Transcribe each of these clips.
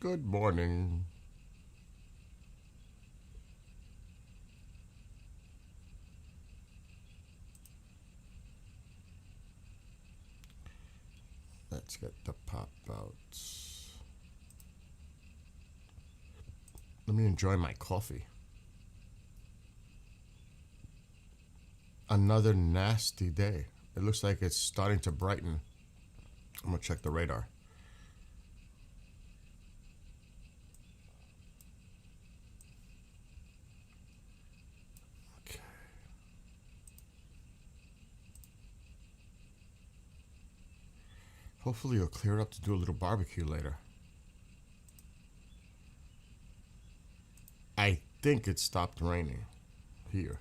Good morning. Let's get the pop outs. Let me enjoy my coffee. Another nasty day. It looks like it's starting to brighten. I'm gonna check the radar. Okay. Hopefully you'll clear up to do a little barbecue later. I think it stopped raining here.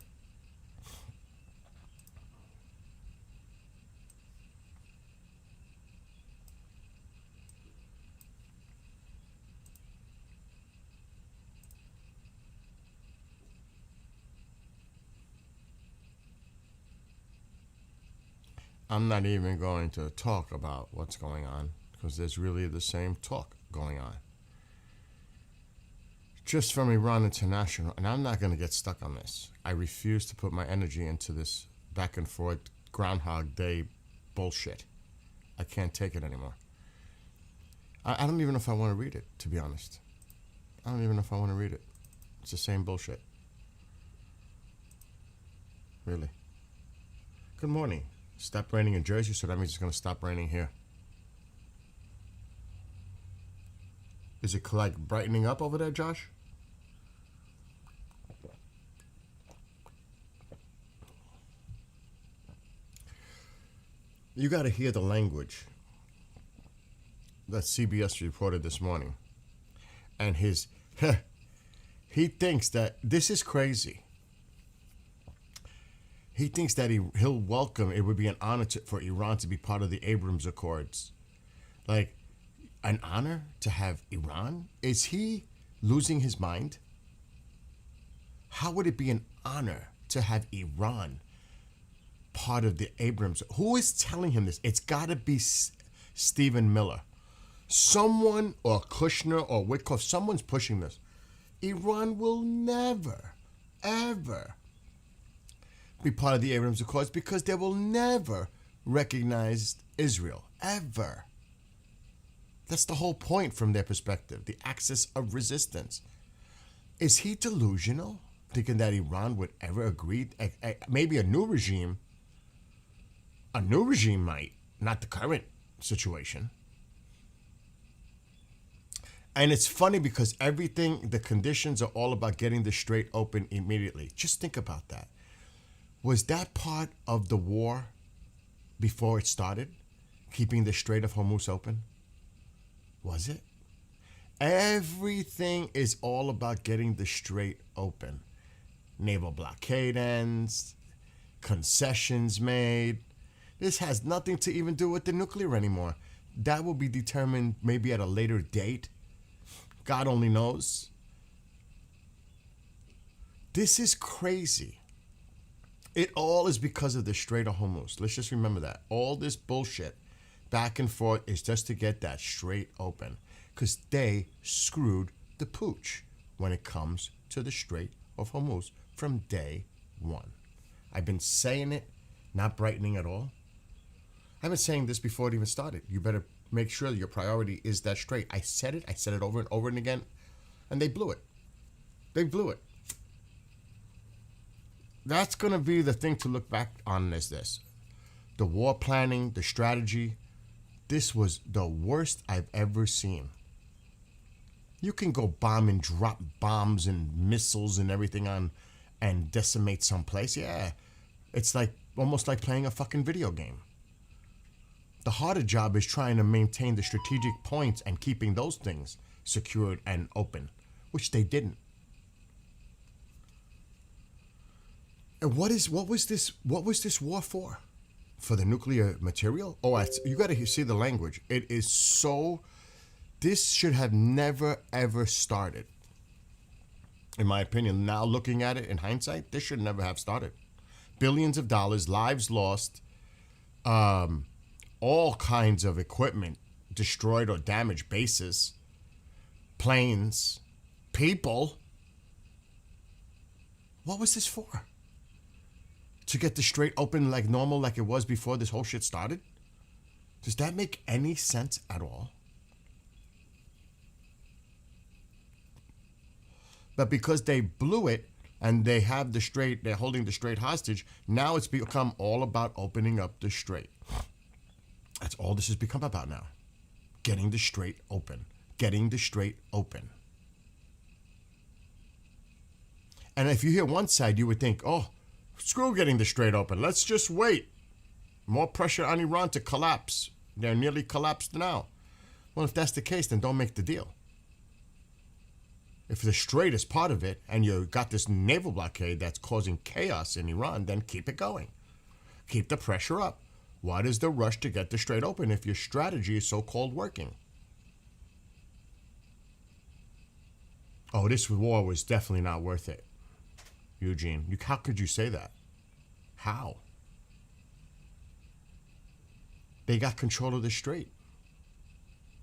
I'm not even going to talk about what's going on because there's really the same talk going on. Just from Iran International, and I'm not going to get stuck on this. I refuse to put my energy into this back and forth Groundhog Day bullshit. I can't take it anymore. I don't even know if I want to read it, to be honest. I don't even know if I want to read it. It's the same bullshit. Really. Good morning. Stopped raining in Jersey, so that means it's going to stop raining here. Is it like brightening up over there, Josh? You got to hear the language that CBS reported this morning. And he thinks that this is crazy. He thinks that he'll welcome, it would be an honor for Iran to be part of the Abrams Accords. Like, an honor to have Iran? Is he losing his mind? How would it be an honor to have Iran part of the Abrams? Who is telling him this? It's got to be Stephen Miller. Someone, or Kushner, or Witkoff, someone's pushing this. Iran will never, ever be part of the Abrams Accords because they will never recognize Israel, ever. That's the whole point from their perspective, the axis of resistance. Is he delusional, thinking that Iran would ever agree? Maybe a new regime might, not the current situation. And it's funny because the conditions are all about getting the Strait open immediately. Just think about that. Was that part of the war before it started? Keeping the Strait of Hormuz open? Was it? Everything is all about getting the Strait open. Naval blockade ends, concessions made. This has nothing to even do with the nuclear anymore. That will be determined maybe at a later date. God only knows. This is crazy. It all is because of the Strait of Hormuz. Let's just remember that. All this bullshit back and forth is just to get that Strait open. Because they screwed the pooch when it comes to the Strait of Hormuz from day one. I've been saying it, not brightening at all. I've been saying this before it even started. You better make sure that your priority is that Strait. I said it over and over and again, and they blew it. They blew it. That's going to be the thing to look back on as this. The war planning, the strategy, this was the worst I've ever seen. You can go bomb and drop bombs and missiles and everything on and decimate someplace. Yeah, it's like almost like playing a fucking video game. The harder job is trying to maintain the strategic points and keeping those things secured and open, which they didn't. And what was this war for? For the nuclear material? Oh, you got to see the language. It is so. This should have never ever started. In my opinion, now looking at it in hindsight, this should never have started. Billions of dollars, lives lost, all kinds of equipment destroyed or damaged, bases. planes, people. What was this for? To get the Strait open like normal, like it was before this whole shit started? Does that make any sense at all? But because they blew it and they have the Strait, they're holding the Strait hostage, now it's become all about opening up the Strait. That's all this has become about now. Getting the Strait open. Getting the Strait open. And if you hear one side, you would think, oh, screw getting the Strait open. Let's just wait. More pressure on Iran to collapse. They're nearly collapsed now. Well, if that's the case, then don't make the deal. If the Strait is part of it and you got this naval blockade that's causing chaos in Iran, then keep it going. Keep the pressure up. What is the rush to get the Strait open if your strategy is so-called working? Oh, this war was definitely not worth it, Eugene. How could you say that? How? They got control of the Strait.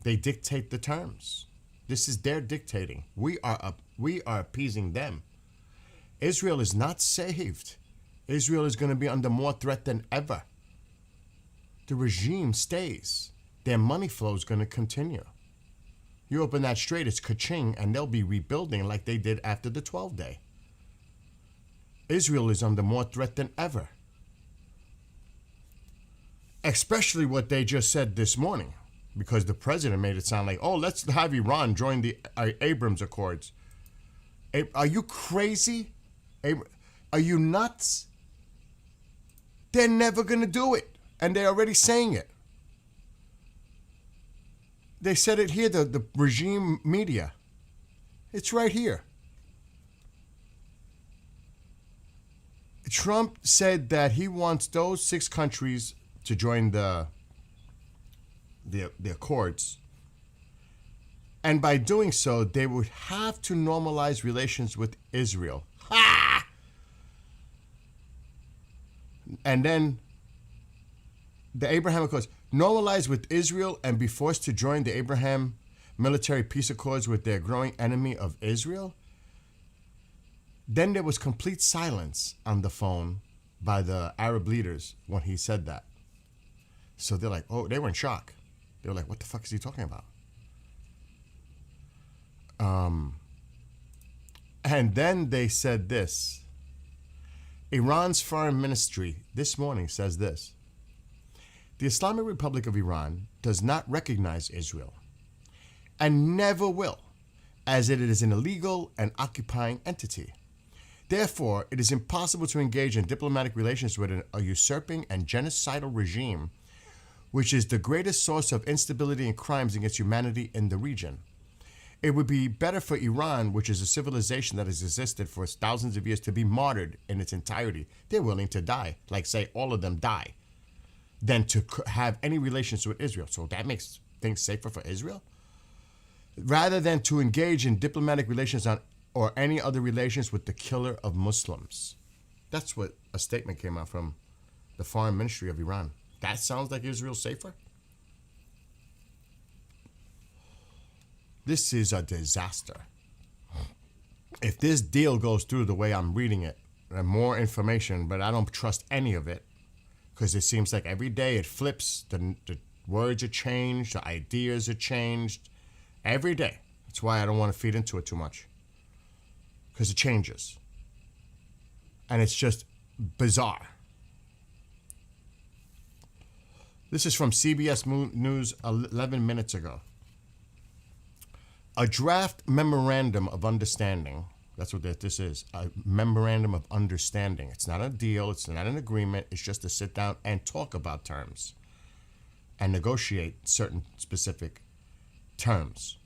They dictate the terms. This is their dictating. We are appeasing them. Israel is not saved. Israel is going to be under more threat than ever. The regime stays. Their money flow is going to continue. You open that Strait, it's ka-ching, and they'll be rebuilding like they did after the 12-day. Israel is under more threat than ever. Especially what they just said this morning, because the president made it sound like, oh, let's have Iran join the Abrams Accords. Are you crazy? Are you nuts? They're never going to do it, and they're already saying it. They said it here, the regime media. It's right here. Trump said that he wants those 6 countries to join the accords. And by doing so, they would have to normalize relations with Israel. Ha! And then the Abraham Accords. Normalize with Israel and be forced to join the Abraham military peace accords with their growing enemy of Israel. Then there was complete silence on the phone by the Arab leaders when he said that. So they're like, oh, they were in shock. They were like, what the fuck is he talking about? And then they said this. Iran's foreign ministry this morning says this. The Islamic Republic of Iran does not recognize Israel and never will, as it is an illegal and occupying entity. Therefore, it is impossible to engage in diplomatic relations with a usurping and genocidal regime, which is the greatest source of instability and crimes against humanity in the region. It would be better for Iran, which is a civilization that has existed for thousands of years, to be martyred in its entirety. They're willing to die, like say all of them die, than to have any relations with Israel. So that makes things safer for Israel? Rather than to engage in diplomatic relations or any other relations with the killer of Muslims. That's what a statement came out from the foreign ministry of Iran. That sounds like Israel's safer? This is a disaster. If this deal goes through the way I'm reading it, and more information, but I don't trust any of it, because it seems like every day it flips, the words are changed, the ideas are changed, every day. That's why I don't want to feed into it too much, because it changes. And it's just bizarre. This is from CBS News 11 minutes ago. A draft memorandum of understanding, that's what this is, a memorandum of understanding. It's not a deal, it's not an agreement, it's just to sit down and talk about terms and negotiate certain specific terms.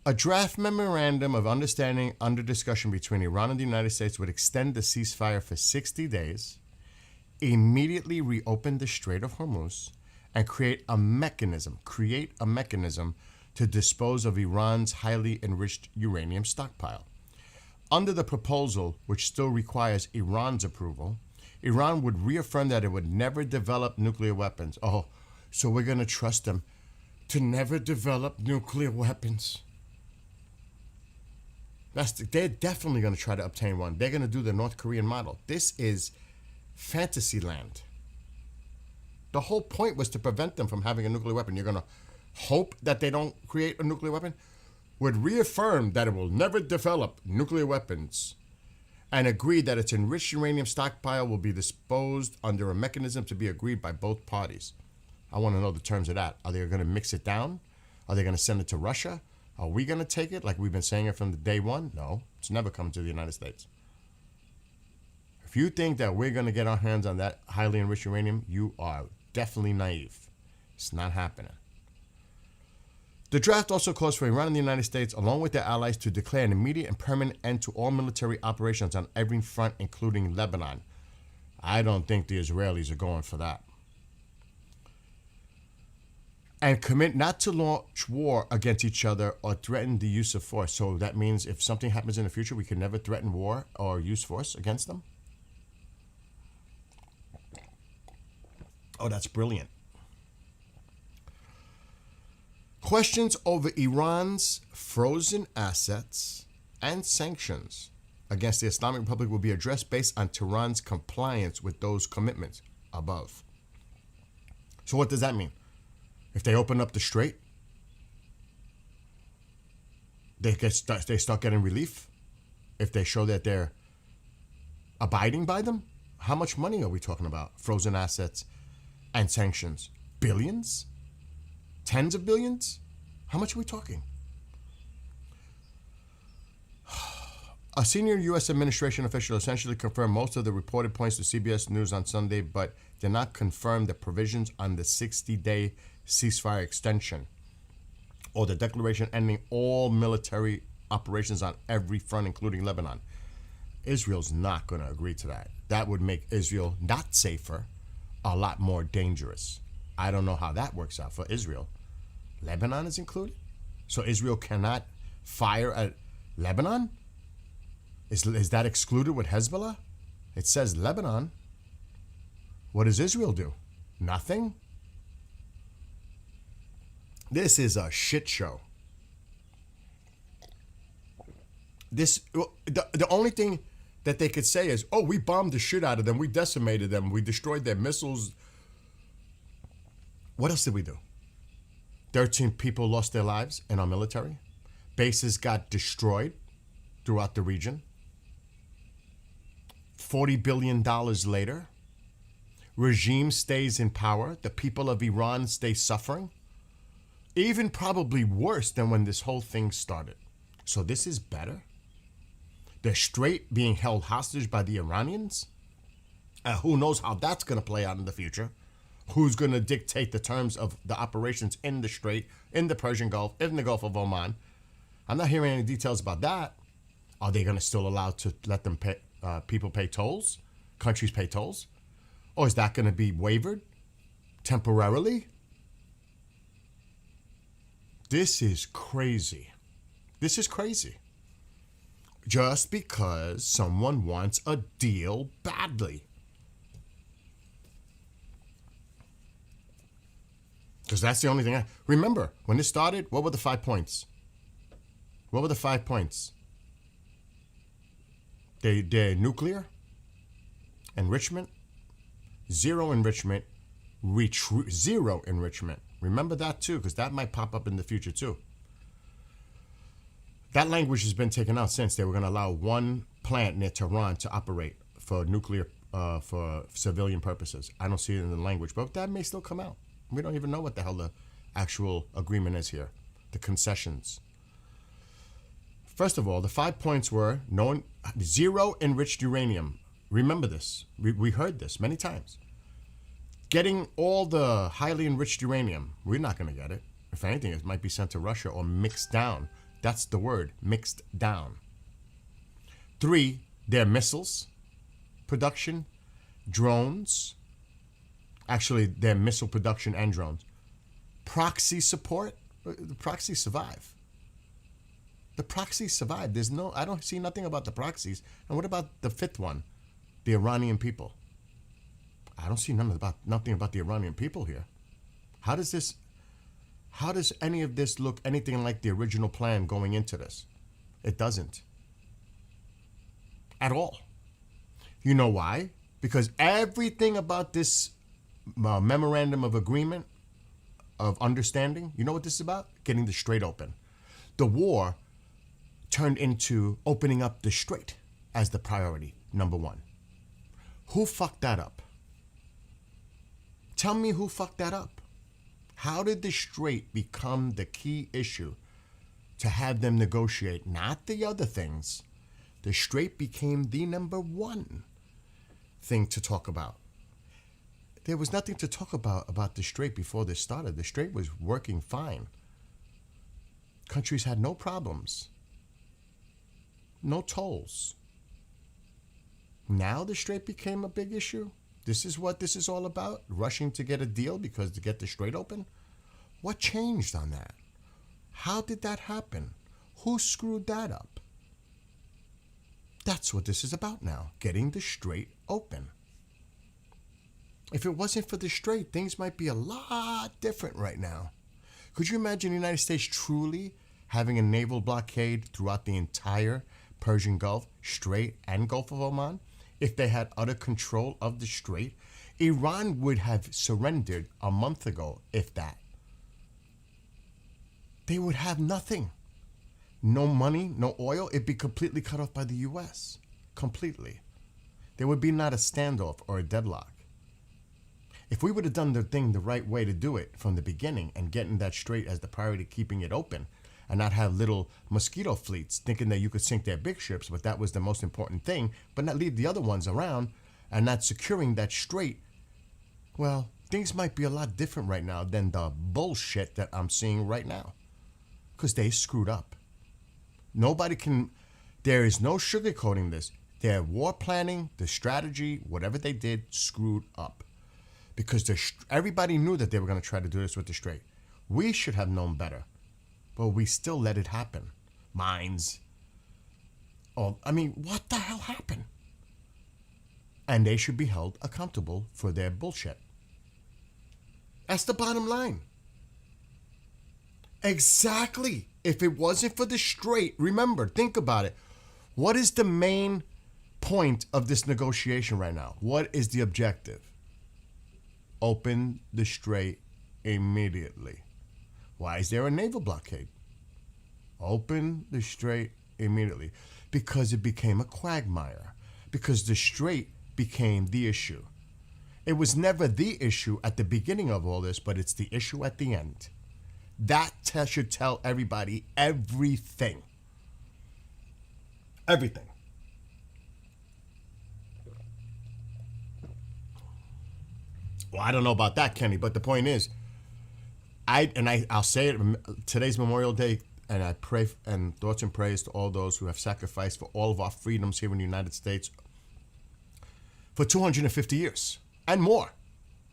A draft memorandum of understanding under discussion between Iran and the United States would extend the ceasefire for 60 days, immediately reopen the Strait of Hormuz, and create a mechanism to dispose of Iran's highly enriched uranium stockpile. Under the proposal, which still requires Iran's approval, Iran would reaffirm that it would never develop nuclear weapons. Oh, so we're going to trust them to never develop nuclear weapons. They're definitely going to try to obtain one. They're going to do the North Korean model. This is fantasy land. The whole point was to prevent them from having a nuclear weapon. You're going to hope that they don't create a nuclear weapon? Would reaffirm that it will never develop nuclear weapons and agree that its enriched uranium stockpile will be disposed under a mechanism to be agreed by both parties. I want to know the terms of that. Are they going to mix it down? Are they going to send it to Russia? Are we going to take it like we've been saying it from the day one? No, it's never come to the United States. If you think that we're going to get our hands on that highly enriched uranium, you are definitely naive. It's not happening. The draft also calls for Iran and the United States, along with their allies, to declare an immediate and permanent end to all military operations on every front, including Lebanon. I don't think the Israelis are going for that. And commit not to launch war against each other or threaten the use of force. So that means if something happens in the future, we can never threaten war or use force against them? Oh, that's brilliant. Questions over Iran's frozen assets and sanctions against the Islamic Republic will be addressed based on Tehran's compliance with those commitments above. So what does that mean? If they open up the strait, they start getting relief? If they show that they're abiding by them? How much money are we talking about? Frozen assets and sanctions? Billions? Tens of billions? How much are we talking? A senior U.S. administration official essentially confirmed most of the reported points to CBS News on Sunday, but did not confirm the provisions on the 60-day ceasefire extension or the declaration ending all military operations on every front, including Lebanon. Israel's not going to agree to that. That would make Israel not safer, a lot more dangerous. I don't know how that works out for Israel. Lebanon is included? So Israel cannot fire at Lebanon? Is that excluded with Hezbollah? It says Lebanon. What does Israel do? Nothing? This is a shit show. The only thing that they could say is, oh, we bombed the shit out of them. We decimated them. We destroyed their missiles. What else did we do? 13 people lost their lives in our military. Bases got destroyed throughout the region. $40 billion later, regime stays in power. The people of Iran stay suffering. Even probably worse than when this whole thing started. So this is better? The Strait being held hostage by the Iranians? Who knows how that's going to play out in the future? Who's going to dictate the terms of the operations in the Strait, in the Persian Gulf, in the Gulf of Oman? I'm not hearing any details about that. Are they going to still allow to let them pay, people pay tolls? Countries pay tolls? Or is that going to be wavered temporarily? This is crazy. This is crazy. Just because someone wants a deal badly. Because that's the only thing. Remember, when this started, what were the 5 points? What were the 5 points? They're nuclear, enrichment, zero enrichment, zero enrichment. Remember that too, because that might pop up in the future too. That language has been taken out since. They were going to allow one plant near Tehran to operate for nuclear, for civilian purposes. I don't see it in the language, but that may still come out. We don't even know what the hell the actual agreement is here. The concessions. First of all, the 5 points were zero enriched uranium. Remember this. We heard this many times. Getting all the highly enriched uranium. We're not going to get it. If anything, it might be sent to Russia or mixed down. That's the word, mixed down. 3, their missiles production, drones. Actually, their missile production and drones. Proxy support. The proxies survive. The proxies survive. I don't see nothing about the proxies. And what about the 5th one? The Iranian people. I don't see nothing about the Iranian people here. How does any of this look anything like the original plan going into this? It doesn't. at all. You know why? Because everything about this memorandum of agreement, of understanding, you know what this is about? Getting the strait open. The war turned into opening up the strait as the priority, number one. Who fucked that up? Tell me who fucked that up. How did the strait become the key issue to have them negotiate, not the other things? The strait became the number one thing to talk about. There was nothing to talk about the strait before this started. The strait was working fine. Countries had no problems, no tolls. Now the strait became a big issue. This is what this is all about, rushing to get a deal because to get the strait open. What changed on that? How did that happen? Who screwed that up? That's what this is about now, getting the strait open. If it wasn't for the strait, things might be a lot different right now. Could you imagine the United States truly having a naval blockade throughout the entire Persian Gulf, Strait, and Gulf of Oman? If they had utter control of the strait, Iran would have surrendered a month ago, if that. They would have nothing. No money, no oil. It'd be completely cut off by the U.S. Completely. There would be not a standoff or a deadlock. If we would have done the thing the right way to do it from the beginning and getting that strait as the priority, keeping it open, and not have little mosquito fleets thinking that you could sink their big ships, but that was the most important thing, but not leave the other ones around and not securing that strait, well, things might be a lot different right now than the bullshit that I'm seeing right now. Because they screwed up. There is no sugarcoating this. Their war planning, the strategy, whatever they did, screwed up. Because everybody knew that they were going to try to do this with the strait. We should have known better. But we still let it happen. Mines. Oh, I mean, what the hell happened? And they should be held accountable for their bullshit. That's the bottom line. Exactly. If it wasn't for the strait, remember, think about it. What is the main point of this negotiation right now? What is the objective? Open the strait immediately. Why is there a naval blockade? Open the strait immediately. Because it became a quagmire. Because the strait became the issue. It was never the issue at the beginning of all this, but it's the issue at the end. That should tell everybody everything. Everything. Well, I don't know about that, Kenny, but the point is, I'll say it. Today's Memorial Day, and I pray and thoughts and prayers to all those who have sacrificed for all of our freedoms here in the United States for 250 years and more,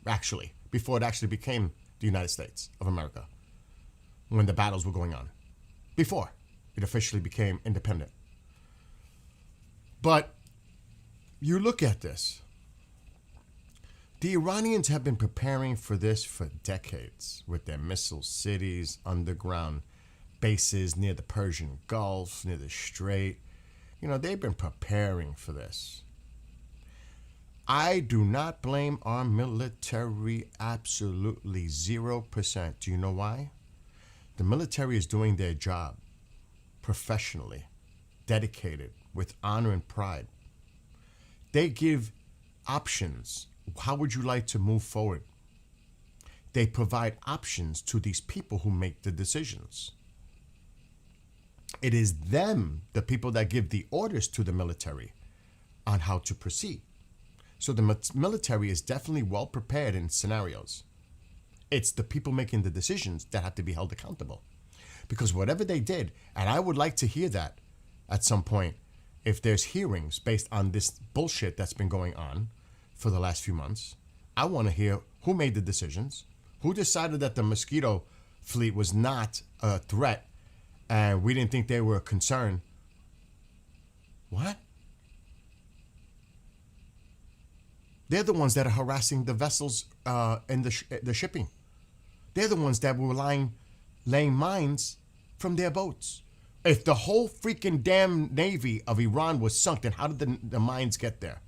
actually, before it actually became the United States of America, when the battles were going on, before it officially became independent. But you look at this. The Iranians have been preparing for this for decades with their missile cities, underground bases near the Persian Gulf, near the Strait. You know, they've been preparing for this. I do not blame our military, absolutely 0%. Do you know why? The military is doing their job professionally, dedicated, with honor and pride. They give options. How would you like to move forward? They provide options to these people who make the decisions. It is them, the people that give the orders to the military on how to proceed. So the military is definitely well prepared in scenarios. It's the people making the decisions that have to be held accountable. Because whatever they did, and I would like to hear that at some point, if there's hearings based on this bullshit that's been going on for the last few months, I want to hear who made the decisions, who decided that the mosquito fleet was not a threat, and we didn't think they were a concern. What? They're the ones that are harassing the vessels in the shipping. They're the ones that were laying mines from their boats. If the whole freaking damn navy of Iran was sunk, then how did the mines get there?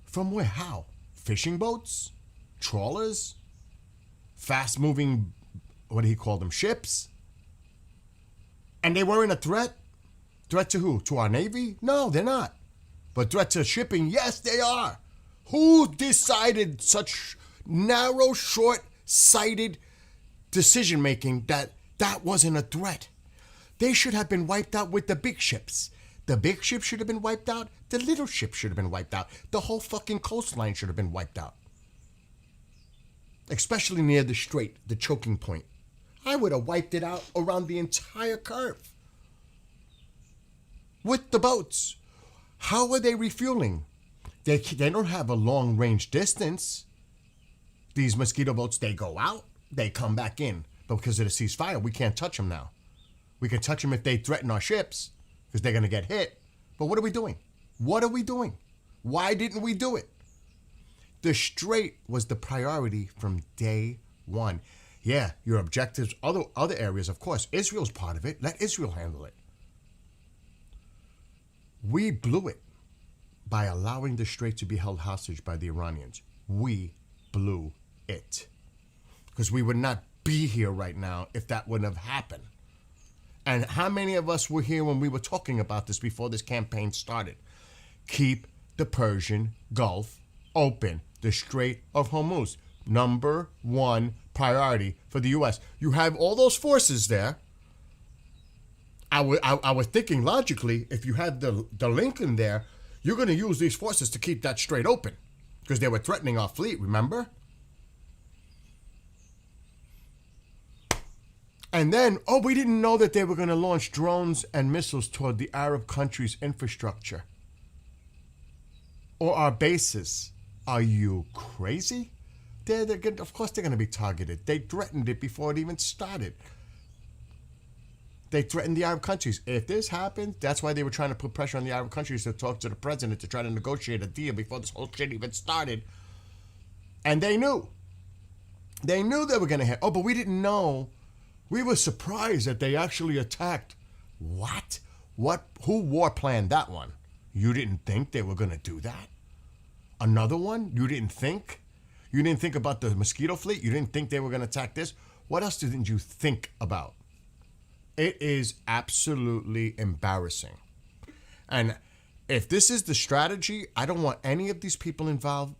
From where? How? Fishing boats? Trawlers? Fast moving, what do he call them? Ships? And they weren't a threat? Threat to who? To our navy? No, they're not. But threat to shipping? Yes, they are. Who decided such narrow, short-sighted decision making that wasn't a threat? They should have been wiped out with the big ships. The big ships should have been wiped out. The little ships should have been wiped out. The whole fucking coastline should have been wiped out. Especially near the strait, the choking point. I would have wiped it out around the entire curve. With the boats. How are they refueling? They don't have a long range distance. These mosquito boats, they go out, they come back in. But because of the ceasefire, we can't touch them now. We can touch them if they threaten our ships, because they're going to get hit. But what are we doing? What are we doing? Why didn't we do it? The strait was the priority from day one. Yeah, your objectives, other areas, of course. Israel's part of it. Let Israel handle it. We blew it by allowing the strait to be held hostage by the Iranians. We blew it. Because we would not be here right now if that wouldn't have happened. And how many of us were here when we were talking about this before this campaign started? Keep the Persian Gulf open. The Strait of Hormuz. Number one priority for the U.S. You have all those forces there. I was thinking logically, if you had the Lincoln there, you're going to use these forces to keep that strait open. Because they were threatening our fleet, remember? And then, we didn't know that they were going to launch drones and missiles toward the Arab countries' infrastructure. Or our bases. Are you crazy? Of course they're going to be targeted. They threatened it before it even started. They threatened the Arab countries. If this happens, that's why they were trying to put pressure on the Arab countries to talk to the president to try to negotiate a deal before this whole shit even started. And they knew. They knew they were going to hit. But we didn't know. We were surprised that they actually attacked. What? Who war planned that one? You didn't think they were going to do that? Another one? You didn't think? You didn't think about the mosquito fleet? You didn't think they were going to attack this? What else didn't you think about? It is absolutely embarrassing. And if this is the strategy, I don't want any of these people involved.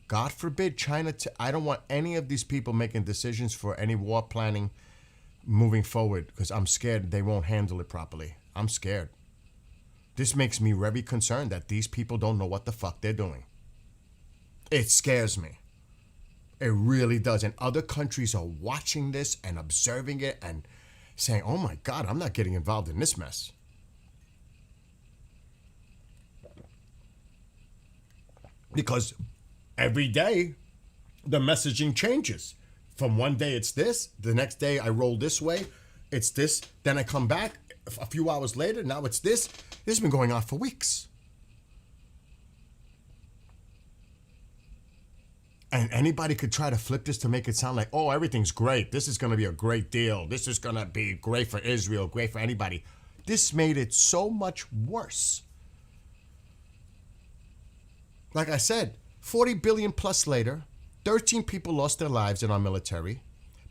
God forbid China. I don't want any of these people making decisions for any war planning moving forward, because I'm scared they won't handle it properly. I'm scared. This makes me very concerned that these people don't know what the fuck they're doing. It scares me. It really does. And other countries are watching this and observing it and saying, oh my God, I'm not getting involved in this mess. Because every day, the messaging changes. From one day it's this, the next day I roll this way, it's this, then I come back a few hours later, now it's this. This has been going on for weeks. And anybody could try to flip this to make it sound like, oh, everything's great. This is going to be a great deal. This is going to be great for Israel, great for anybody. This made it so much worse. Like I said, 40 billion plus later, 13 people lost their lives in our military.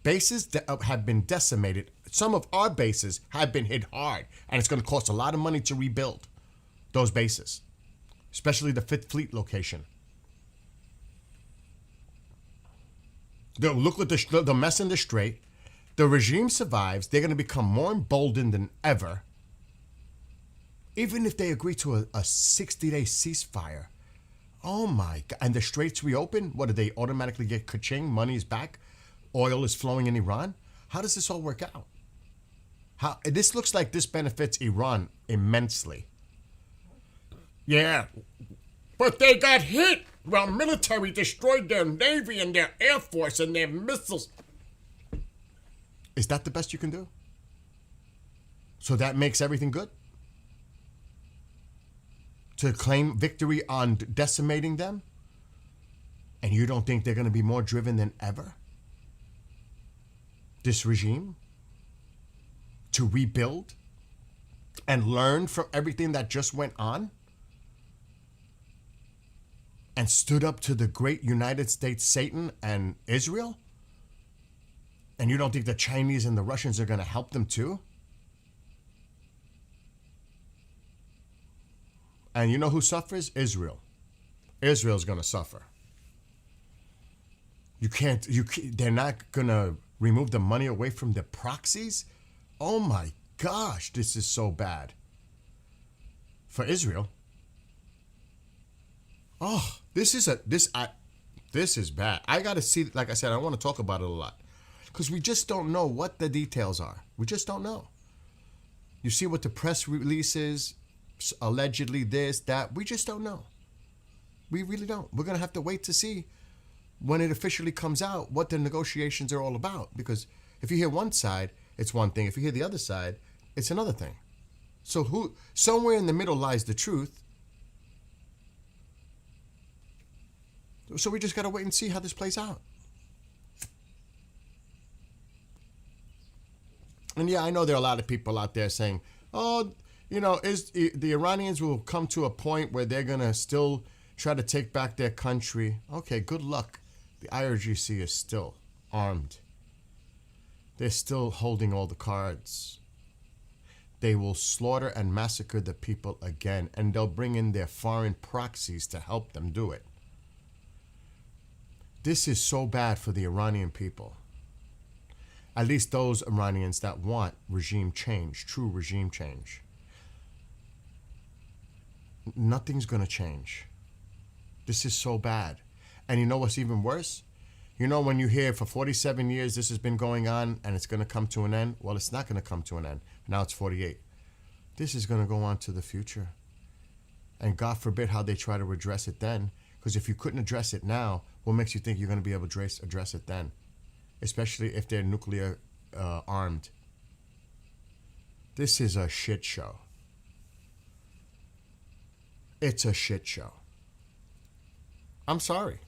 Bases that have been decimated. Some of our bases have been hit hard, and it's going to cost a lot of money to rebuild those bases, especially the 5th Fleet location. Look at the mess in the strait. The regime survives. They're going to become more emboldened than ever. Even if they agree to a 60-day ceasefire. Oh my God. And the straits reopen? What, do they automatically get ka-ching? Money's back? Oil is flowing in Iran? How does this all work out? This looks like this benefits Iran immensely. Yeah, but they got hit. Well, military destroyed their navy and their air force and their missiles. Is that the best you can do? So that makes everything good? To claim victory on decimating them? And you don't think they're going to be more driven than ever? This regime? to rebuild and learn from everything that just went on and stood up to the great United States, Satan, and Israel? And you don't think the Chinese and the Russians are going to help them too? And you know who suffers? Israel. Israel's going to suffer. They're not going to remove the money away from the proxies? Oh my gosh, this is so bad. For Israel. Oh, this is bad. I got to see, like I said, I want to talk about it a lot. Because we just don't know what the details are. We just don't know. You see what the press releases, allegedly this, that. We just don't know. We really don't. We're going to have to wait to see when it officially comes out what the negotiations are all about. Because if you hear one side, it's one thing. If you hear the other side, it's another thing. So somewhere in the middle lies the truth. So we just got to wait and see how this plays out. And yeah, I know there are a lot of people out there saying, oh, the Iranians will come to a point where they're going to still try to take back their country. Okay, good luck. The IRGC is still armed. They're still holding all the cards. They will slaughter and massacre the people again, and they'll bring in their foreign proxies to help them do it. This is so bad for the Iranian people. At least those Iranians that want regime change, true regime change. Nothing's going to change. This is so bad. And you know what's even worse? You know when you hear for 47 years this has been going on and it's going to come to an end? Well, it's not going to come to an end. Now it's 48. This is going to go on to the future. And God forbid how they try to address it then. Because if you couldn't address it now, what makes you think you're going to be able to address it then? Especially if they're nuclear armed. This is a shit show. It's a shit show. I'm sorry.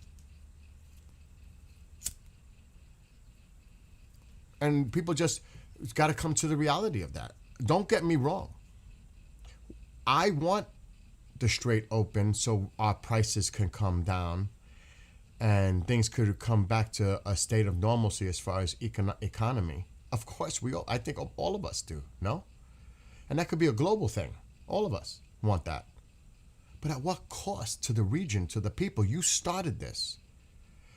And people just got to come to the reality of that. Don't get me wrong. I want the Strait open so our prices can come down and things could come back to a state of normalcy as far as economy. Of course, I think all of us do, no? And that could be a global thing. All of us want that. But at what cost to the region, to the people? You started this.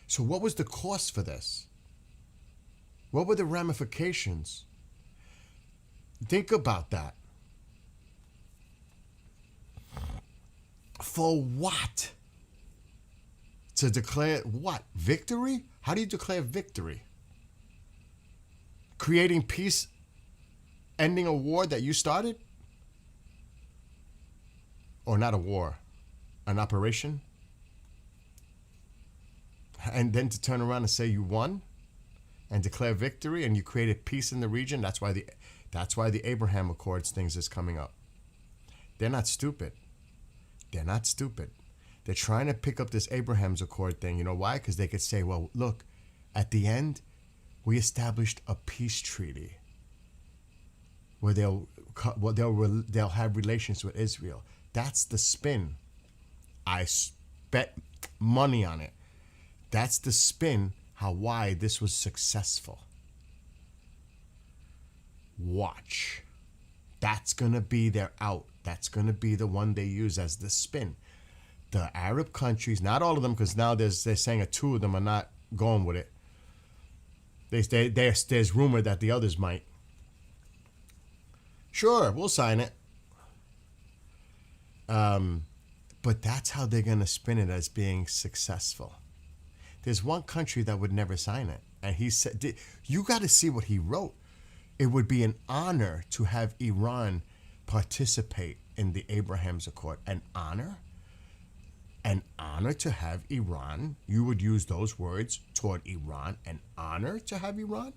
So what was the cost for this? What were the ramifications? Think about that. For what? To declare what? Victory? How do you declare victory? Creating peace, ending a war that you started? Or not a war, an operation? And then to turn around and say you won and declare victory and you created peace in the region? That's why the Abraham Accords things is coming up. They're not stupid. They're not stupid. They're trying to pick up this Abraham's Accord thing. You know why? Because they could say, well, look, at the end, we established a peace treaty where they'll have relations with Israel. That's the spin. I bet money on it. That's the spin why this was successful. Watch. That's going to be their out. That's going to be the one they use as the spin. The Arab countries, not all of them, because now they're saying that 2 of them are not going with it. There's rumor that the others might. Sure, we'll sign it. But that's how they're going to spin it as being successful. There's one country that would never sign it. And he said, you got to see what he wrote. It would be an honor to have Iran participate in the Abraham's Accord. An honor? An honor to have Iran? You would use those words toward Iran. An honor to have Iran?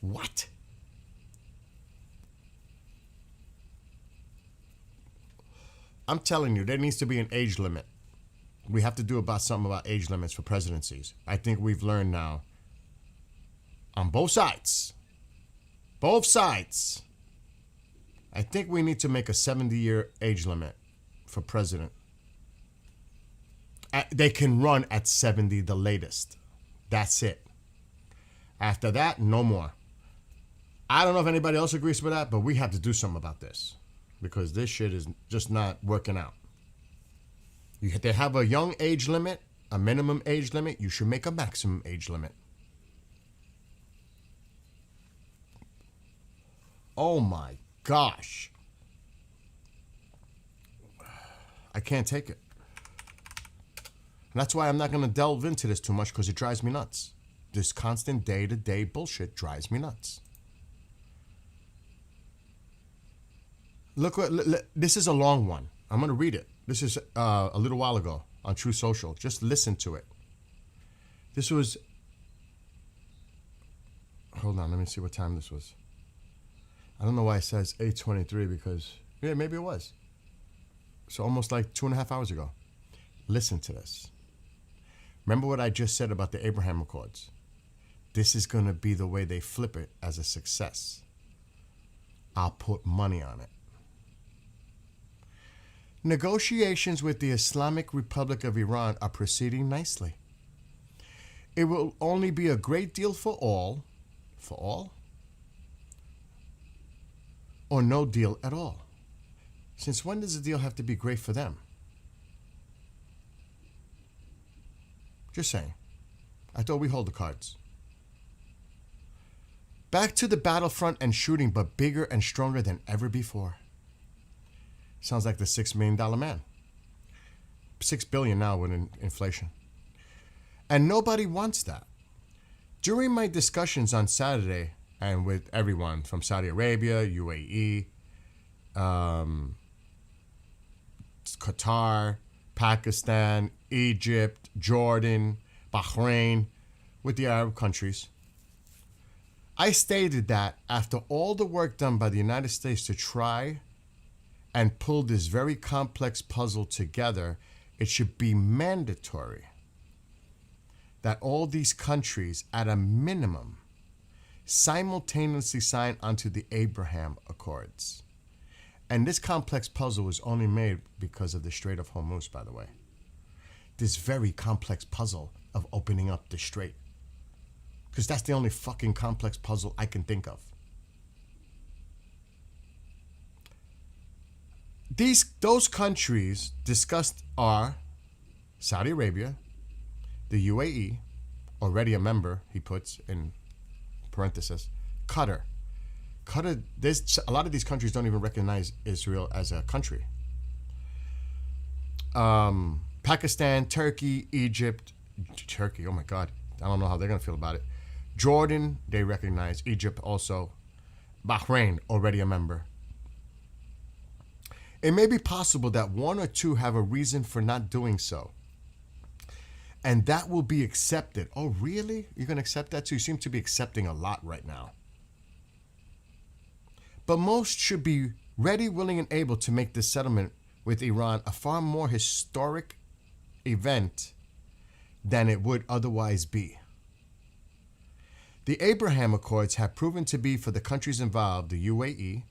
What? I'm telling you, there needs to be an age limit. We have to do something about age limits for presidencies. I think we've learned now on both sides Both sides. I think we need to make a 70-year age limit for president. They can run at 70 the latest. That's it. After that, no more. I don't know if anybody else agrees with that, but we have to do something about this because this shit is just not working out. They have a young age limit, a minimum age limit. You should make a maximum age limit. Oh my gosh. I can't take it. And that's why I'm not going to delve into this too much because it drives me nuts. This constant day-to-day bullshit drives me nuts. Look what this is a long one. I'm going to read it. This is a little while ago on True Social. Just listen to it. This was... Hold on, let me see what time this was. I don't know why it says 8:23 because... Yeah, maybe it was. So almost like 2.5 hours ago. Listen to this. Remember what I just said about the Abraham Accords? This is going to be the way they flip it as a success. I'll put money on it. Negotiations with the Islamic Republic of Iran are proceeding nicely. It will only be a great deal for all, or no deal at all. Since when does a deal have to be great for them? Just saying. I thought we hold the cards. Back to the battlefront and shooting, but bigger and stronger than ever before. Sounds like the $6 million man. $6 billion now with inflation. And nobody wants that. During my discussions on Saturday, and with everyone from Saudi Arabia, U.A.E., Qatar, Pakistan, Egypt, Jordan, Bahrain, with the Arab countries, I stated that after all the work done by the United States to try and pull this very complex puzzle together, it should be mandatory that all these countries, at a minimum, simultaneously sign onto the Abraham Accords. And this complex puzzle was only made because of the Strait of Hormuz, by the way. This very complex puzzle of opening up the strait. Because that's the only fucking complex puzzle I can think of. Those countries discussed are Saudi Arabia, the U.A.E., already a member, he puts in parentheses, Qatar. A lot of these countries don't even recognize Israel as a country. Pakistan, Turkey, Egypt, oh my God, I don't know how they're going to feel about it. Jordan, they recognize. Egypt also. Bahrain, already a member. It may be possible that one or two have a reason for not doing so. And that will be accepted. Oh, really? You're going to accept that too? You seem to be accepting a lot right now. But most should be ready, willing, and able to make this settlement with Iran a far more historic event than it would otherwise be. The Abraham Accords have proven to be, for the countries involved, the U.A.E.,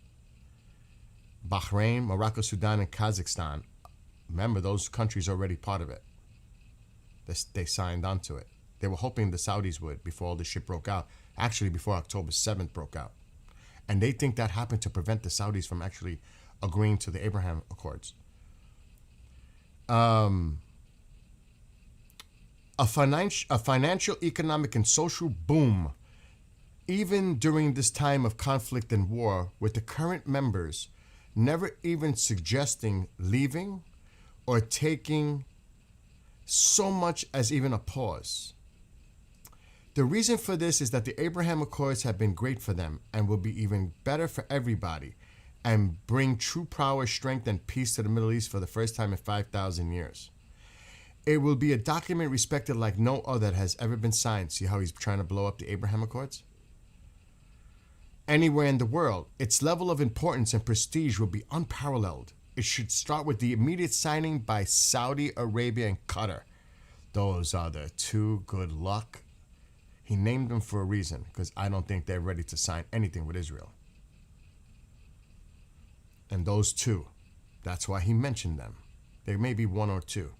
Bahrain, Morocco, Sudan, and Kazakhstan. Remember, those countries are already part of it. They signed onto it. They were hoping the Saudis would before all this shit broke out. Actually, before October 7th broke out. And they think that happened to prevent the Saudis from actually agreeing to the Abraham Accords. A financial, economic, and social boom, even during this time of conflict and war, with the current members never even suggesting leaving or taking so much as even a pause. The reason for this is that the Abraham Accords have been great for them and will be even better for everybody and bring true power, strength, and peace to the Middle East for the first time in 5,000 years. It will be a document respected like no other that has ever been signed. See how he's trying to blow up the Abraham Accords? Anywhere in the world, its level of importance and prestige will be unparalleled. It should start with the immediate signing by Saudi Arabia and Qatar. Those are the two good luck. He named them for a reason, because I don't think they're ready to sign anything with Israel. And those two, that's why he mentioned them. There may be one or two.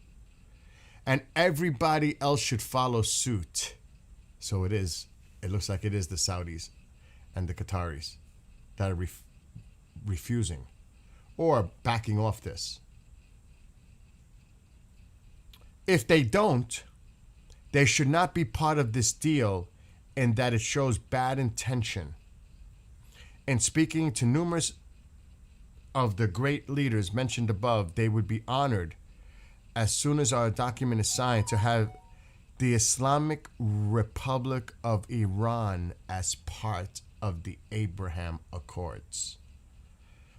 And everybody else should follow suit. So it is. It looks like it is the Saudis and the Qataris that are refusing or backing off this. If they don't, they should not be part of this deal in that it shows bad intention. In speaking to numerous of the great leaders mentioned above, they would be honored as soon as our document is signed to have the Islamic Republic of Iran as part of the Abraham Accords.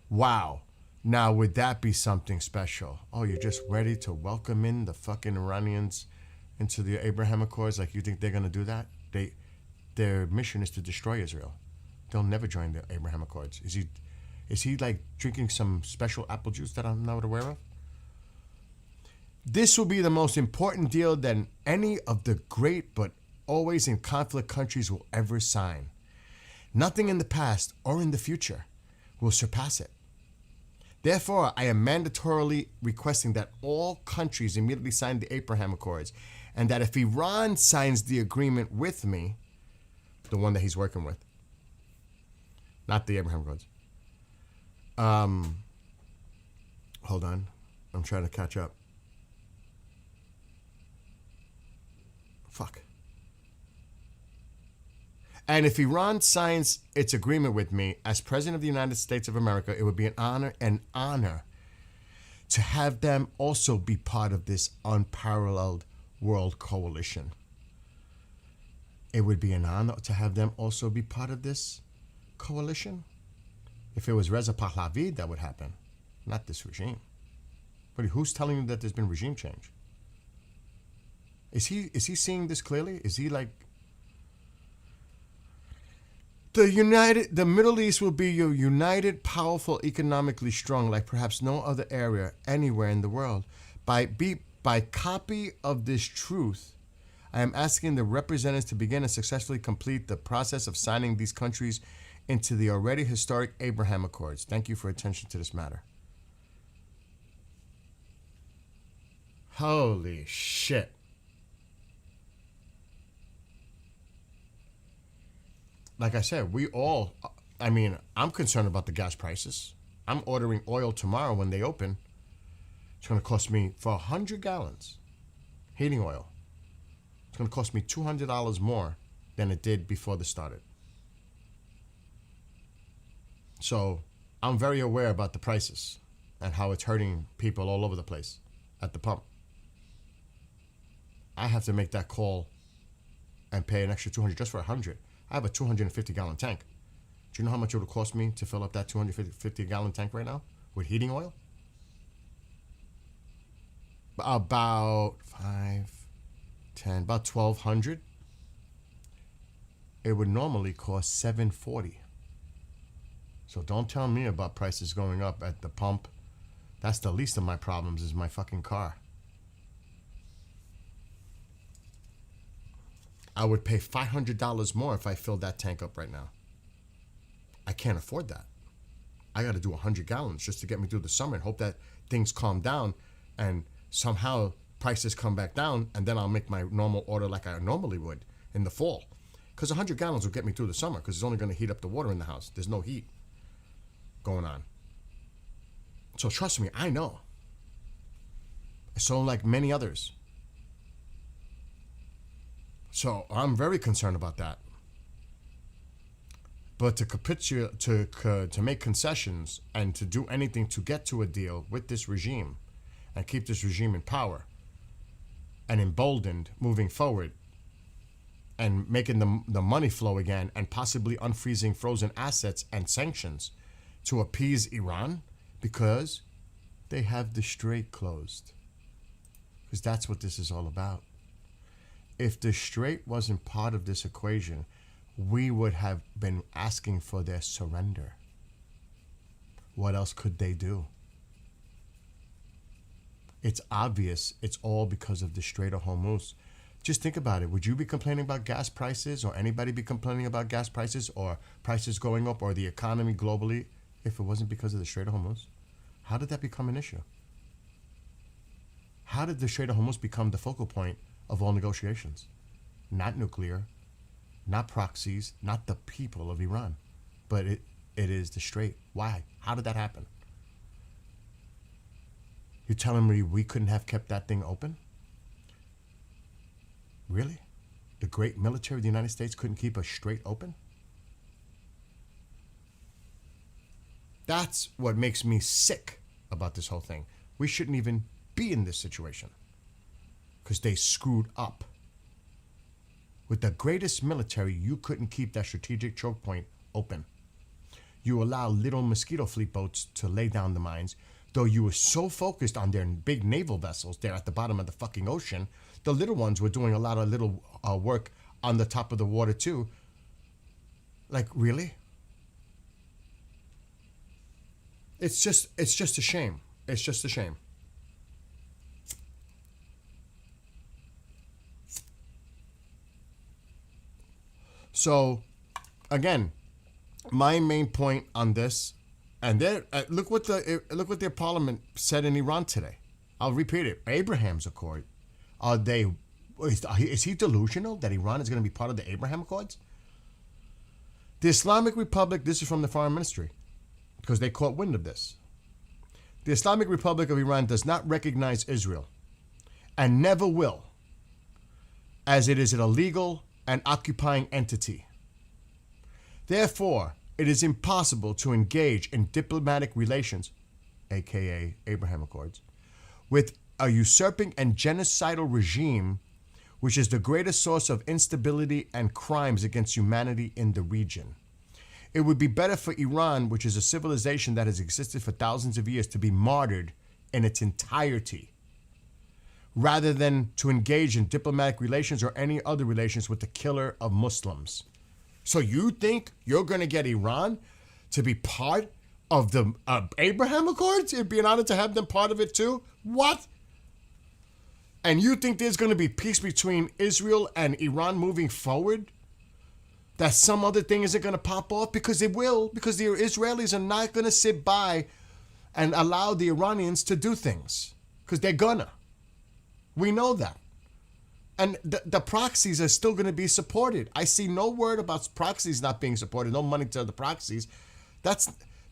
Wow. Now, would that be something special? Oh, you're just ready to welcome in the fucking Iranians into the Abraham Accords? Like, you think they're going to do that? Their mission is to destroy Israel. They'll never join the Abraham Accords. Is he like drinking some special apple juice that I'm not aware of? This will be the most important deal that any of the great but always in conflict countries will ever sign. Nothing in the past or in the future will surpass it. Therefore, I am mandatorily requesting that all countries immediately sign the Abraham Accords, and that if Iran signs the agreement with me, the one that he's working with, not the Abraham Accords. Hold on. I'm trying to catch up. Fuck. And if Iran signs its agreement with me as President of the United States of America, it would be an honor to have them also be part of this unparalleled world coalition. It would be an honor to have them also be part of this coalition. If it was Reza Pahlavi, that would happen, not this regime. But who's telling you that there's been regime change? Is he seeing this clearly? Is he like the Middle East will be your united, powerful, economically strong, like perhaps no other area anywhere in the world. By copy of this truth, I am asking the representatives to begin and successfully complete the process of signing these countries into the already historic Abraham Accords. Thank you for attention to this matter. Holy shit. Like I said, I'm concerned about the gas prices. I'm ordering oil tomorrow when they open. It's going to cost me, for 100 gallons, heating oil, it's going to cost me $200 more than it did before this started. So I'm very aware about the prices and how it's hurting people all over the place at the pump. I have to make that call and pay an extra $200 just for 100. I have a 250-gallon tank. Do you know how much it would cost me to fill up that 250-gallon tank right now with heating oil? About about $1,200. It would normally cost $740. So don't tell me about prices going up at the pump. That's the least of my problems, is my fucking car. I would pay $500 more if I filled that tank up right now. I can't afford that. I got to do 100 gallons just to get me through the summer and hope that things calm down and somehow prices come back down, and then I'll make my normal order like I normally would in the fall. Because 100 gallons will get me through the summer, because it's only going to heat up the water in the house. There's no heat going on. So trust me, I know. So like many others. So I'm very concerned about that. But to capitulate, to make concessions and to do anything to get to a deal with this regime and keep this regime in power and emboldened moving forward and making the money flow again and possibly unfreezing frozen assets and sanctions to appease Iran, because they have the strait closed. Because that's what this is all about. If the strait wasn't part of this equation, we would have been asking for their surrender. What else could they do? It's obvious it's all because of the Strait of Hormuz. Just think about it. Would you be complaining about gas prices, or anybody be complaining about gas prices or prices going up or the economy globally if it wasn't because of the Strait of Hormuz? How did that become an issue? How did the Strait of Hormuz become the focal point of all negotiations? Not nuclear, not proxies, not the people of Iran, but it is the Strait. Why? How did that happen? You're telling me we couldn't have kept that thing open? Really? The great military of the United States couldn't keep a strait open? That's what makes me sick about this whole thing. We shouldn't even be in this situation because they screwed up. With the greatest military, you couldn't keep that strategic choke point open. You allow little mosquito fleet boats to lay down the mines, though you were so focused on their big naval vessels there at the bottom of the fucking ocean. The little ones were doing a lot of little work on the top of the water too. Like, really? It's just a shame. It's just a shame. So, again, my main point on this, and look what their parliament said in Iran today. I'll repeat it. Abraham's Accord. Is he delusional that Iran is going to be part of the Abraham Accords? The Islamic Republic, this is from the Foreign Ministry, because they caught wind of this. The Islamic Republic of Iran does not recognize Israel and never will, as it is an illegal and occupying entity. Therefore, it is impossible to engage in diplomatic relations, aka Abraham Accords, with a usurping and genocidal regime which is the greatest source of instability and crimes against humanity in the region. It would be better for Iran, which is a civilization that has existed for thousands of years, to be martyred in its entirety, rather than to engage in diplomatic relations or any other relations with the killer of Muslims. So you think you're going to get Iran to be part of the Abraham Accords? It'd be an honor to have them part of it too? What? And you think there's going to be peace between Israel and Iran moving forward? That some other thing isn't going to pop off? Because it will. Because the Israelis are not going to sit by and allow the Iranians to do things. Because they're gonna. We know that. And the proxies are still going to be supported. I see no word about proxies not being supported. No money to the proxies.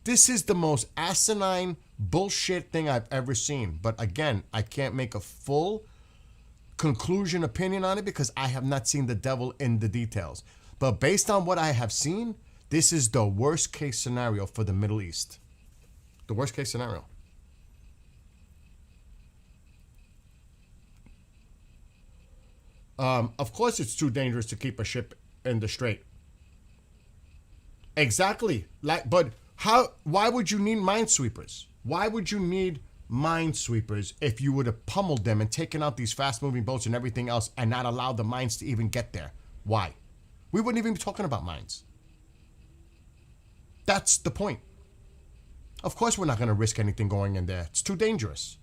This is the most asinine bullshit thing I've ever seen. But again, I can't make a full conclusion opinion on it because I have not seen the devil in the details. But based on what I have seen, this is the worst case scenario for the Middle East. The worst case scenario. Of course, it's too dangerous to keep a ship in the strait. Exactly. But why would you need minesweepers? Why would you need minesweepers if you would have pummeled them and taken out these fast-moving boats and everything else and not allowed the mines to even get there? Why? We wouldn't even be talking about mines. That's the point. Of course, we're not going to risk anything going in there. It's too dangerous.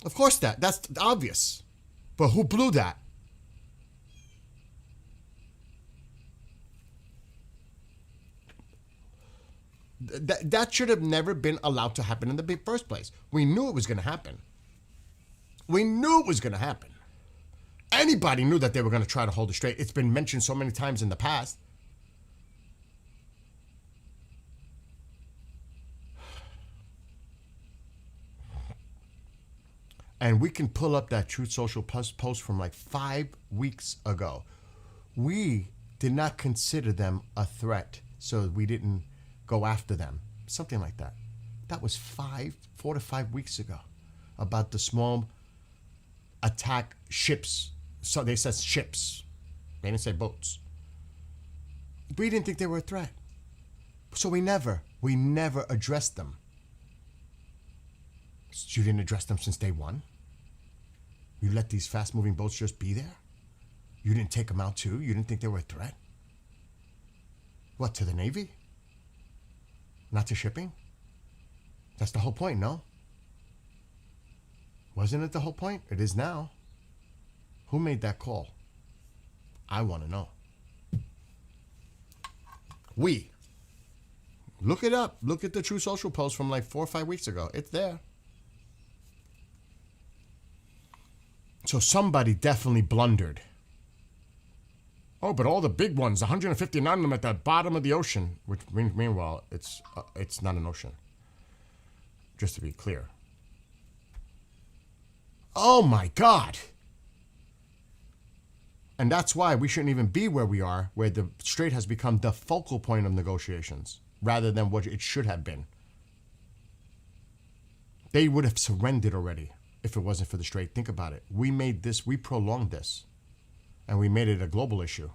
Of course that's obvious. But who blew that? That should have never been allowed to happen in the first place. We knew it was going to happen. We knew it was going to happen. Anybody knew that they were going to try to hold it straight. It's been mentioned so many times in the past. And we can pull up that Truth Social Plus post from like 5 weeks ago. We did not consider them a threat, so we didn't go after them. Something like that. That was 4 to 5 weeks ago. About the small attack ships. So they said ships. They didn't say boats. We didn't think they were a threat. So we never addressed them. You didn't address them since day one? You let these fast-moving boats just be there? You didn't take them out too? You didn't think they were a threat? What, to the Navy? Not to shipping? That's the whole point, no? Wasn't it the whole point? It is now. Who made that call? I want to know. We. Look it up. Look at the True Social post from like 4 or 5 weeks ago. It's there. So somebody definitely blundered. Oh, but all the big ones, 159 of them at the bottom of the ocean. Which meanwhile, it's not an ocean. Just to be clear. Oh my God. And that's why we shouldn't even be where we are, where the Strait has become the focal point of negotiations, rather than what it should have been. They would have surrendered already if it wasn't for the Strait. Think about it. We made this, we prolonged this, and we made it a global issue.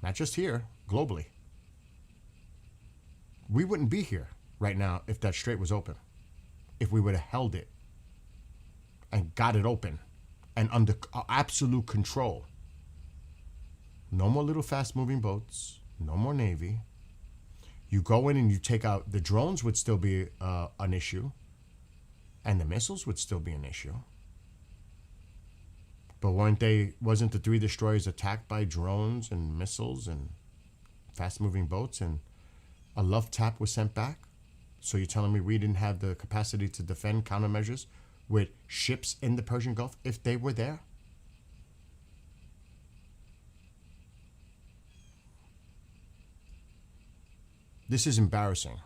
Not just here, globally. We wouldn't be here right now if that Strait was open. If we would have held it and got it open and under absolute control. No more little fast-moving boats. No more Navy. You go in and you take out... The drones would still be an issue. And the missiles would still be an issue. But wasn't the 3 destroyers attacked by drones and missiles and fast-moving boats, and a love tap was sent back? So you're telling me we didn't have the capacity to defend countermeasures with ships in the Persian Gulf if they were there? This is embarrassing.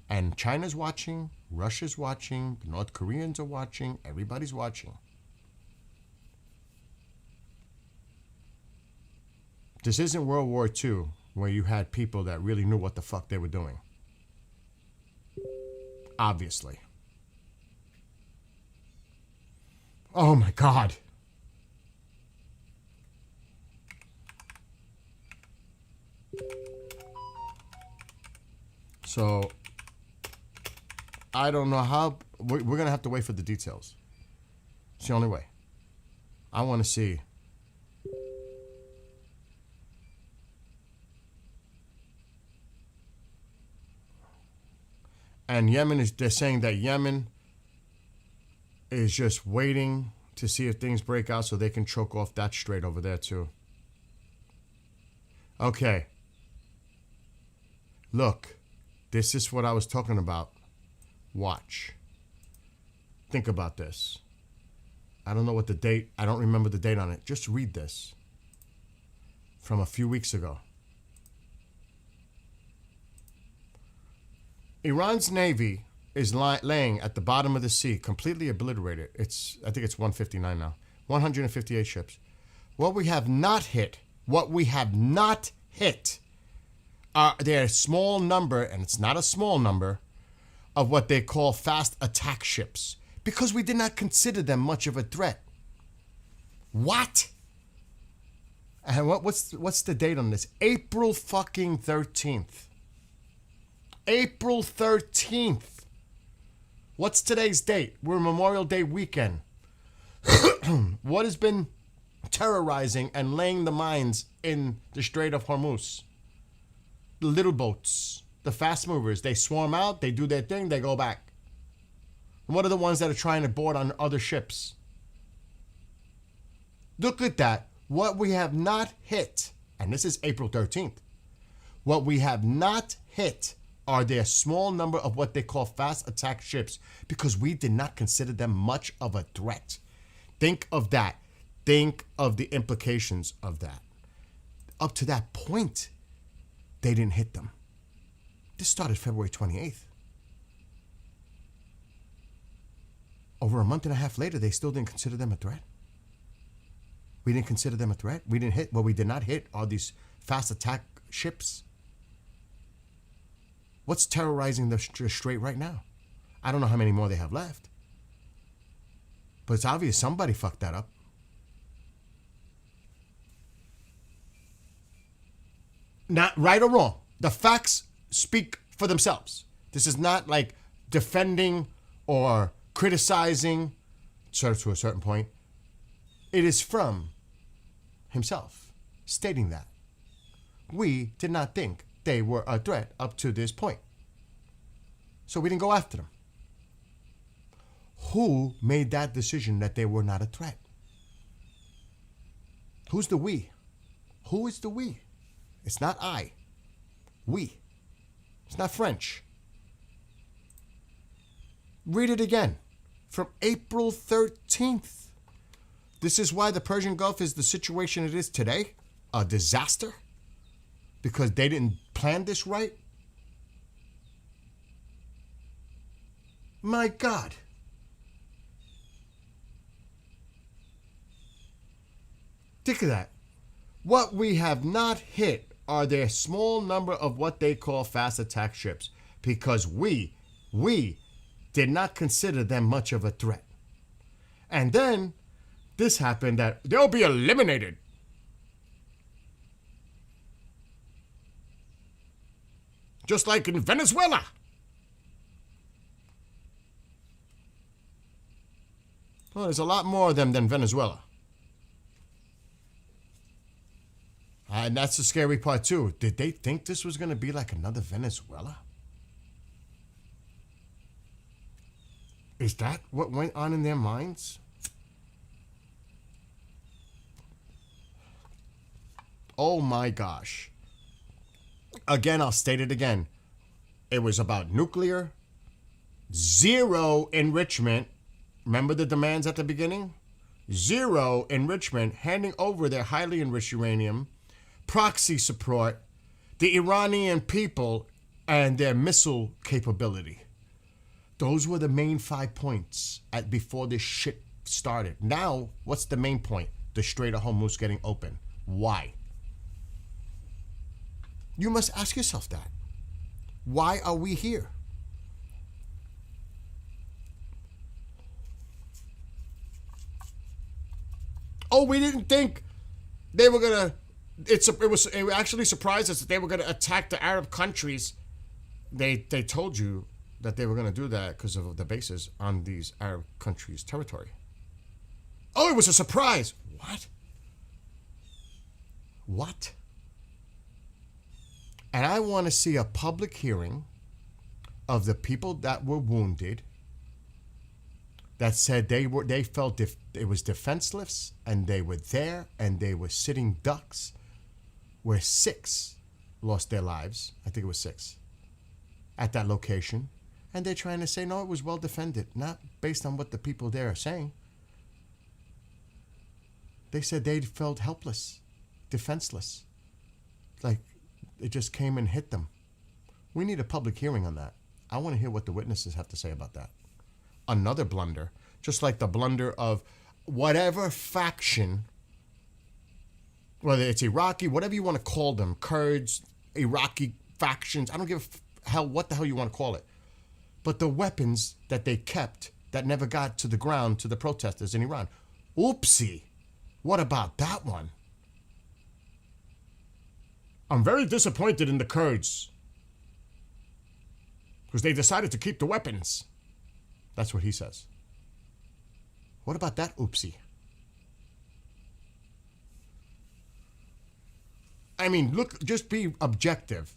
And China's watching, Russia's watching, the North Koreans are watching, everybody's watching. This isn't World War II, where you had people that really knew what the fuck they were doing. Obviously. Oh my God. So, I don't know how... We're going to have to wait for the details. It's the only way. I want to see... And they're saying that Yemen is just waiting to see if things break out so they can choke off that strait over there too. Okay. Look, this is what I was talking about. Watch. Think about this. I don't know what the date, I don't remember the date on it. Just read this from a few weeks ago. Iran's Navy is laying at the bottom of the sea, completely obliterated. I think it's 159 now. 158 ships. What we have not hit are their small number, and it's not a small number, of what they call fast attack ships, because we did not consider them much of a threat. What? And what's the date on this? April fucking 13th. April 13th. What's today's date? We're Memorial Day weekend. What has been terrorizing and laying the mines in the Strait of Hormuz? The little boats, the fast movers, they swarm out, they do their thing, they go back. And what are the ones that are trying to board on other ships? Look at that. What we have not hit, and this is April 13th, what we have not hit are their small number of what they call fast attack ships, because we did not consider them much of a threat. Think of that. Think of the implications of that. Up to that point, they didn't hit them. This started February 28th. Over a month and a half later, they still didn't consider them a threat. We didn't consider them a threat. We didn't hit. What we did not hit are these fast attack ships. What's terrorizing the strait right now? I don't know how many more they have left. But it's obvious somebody fucked that up. Not right or wrong. The facts speak for themselves. This is not like defending or criticizing, sort of to a certain point. It is from himself stating that we did not think they were a threat up to this point. So we didn't go after them. Who made that decision that they were not a threat? Who's the we? Who is the we? It's not I. We. It's not French. Read it again. From April 13th. This is why the Persian Gulf is the situation it is today. A disaster. Because they didn't plan this right. My God. Think of that. What we have not hit are their small number of what they call fast attack ships, because we did not consider them much of a threat. And then this happened that they'll be eliminated. Just like in Venezuela. Well, there's a lot more of them than Venezuela. And that's the scary part, too. Did they think this was going to be like another Venezuela? Is that what went on in their minds? Oh, my gosh. Again, I'll state it again. It was about nuclear, zero enrichment. Remember the demands at the beginning? Zero enrichment, handing over their highly enriched uranium, proxy support, the Iranian people, and their missile capability. Those were the main 5 points before this shit started. Now, what's the main point? The Strait of Hormuz getting open. Why? You must ask yourself that. Why are we here? Oh, we didn't think they were gonna. It actually surprised us that they were gonna attack the Arab countries. They told you that they were gonna do that because of the bases on these Arab countries' territory. Oh, it was a surprise. What? What? And I want to see a public hearing of the people that were wounded that said they felt it was defenseless, and they were there and they were sitting ducks, where 6 lost their lives. I think it was 6 at that location. And they're trying to say, no, it was well defended, not based on what the people there are saying. They said they felt helpless, defenseless, like it just came and hit them. We need a public hearing on that. I want to hear what the witnesses have to say about that. Another blunder, just like the blunder of whatever faction, whether it's Iraqi, whatever you want to call them, Kurds, Iraqi factions, I don't give a hell what the hell you want to call it. But the weapons that they kept that never got to the ground to the protesters in Iran. Oopsie. What about that one? I'm very disappointed in the Kurds because they decided to keep the weapons. That's what he says. What about that oopsie? I mean, look, just be objective.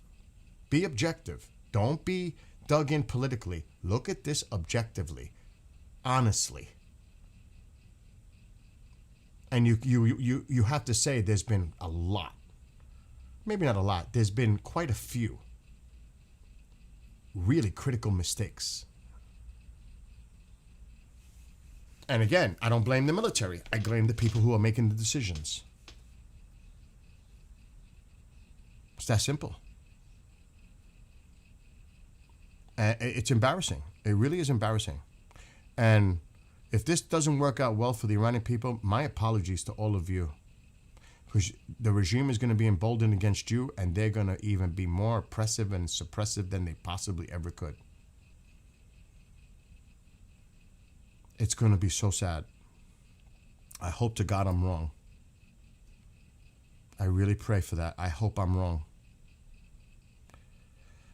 Be objective. Don't be dug in politically. Look at this objectively, honestly. And you have to say there's been a lot. Maybe not a lot. There's been quite a few really critical mistakes. And again, I don't blame the military. I blame the people who are making the decisions. It's that simple. It's embarrassing. It really is embarrassing. And if this doesn't work out well for the Iranian people, my apologies to all of you. Because the regime is going to be emboldened against you, and they're going to even be more oppressive and suppressive than they possibly ever could. It's going to be so sad. I hope to God I'm wrong. I really pray for that. I hope I'm wrong.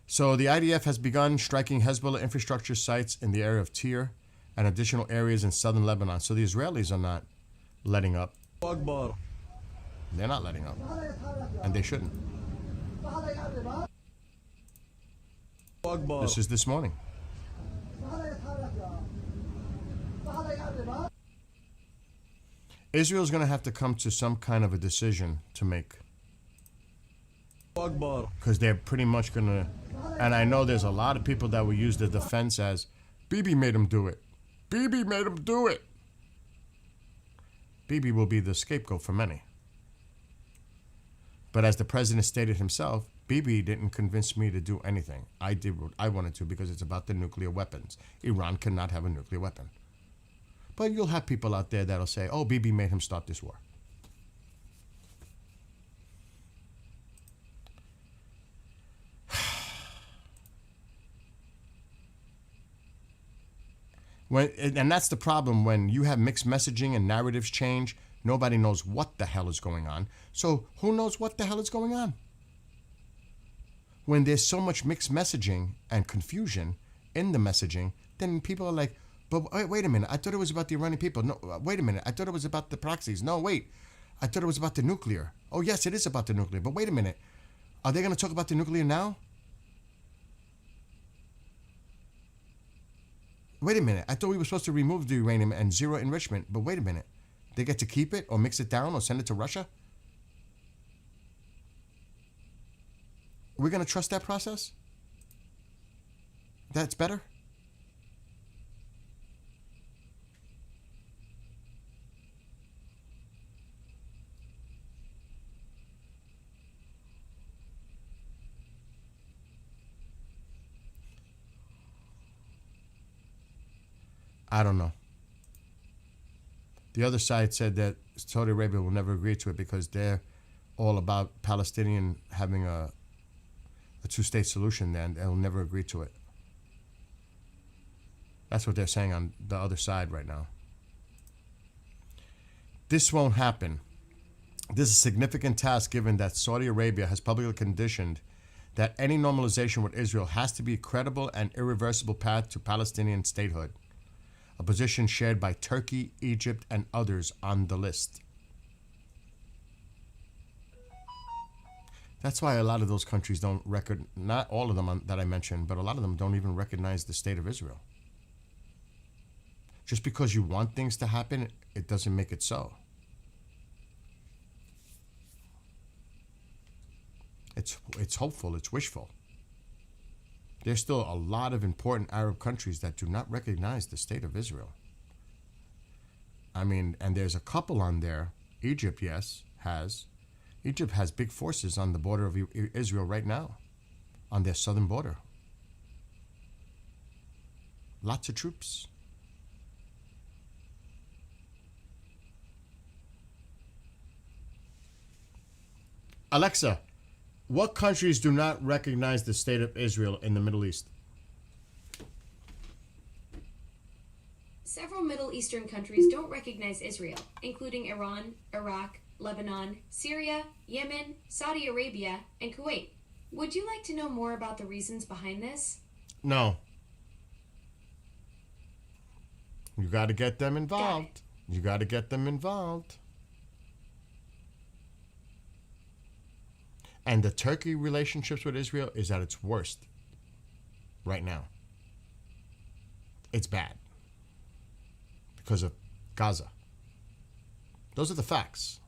So the IDF has begun striking Hezbollah infrastructure sites in the area of Tyre and additional areas in southern Lebanon. So the Israelis are not letting up. They're not letting up. And they shouldn't. This is this morning. Israel's going to have to come to some kind of a decision to make. Because they're pretty much going to... And I know there's a lot of people that will use the defense as, Bibi made him do it. Bibi made him do it. Bibi will be the scapegoat for many. But as the president stated himself, Bibi didn't convince me to do anything. I did what I wanted to because it's about the nuclear weapons. Iran cannot have a nuclear weapon. But you'll have people out there that'll say, oh, Bibi made him start this war. And that's the problem when you have mixed messaging and narratives change. Nobody knows what the hell is going on. So who knows what the hell is going on? When there's so much mixed messaging and confusion in the messaging, then people are like, but wait a minute, I thought it was about the Iranian people. No, wait a minute, I thought it was about the proxies. No, wait, I thought it was about the nuclear. Oh, yes, it is about the nuclear. But wait a minute, are they going to talk about the nuclear now? Wait a minute, I thought we were supposed to remove the uranium and zero enrichment. But wait a minute, they get to keep it or mix it down or send it to Russia? We're going to trust that process? That's better? I don't know. The other side said that Saudi Arabia will never agree to it because they're all about Palestinian having a two-state solution there, and they'll never agree to it. That's what they're saying on the other side right now. This won't happen. This is a significant task given that Saudi Arabia has publicly conditioned that any normalization with Israel has to be a credible and irreversible path to Palestinian statehood, a position shared by Turkey, Egypt, and others on the list. That's why a lot of those countries don't not all of them that I mentioned, but a lot of them don't even recognize the state of Israel. Just because you want things to happen, it doesn't make it so. It's hopeful, it's wishful. There's still a lot of important Arab countries that do not recognize the state of Israel. I mean, and there's a couple on there. Egypt, yes, has. Egypt has big forces on the border of Israel right now, on their southern border. Lots of troops. Alexa, what countries do not recognize the state of Israel in the Middle East? Several Middle Eastern countries don't recognize Israel, including Iran, Iraq, Lebanon, Syria, Yemen, Saudi Arabia, and Kuwait. Would you like to know more about the reasons behind this? No. You got to get them involved. You got to get them involved. And the Turkey relationships with Israel is at its worst right now. It's bad because of Gaza. Those are the facts.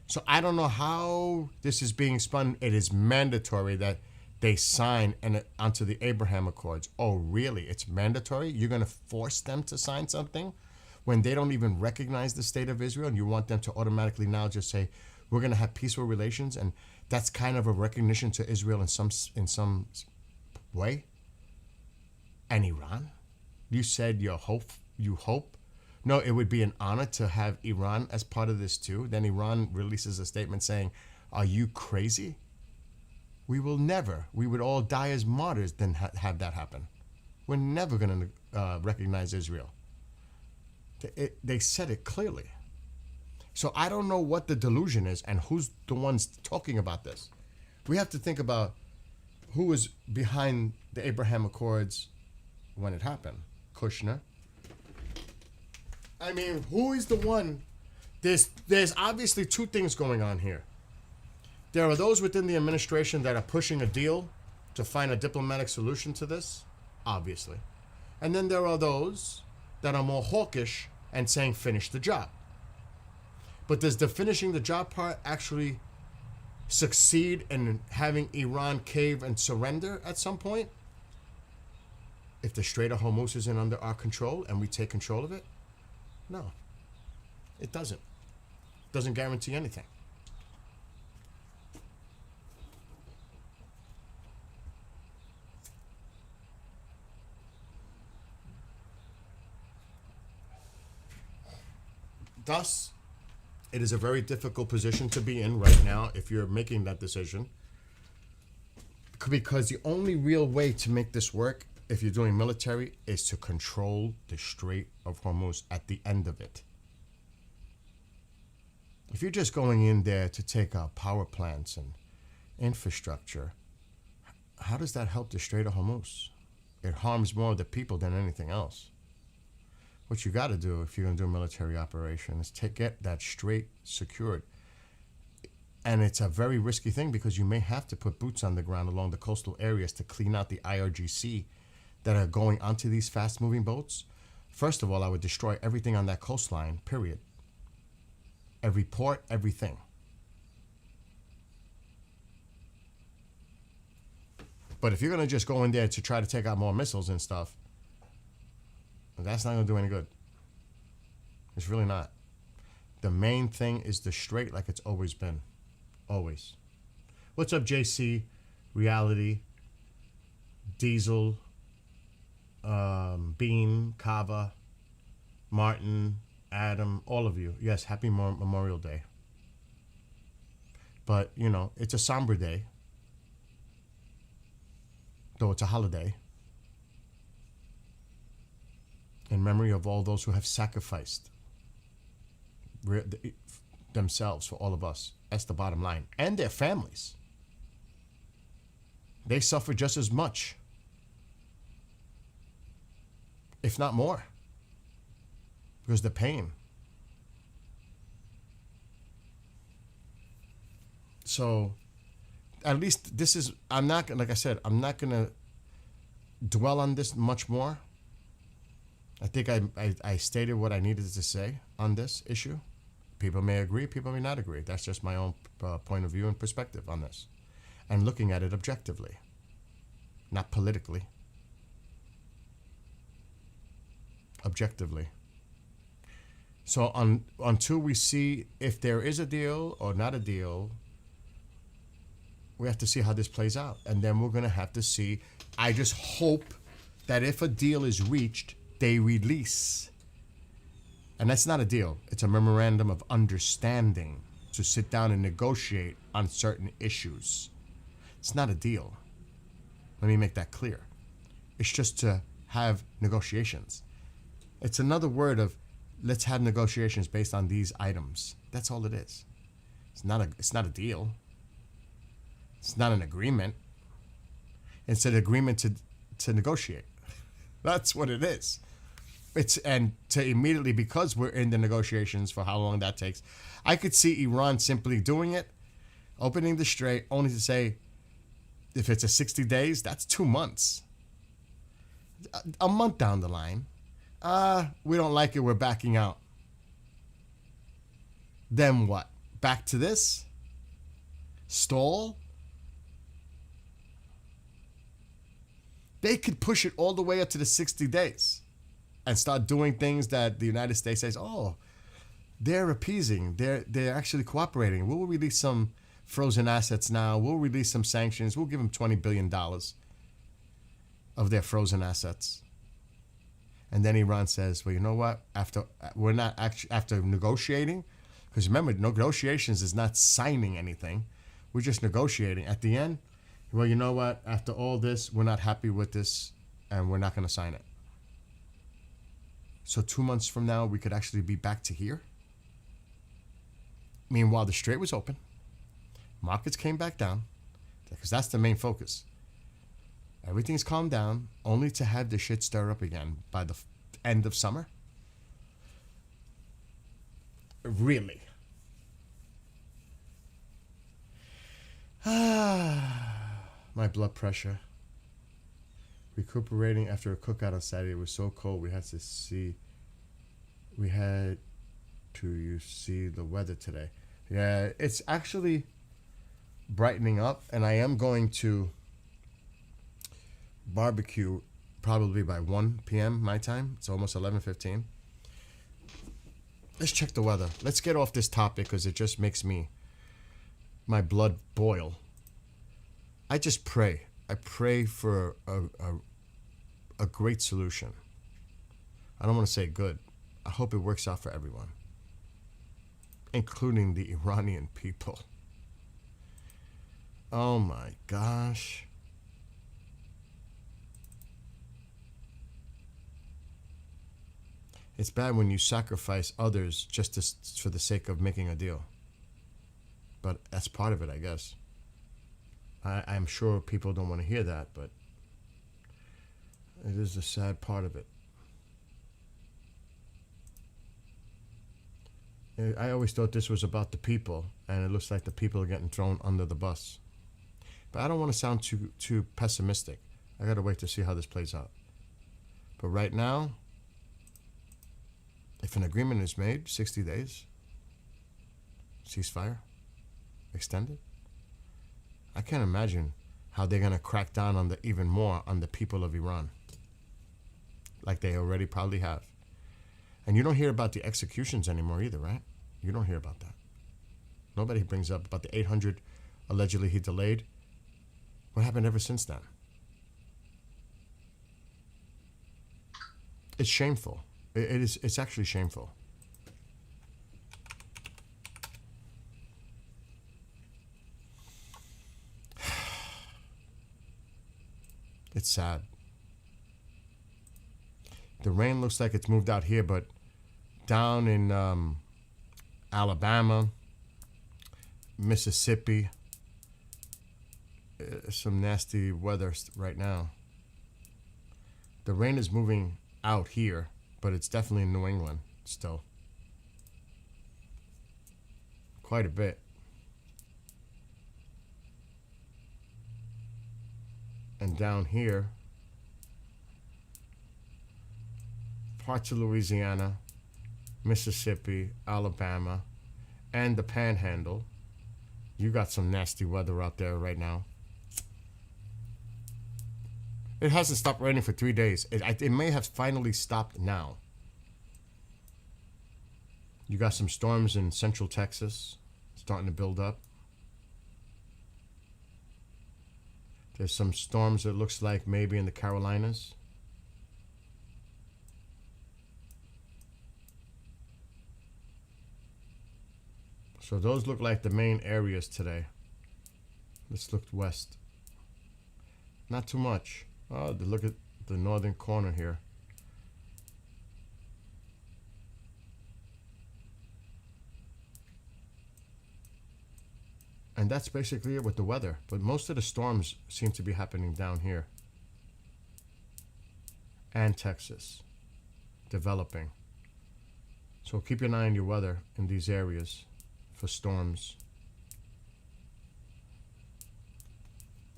So I don't know how this is being spun. It is mandatory that they sign onto the Abraham Accords. Oh, really? It's mandatory? You're going to force them to sign something when they don't even recognize the state of Israel, and you want them to automatically now just say, we're going to have peaceful relations, and that's kind of a recognition to Israel in some way? And Iran? You said you hope? No, it would be an honor to have Iran as part of this too. Then Iran releases a statement saying, are you crazy? We would all die as martyrs than have that happen. We're never going to recognize Israel. They said it clearly. So I don't know what the delusion is and who's the ones talking about this. We have to think about who was behind the Abraham Accords when it happened. Kushner. I mean, who is the one? There's obviously two things going on here. There are those within the administration that are pushing a deal to find a diplomatic solution to this, obviously. And then there are those that are more hawkish and saying finish the job. But does the finishing the job part actually succeed in having Iran cave and surrender at some point? If the Strait of Hormuz isn't under our control and we take control of it? No, it doesn't. It doesn't guarantee anything. Thus, it is a very difficult position to be in right now if you're making that decision. Because the only real way to make this work, if you're doing military, is to control the Strait of Hormuz at the end of it. If you're just going in there to take out power plants and infrastructure, how does that help the Strait of Hormuz? It harms more the people than anything else. What you got to do if you're going to do a military operation is to get that strait secured. And it's a very risky thing because you may have to put boots on the ground along the coastal areas to clean out the IRGC that are going onto these fast-moving boats. First of all, I would destroy everything on that coastline, period. Every port, everything. But if you're going to just go in there to try to take out more missiles and stuff, that's not going to do any good. It's really not. The main thing is the strait like it's always been. Always. What's up, JC? Reality. Diesel. Bean. Kava. Martin. Adam. All of you. Yes, happy Memorial Day. But, you know, it's a somber day. Though it's a holiday. In memory of all those who have sacrificed themselves for all of us. That's the bottom line. And their families. They suffer just as much, if not more, because the pain. So, at least this is, I'm not, like I said, I'm not going to dwell on this much more. I think I stated what I needed to say on this issue. People may agree, people may not agree. That's just my own point of view and perspective on this. And looking at it objectively, not politically. Objectively. So until we see if there is a deal or not a deal, we have to see how this plays out. And then we're going to have to see. I just hope that if a deal is reached, they release. And that's not a deal. It's a memorandum of understanding to sit down and negotiate on certain issues. It's not a deal. Let me make that clear. It's just to have negotiations. It's another word of let's have negotiations based on these items. That's all it is. It's not a deal. It's not an agreement. It's an agreement to negotiate. That's what it is. And to immediately, because we're in the negotiations for how long that takes, I could see Iran simply doing it, opening the strait, only to say, if it's a 60 days, that's 2 months. A month down the line, we don't like it, we're backing out. Then what? Back to this? Stall? They could push it all the way up to the 60 days. And start doing things that the United States says, oh, they're appeasing. They're actually cooperating. We'll release some frozen assets now. We'll release some sanctions. We'll give them $20 billion of their frozen assets. And then Iran says, well, you know what? After negotiating, because remember, negotiations is not signing anything. We're just negotiating. At the end, well, you know what? After all this, we're not happy with this, and we're not going to sign it. So 2 months from now, we could actually be back to here. Meanwhile, the strait was open. Markets came back down, because that's the main focus. Everything's calmed down, only to have the shit stir up again by the end of summer. Really? My blood pressure. Recuperating after a cookout on Saturday. It was so cold we had to see We had to you see the weather today. Yeah, it's actually brightening up, and I am going to barbecue probably by 1 p.m. my time. It's almost 11:15. Let's check the weather. Let's get off this topic because it just makes my blood boil. I just pray. I pray for a great solution. I don't want to say good. I hope it works out for everyone, including the Iranian people. Oh my gosh. It's bad when you sacrifice others just for the sake of making a deal. But that's part of it, I guess. I'm sure people don't want to hear that, but it is a sad part of it. I always thought this was about the people, and it looks like the people are getting thrown under the bus. But I don't want to sound too pessimistic. I got to wait to see how this plays out. But right now, if an agreement is made, 60 days, ceasefire, extended, I can't imagine how they're going to crack down on even more on the people of Iran, like they already probably have. And you don't hear about the executions anymore either, right? You don't hear about that. Nobody brings up about the 800 allegedly he delayed. What happened ever since then? It's shameful. It's actually shameful. It's sad. The rain looks like it's moved out here, but down in Alabama, Mississippi, some nasty weather right now. The rain is moving out here, but it's definitely in New England still. Quite a bit. And down here, parts of Louisiana, Mississippi, Alabama, and the Panhandle. You got some nasty weather out there right now. It hasn't stopped raining for 3 days. It may have finally stopped now. You got some storms in central Texas starting to build up. There's some storms it looks like maybe in the Carolinas. So those look like the main areas today. Let's look west. Not too much. Oh, look at the northern corner here. And that's basically it with the weather. But most of the storms seem to be happening down here. And Texas. Developing. So keep an eye on your weather in these areas for storms.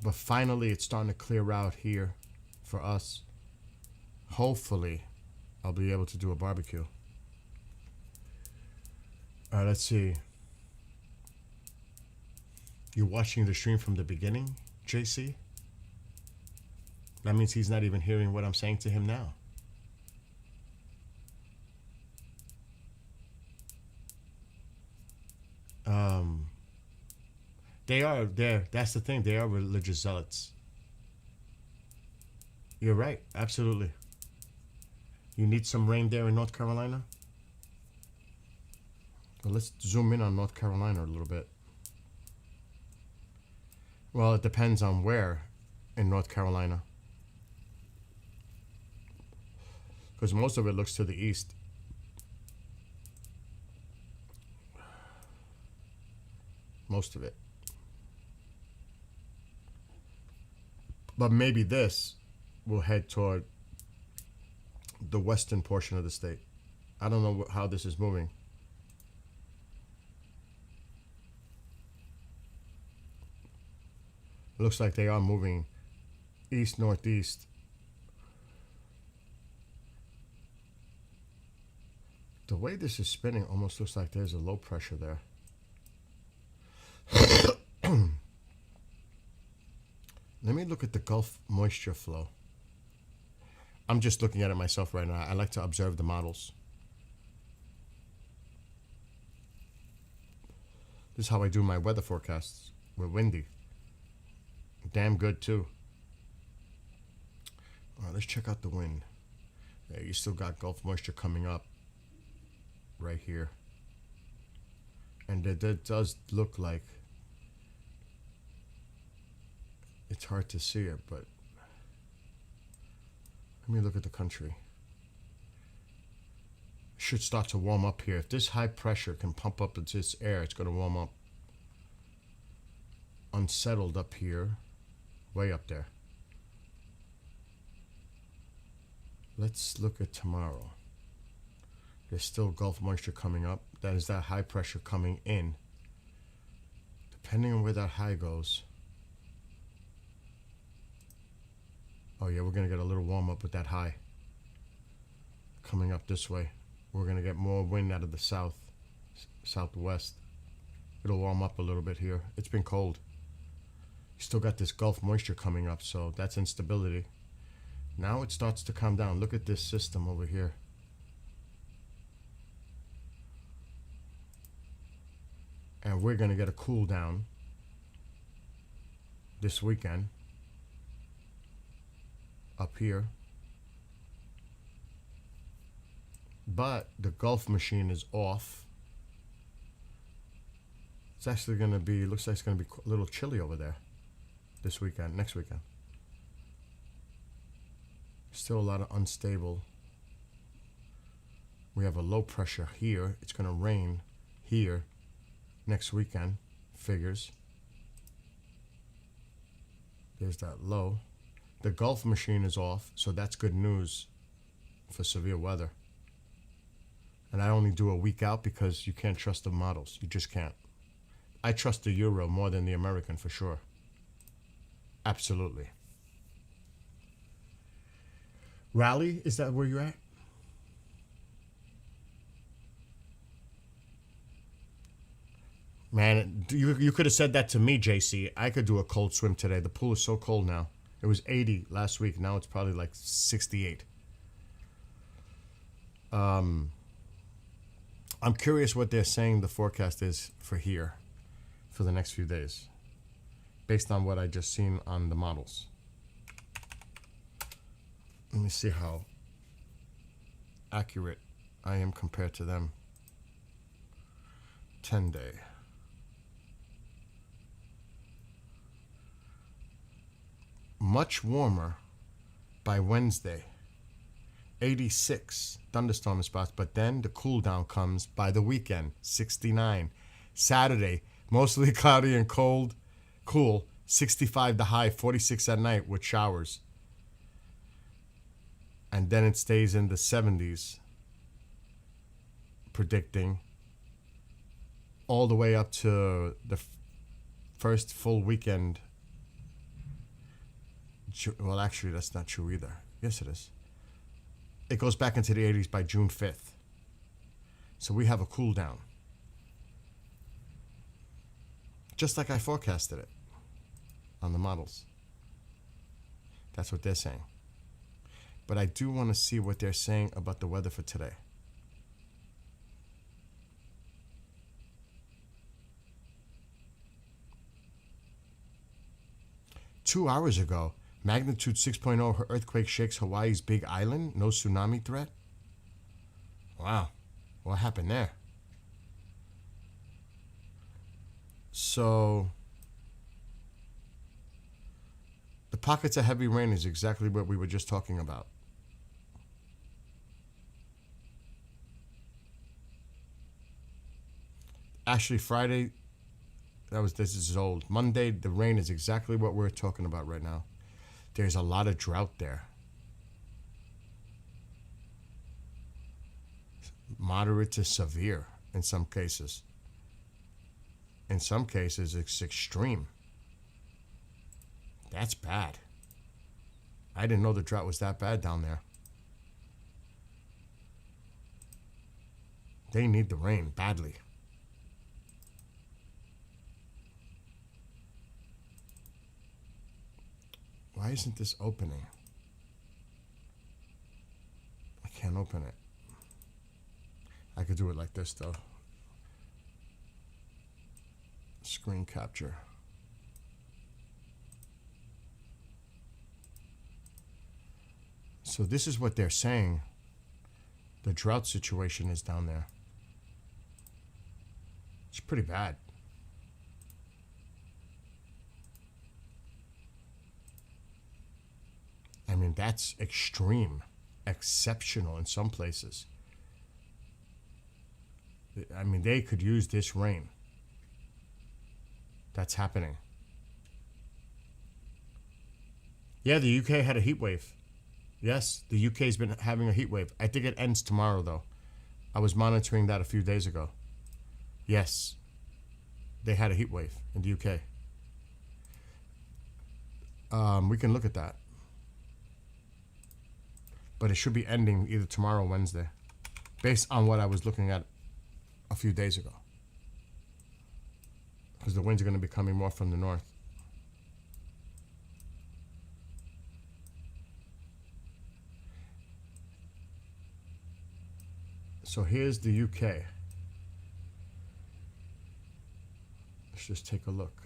But finally, it's starting to clear out here for us. Hopefully, I'll be able to do a barbecue. All right, let's see. You're watching the stream from the beginning, JC? That means he's not even hearing what I'm saying to him now. They are there. That's the thing. They are religious zealots. You're right. Absolutely. You need some rain there in North Carolina? Well, let's zoom in on North Carolina a little bit. Well, it depends on where in North Carolina. Because most of it looks to the east. Most of it. But maybe this will head toward the western portion of the state. I don't know how this is moving. It looks like they are moving east-northeast. The way this is spinning almost looks like there's a low pressure there. Let me look at the Gulf moisture flow. I'm just looking at it myself right now. I like to observe the models. This is how I do my weather forecasts. We're windy. Damn good, too. All right, let's check out the wind. Yeah, you still got Gulf moisture coming up right here. And it does look like it's hard to see it, but let me look at the country. Should start to warm up here. If this high pressure can pump up this air, it's going to warm up. Unsettled up here, way up there. Let's look at tomorrow. There's still Gulf moisture coming up. That is that high pressure coming in. Depending on where that high goes. Oh yeah, we're going to get a little warm up with that high. Coming up this way. We're going to get more wind out of the south, southwest. It'll warm up a little bit here. It's been cold. You still got this Gulf moisture coming up, so that's instability. Now it starts to calm down. Look at this system over here. And we're going to get a cool down this weekend up here. But the Gulf machine is off. It's actually going to be, looks like it's going to be a little chilly over there this weekend, next weekend. Still a lot of unstable. We have a low pressure here. It's going to rain here next weekend, figures. There's that low. The Gulf machine is off, so that's good news for severe weather. And I only do a week out because you can't trust the models. You just can't. I trust the Euro more than the American for sure. Absolutely. Raleigh, is that where you're at? Man, you could have said that to me, JC. I could do a cold swim today. The pool is so cold now. It was 80 last week. Now it's probably like 68. I'm curious what they're saying the forecast is for here for the next few days based on what I just seen on the models. Let me see how accurate I am compared to them. 10-day. Much warmer by Wednesday. 86 thunderstorm spots, but then the cool down comes by the weekend. 69. Saturday, mostly cloudy and cold, cool. 65 the high, 46 at night with showers. And then it stays in the 70s, predicting all the way up to the first full weekend. Well, actually, that's not true either. Yes, it is. It goes back into the 80s by June 5th. So we have a cool down. Just like I forecasted it on the models. That's what they're saying. But I do want to see what they're saying about the weather for today. Two hours ago, magnitude 6.0 earthquake shakes Hawaii's Big Island. No tsunami threat. Wow. What happened there? So, the pockets of heavy rain is exactly what we were just talking about. Actually, Friday, this is old. Monday, the rain is exactly what we're talking about right now. There's a lot of drought there. Moderate to severe in some cases. In some cases, it's extreme. That's bad. I didn't know the drought was that bad down there. They need the rain badly. Why isn't this opening? I can't open it. I could do it like this though. Screen capture. So this is what they're saying the drought situation is down there. It's pretty bad. I mean, that's extreme, exceptional in some places. I mean, they could use this rain. That's happening. Yeah, the UK had a heat wave. Yes, the UK's been having a heat wave. I think it ends tomorrow, though. I was monitoring that a few days ago. Yes, they had a heat wave in the UK. We can look at that. But it should be ending either tomorrow or Wednesday, based on what I was looking at a few days ago. Because the winds are going to be coming more from the north. So here's the UK. Let's just take a look.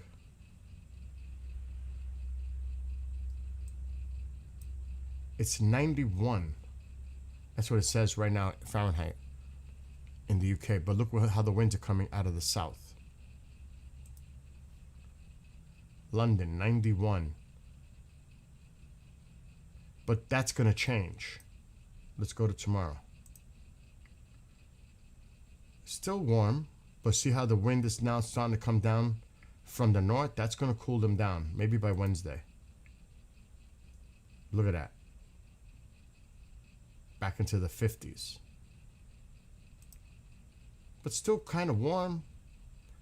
It's 91. That's what it says right now, Fahrenheit, in the UK. But look how the winds are coming out of the south. London, 91. But that's going to change. Let's go to tomorrow. Still warm, but see how the wind is now starting to come down from the north? That's going to cool them down, maybe by Wednesday. Look at that. Back into the 50s. But still kind of warm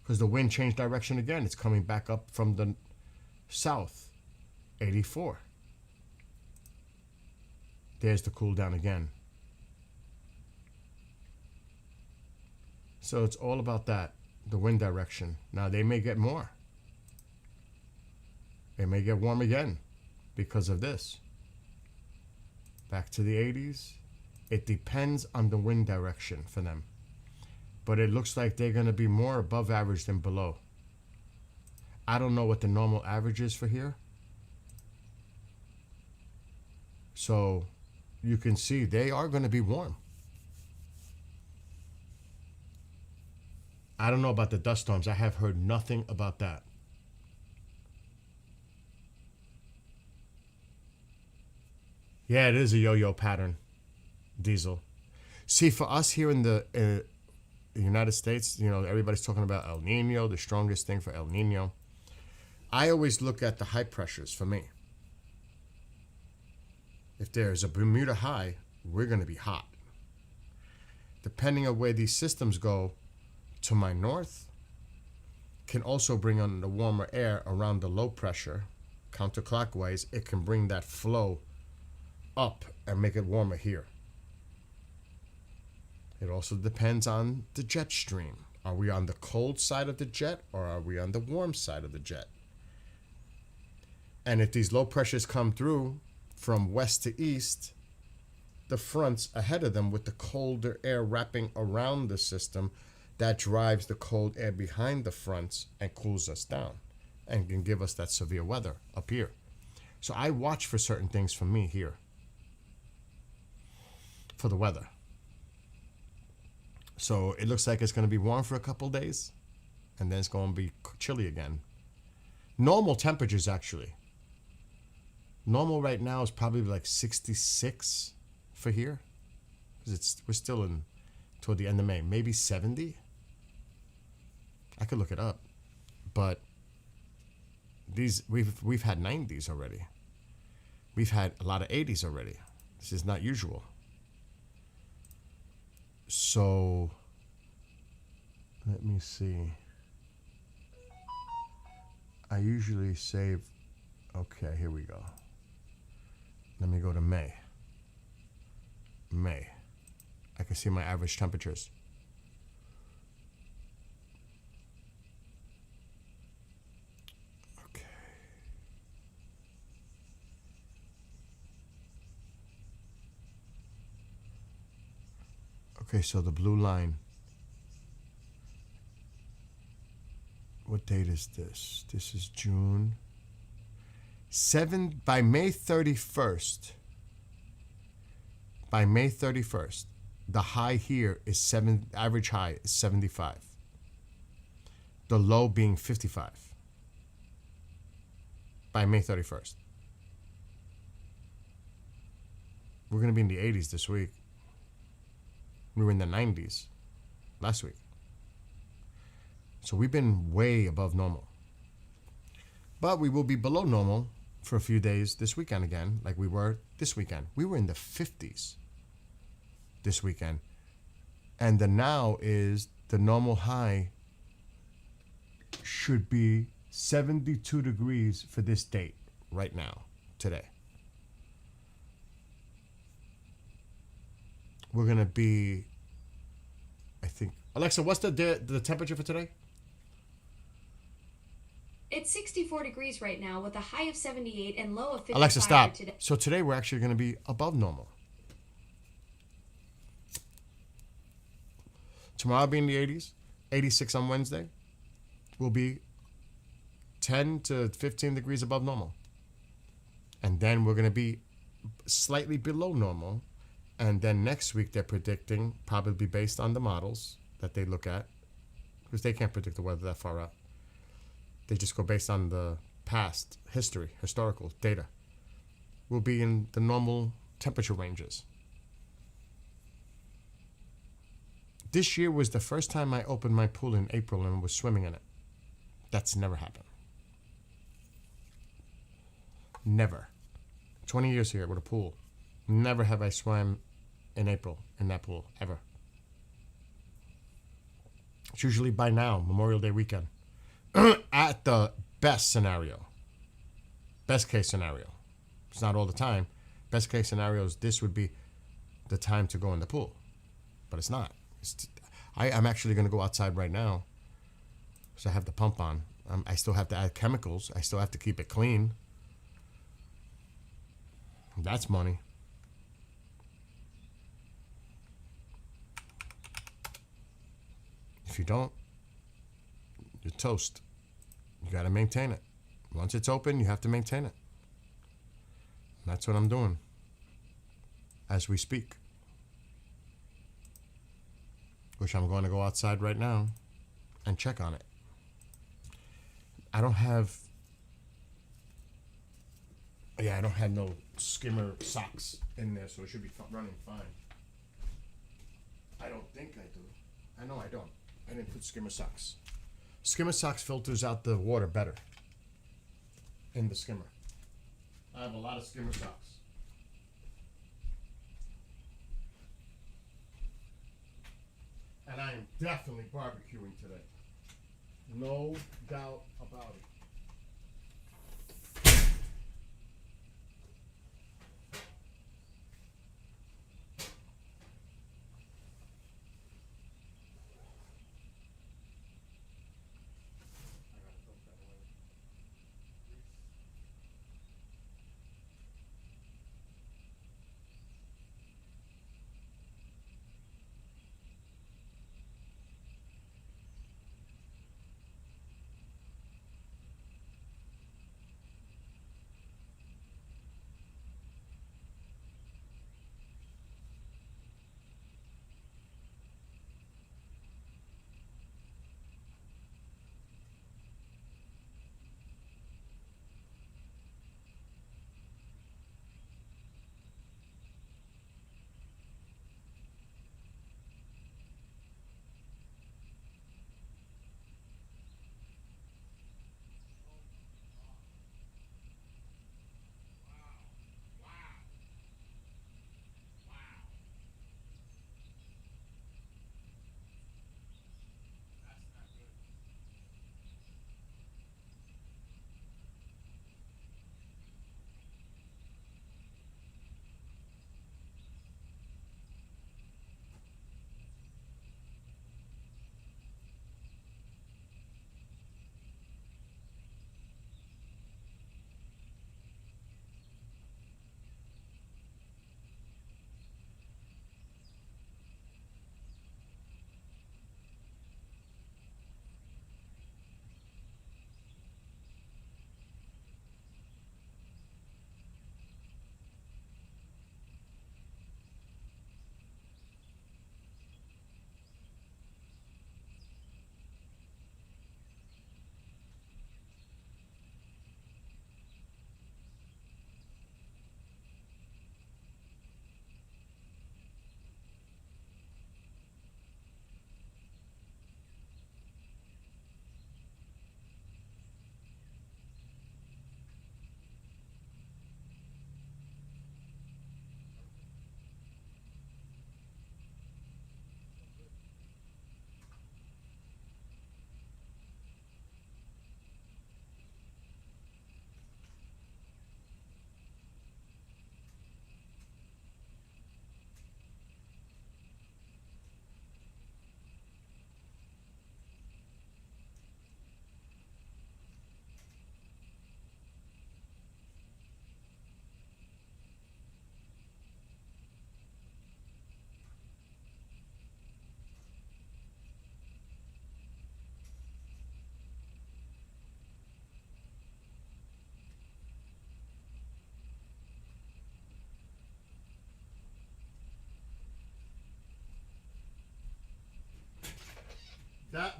because the wind changed direction again. It's coming back up from the south, 84. There's the cool down again. So it's all about that, the wind direction. Now they may get more. They may get warm again because of this. Back to the 80s. It depends on the wind direction for them. But it looks like they're going to be more above average than below. I don't know what the normal average is for here. So you can see they are going to be warm. I don't know about the dust storms. I have heard nothing about that. Yeah, it is a yo-yo pattern, Diesel. See, for us here in the United States, you know, everybody's talking about El Nino, the strongest thing for El Nino. I always look at the high pressures for me. If there's a Bermuda high, we're going to be hot. Depending on where these systems go, to my north can also bring on the warmer air around the low pressure counterclockwise. It can bring that flow up and make it warmer here. It also depends on the jet stream. Are we on the cold side of the jet or are we on the warm side of the jet? And if these low pressures come through from west to east, the fronts ahead of them with the colder air wrapping around the system, that drives the cold air behind the fronts and cools us down and can give us that severe weather up here. So I watch for certain things for me here for the weather. So it looks like it's going to be warm for a couple days and then it's going to be chilly again. Normal temperatures, actually. Normal right now is probably like 66 for here because we're still in toward the end of May, maybe 70. I could look it up, but these we've had 90s already. We've had a lot of 80s already. This is not usual. So let me see. I usually save. Okay, here we go. Let me go to May. I can see my average temperatures. Okay, so the blue line. What date is this? This is June 7 by May 31st. By May 31st, the high here is average high is 75. The low being 55. By May 31st. We're going to be in the 80s this week. We were in the 90s last week. So we've been way above normal. But we will be below normal for a few days this weekend again, like we were this weekend. We were in the 50s this weekend. And the now is the normal high should be 72 degrees for this date right now, today. We're going to be, I think, Alexa, what's the temperature for today? It's 64 degrees right now with a high of 78 and low of 55 Alexa, stop. today. So today we're actually going to be above normal. Tomorrow will be in the 80s. 86 on Wednesday. Will be 10 to 15 degrees above normal. And then we're going to be slightly below normal. And then next week they're predicting, probably based on the models that they look at, because they can't predict the weather that far out. They just go based on the past history, historical data. We'll be in the normal temperature ranges. This year was the first time I opened my pool in April and was swimming in it. That's never happened. Never. 20 years here with a pool. Never have I swam in April in that pool, ever. It's usually by now, Memorial Day weekend. At the best scenario. Best case scenario. It's not all the time. Best case scenario is this would be the time to go in the pool. But it's not. I'm actually going to go outside right now. So I have the pump on. I still have to add chemicals. I still have to keep it clean. That's money. If you don't, you're toast. You got to maintain it. Once it's open, you have to maintain it. That's what I'm doing as we speak. Which I'm going to go outside right now and check on it. I don't have no skimmer socks in there, so it should be running fine. I don't think I do. I know I don't. I didn't put skimmer socks. Skimmer socks filters out the water better in the skimmer. I have a lot of skimmer socks. And I am definitely barbecuing today. No doubt about it.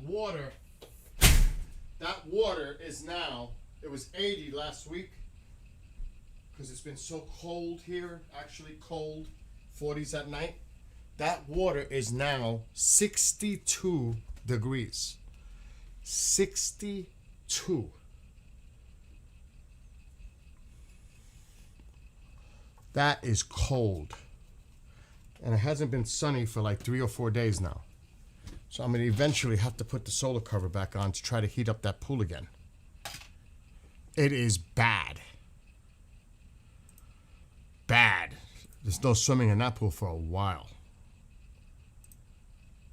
water is now, it was 80 last week because it's been so cold here, actually cold, 40s at night. That water is now 62 degrees. 62. That is cold. And it hasn't been sunny for like 3 or 4 days now. So I'm going to eventually have to put the solar cover back on to try to heat up that pool again. It is bad. Bad. There's no swimming in that pool for a while.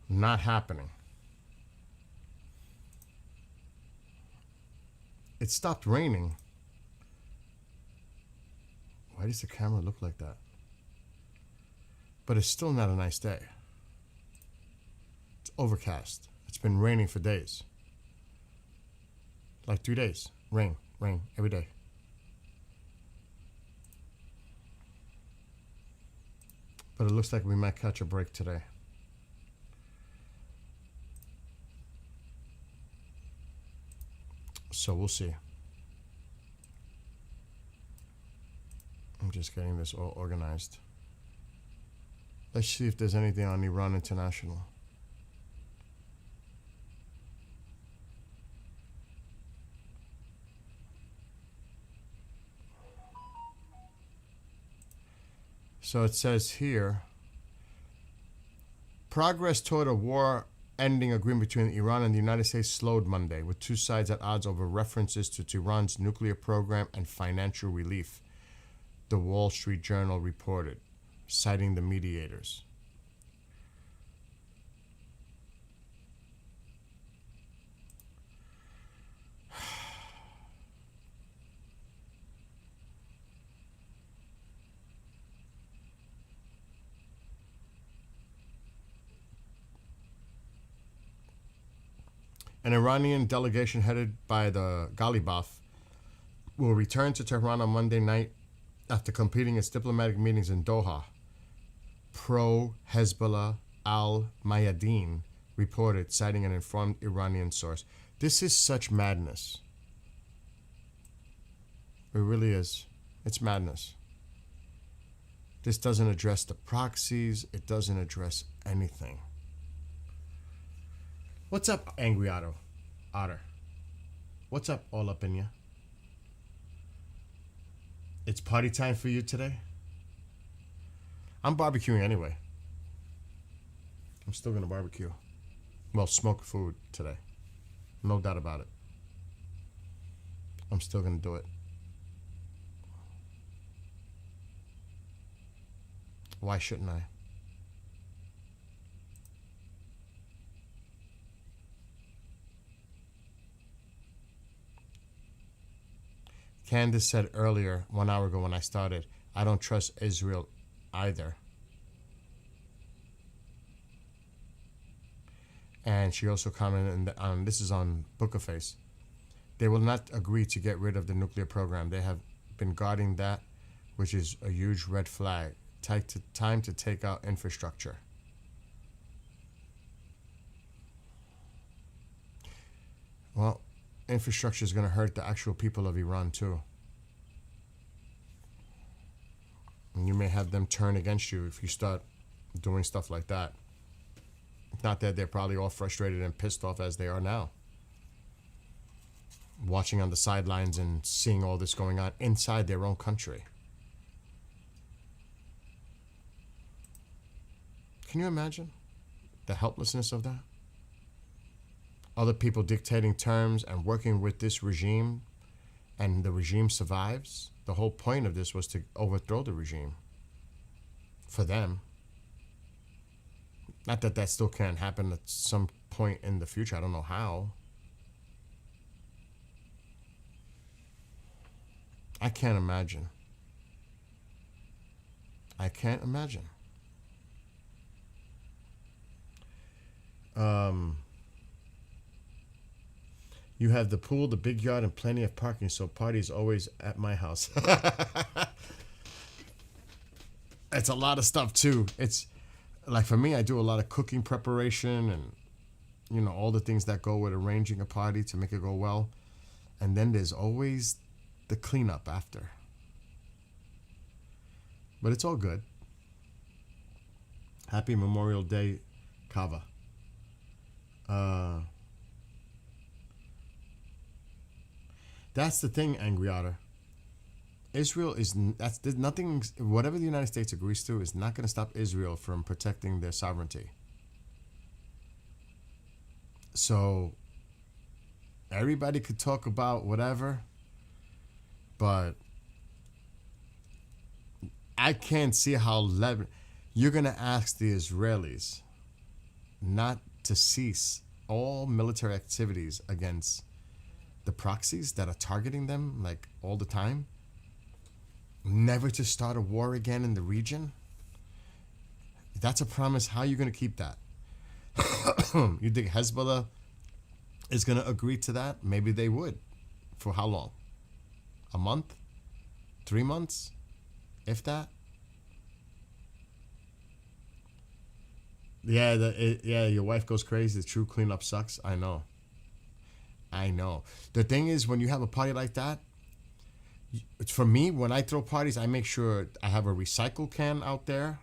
Not happening. It stopped raining. Why does the camera look like that? But it's still not a nice day. It's overcast. It's been raining for days. Like 3 days. Rain every day. But it looks like we might catch a break today. So we'll see. I'm just getting this all organized. Let's see if there's anything on Iran International. So it says here, progress toward a war-ending agreement between Iran and the United States slowed Monday, with two sides at odds over references to Tehran's nuclear program and financial relief, the Wall Street Journal reported, citing the mediators. An Iranian delegation headed by the Ghalibaf will return to Tehran on Monday night after completing its diplomatic meetings in Doha. Pro-Hezbollah al-Mayadeen reported, citing an informed Iranian source. This is such madness. It really is. It's madness. This doesn't address the proxies. It doesn't address anything. What's up, Angry Otter? What's up, all up in ya? It's party time for you today? I'm barbecuing anyway. I'm still going to barbecue. Well, smoke food today. No doubt about it. I'm still going to do it. Why shouldn't I? Candace said earlier, 1 hour ago when I started, I don't trust Israel either. And she also commented on, this is on Booker Face, they will not agree to get rid of the nuclear program. They have been guarding that, which is a huge red flag. Time to take out infrastructure. Well, infrastructure is going to hurt the actual people of Iran too. And you may have them turn against you if you start doing stuff like that. Not that they're probably all frustrated and pissed off as they are now, watching on the sidelines and seeing all this going on inside their own country. Can you imagine the helplessness of that? Other people dictating terms and working with this regime, and the regime survives. The whole point of this was to overthrow the regime. For them. Not that that still can't happen at some point in the future. I don't know how. I can't imagine. I can't imagine. You have the pool, the big yard, and plenty of parking, so party's always at my house. It's a lot of stuff, too. It's, like, for me, I do a lot of cooking preparation, and all the things that go with arranging a party to make it go well. And then there's always the cleanup after. But it's all good. Happy Memorial Day, Kava. That's the thing, Angry Otter. Israel is there's nothing. Whatever the United States agrees to is not going to stop Israel from protecting their sovereignty. So everybody could talk about whatever, but I can't see how you're going to ask the Israelis not to cease all military activities against the proxies that are targeting them like all the time. Never to start a war again in the region. That's a promise. How are you going to keep that? You think Hezbollah is going to agree to that? Maybe they would. For how long? A month? 3 months? If that? Yeah, your wife goes crazy. The true cleanup sucks. I know. The thing is, when you have a party like that, for me, when I throw parties, I make sure I have a recycle can out there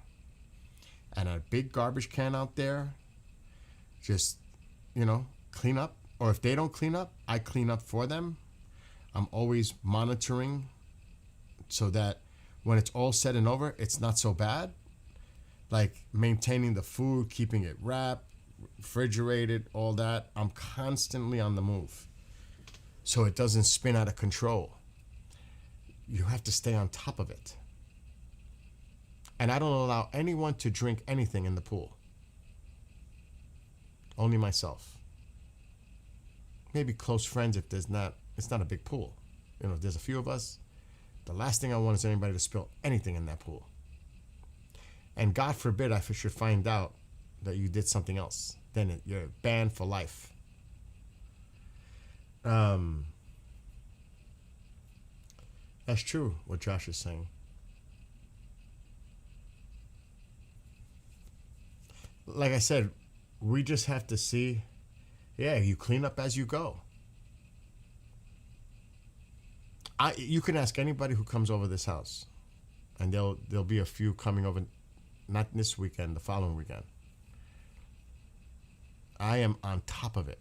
and a big garbage can out there. Just, clean up. Or if they don't clean up, I clean up for them. I'm always monitoring so that when it's all said and over, it's not so bad. Like maintaining the food, keeping it wrapped, refrigerated, all that. I'm constantly on the move so it doesn't spin out of control. You have to stay on top of it. And I don't allow anyone to drink anything in the pool. Only myself. Maybe close friends if it's not a big pool. If there's a few of us, the last thing I want is anybody to spill anything in that pool. And God forbid I should find out that you did something else. Then you're banned for life. That's true, what Josh is saying. Like I said, we just have to see, you clean up as you go. You can ask anybody who comes over this house, and there'll be a few coming over, not this weekend, the following weekend. I am on top of it.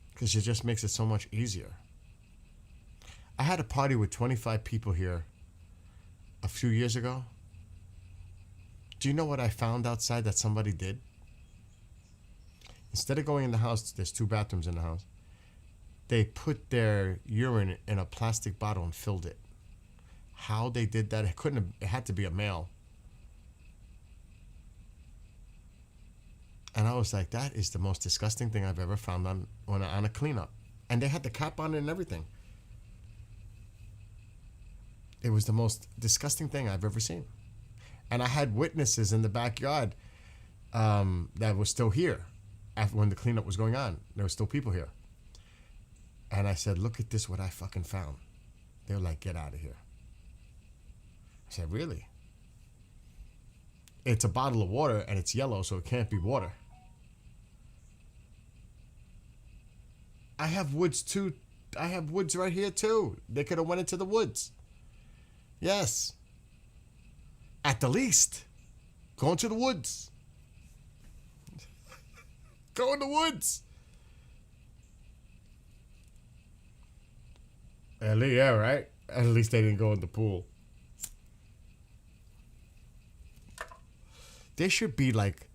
Because it just makes it so much easier. I had a party with 25 people here a few years ago. Do you know what I found outside that somebody did? Instead of going in the house, there's 2 bathrooms in the house. They put their urine in a plastic bottle and filled it. How they did that, it had to be a male. And I was like, that is the most disgusting thing I've ever found on a cleanup. And they had the cap on it and everything. It was the most disgusting thing I've ever seen. And I had witnesses in the backyard that were still here when the cleanup was going on. There were still people here. And I said, look at this, what I fucking found. They were like, get out of here. I said, really? It's a bottle of water and it's yellow, so it can't be water. I have woods too. I have woods right here too. They could have went into the woods. Yes. At the least, go into the woods. Go in the woods. Yeah, right? At least they didn't go in the pool. There should be like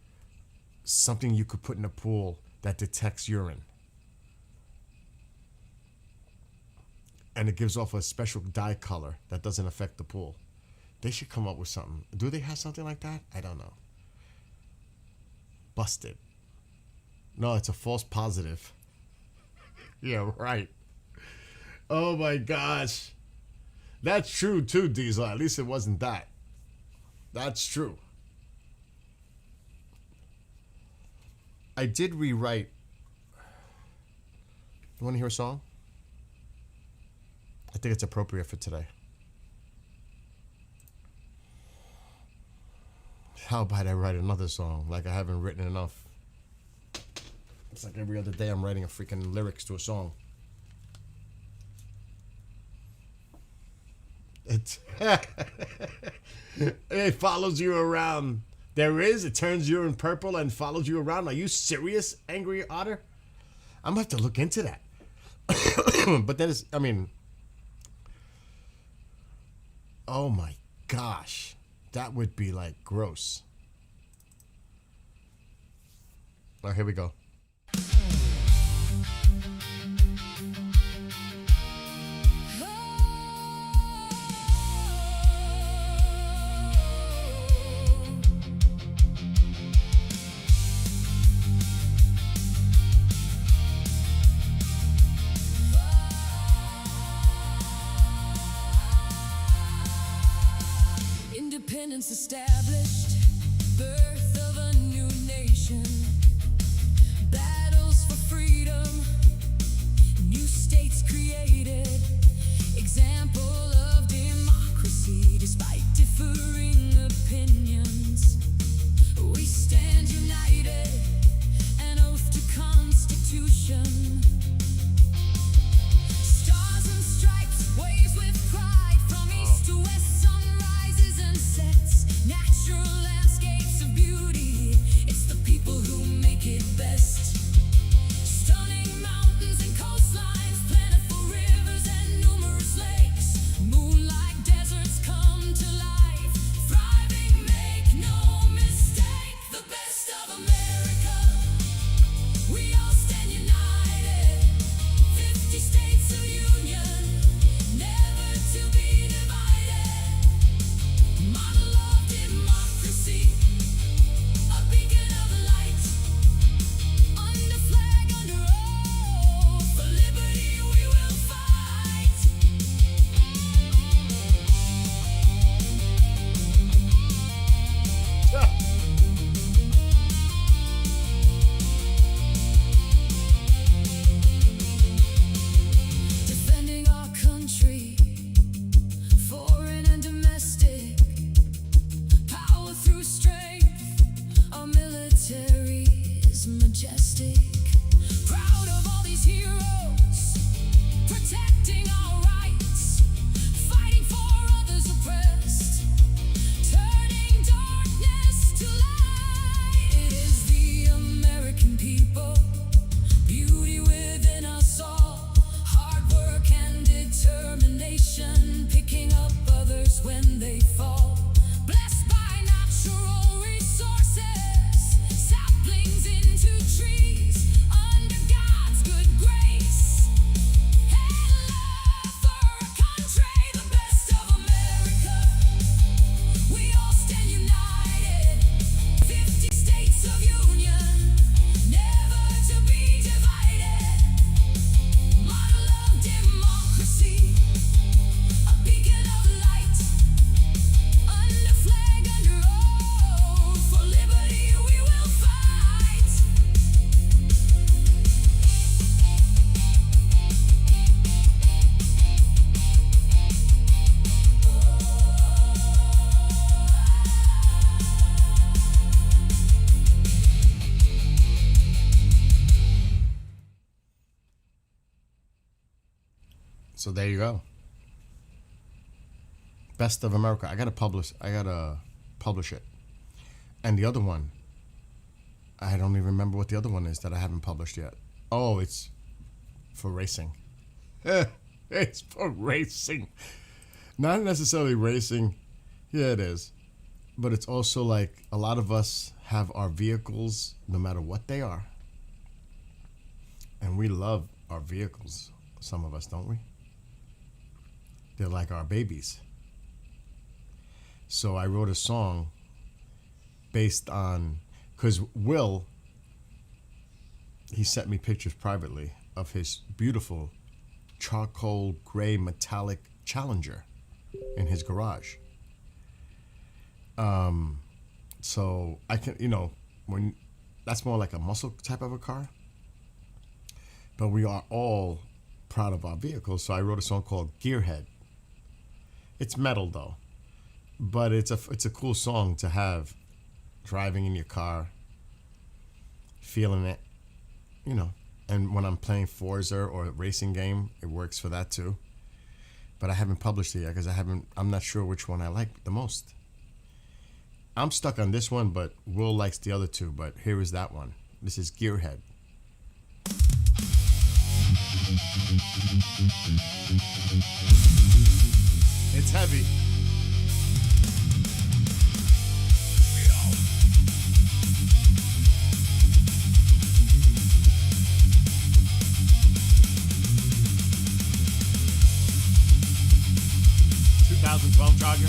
something you could put in a pool that detects urine. And it gives off a special dye color that doesn't affect the pool. They should come up with something. Do they have something like that? I don't know. Busted. No, it's a false positive. Yeah, right. Oh my gosh. That's true too, Diesel. At least it wasn't that. That's true. I did rewrite. You want to hear a song? I think it's appropriate for today. How about I write another song? Like I haven't written enough. It's like every other day I'm writing a freaking lyrics to a song. It's it follows you around. There is. It turns you in purple and follows you around. Are you serious, Angry Otter? I'm gonna have to look into that. But that is, I mean, oh my gosh, that would be like gross. Oh, here we go. Independence established, birth of a new nation, battles for freedom, new states created, example of democracy despite differing opinions. We stand united, an oath to Constitution. Stars and stripes, waves with pride from east to west, sunrises and sets, natural landscapes of beauty. It's the people who make it best. Stunning mountains and coastlines, plentiful rivers and numerous lakes. Moonlight deserts come to life, thriving, make no mistake. The best of America, we all stand united. 50 states of union, never to be divided. Model of democracy, a beacon of light. Under flag, under oath, for liberty we will fight. Defending our country, foreign and domestic, power through strength, our military is majestic. Proud of all these heroes, protecting our rights, fighting for others oppressed, turning darkness to light. It is the American people, beauty within us all, hard work and determination, picking up others when they fall. Blessed by natural resources, saplings into trees, under God's good grace, and love for our country, the best of America. We all stand united, 50 states of union, never to be divided. Model of democracy, a beacon of light. Under flag, under oath, for liberty we will fight. So there you go. Best of America. I gotta publish it. And the other one, I don't even remember what the other one is that I haven't published yet. Oh, it's for racing. It's for racing. Not necessarily racing. Yeah, it is. But it's also like a lot of us have our vehicles, no matter what they are. And we love our vehicles. Some of us, don't we? They're like our babies. So I wrote a song based on, because Will, he sent me pictures privately of his beautiful charcoal gray metallic Challenger in his garage. So I can, when that's more like a muscle type of a car. But we are all proud of our vehicles. So I wrote a song called Gearhead. It's metal though, but it's a cool song to have driving in your car, feeling it, you know, and when I'm playing Forza or a racing game, it works for that too. But I haven't published it yet because I'm not sure which one I like the most. I'm stuck on this one, but Will likes the other two. But here is that one. This is Gearhead. It's heavy. Charger.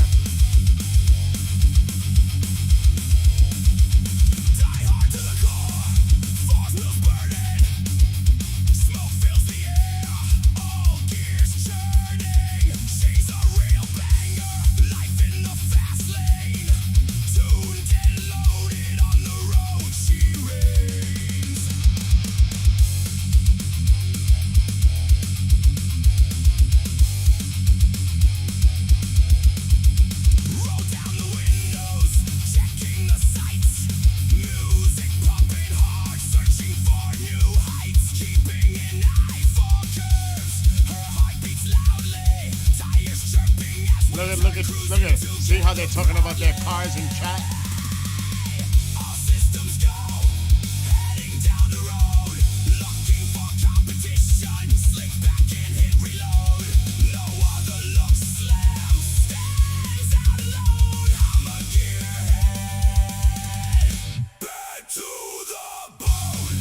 Look at it. See how they're talking about their cars in chat? All systems go, heading down the road, looking for competition, slick back and hit reload. No other looks slam, stands out alone. I'm a gearhead, bad to the bone.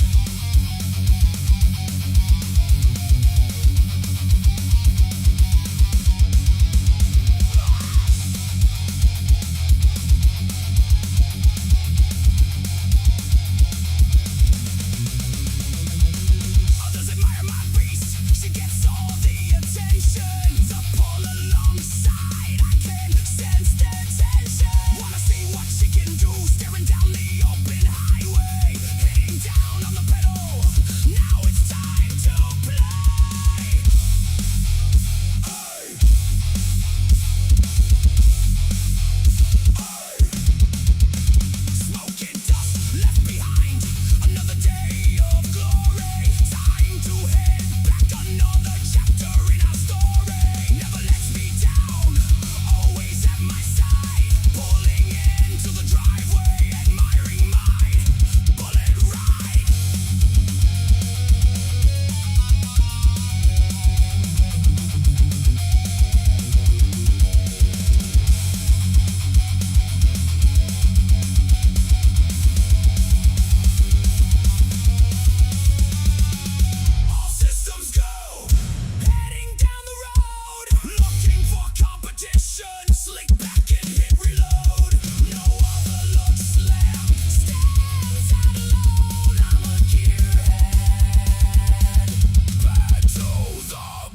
Others admire my beast, she gets all the attention. To pull alongside, I can sense the tension. Wanna see what she can do, staring down the open highway, hitting down on the pedal. Now it's time to play. Smoke and dust left behind, another day of glory. Time to head back, another chapter in our story. Never lets me down, always at my side. Pulling into the driveway, admiring my bullet ride. All systems go, heading down the road, looking for competition, slick back and hit reload. No other looks slam, stands out alone. I'm a gearhead, bad to the bone.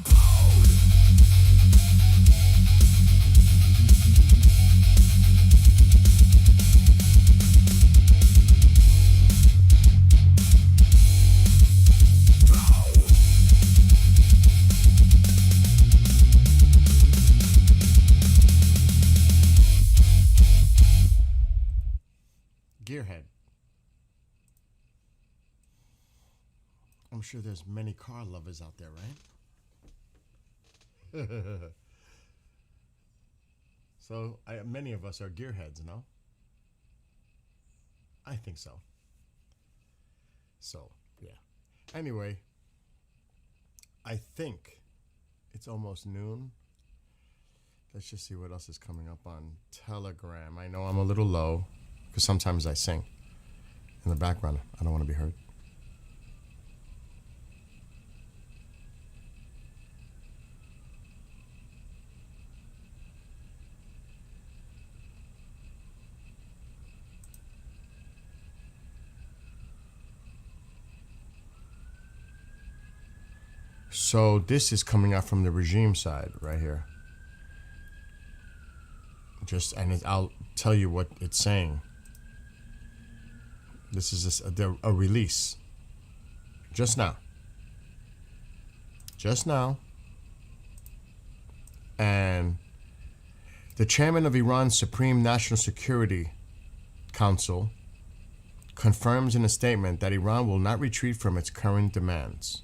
Gearhead. I'm sure there's many car lovers out there, right? So many of us are gearheads, no? I think so. So, yeah. Anyway, I think it's almost noon. Let's just see what else is coming up on Telegram. I know I'm a little low because sometimes I sing in the background. I don't want to be heard. So this is coming out from the regime side right here. I'll tell you what it's saying. This is a release. Just now. And the chairman of Iran's Supreme National Security Council, confirms in a statement that Iran will not retreat from its current demands,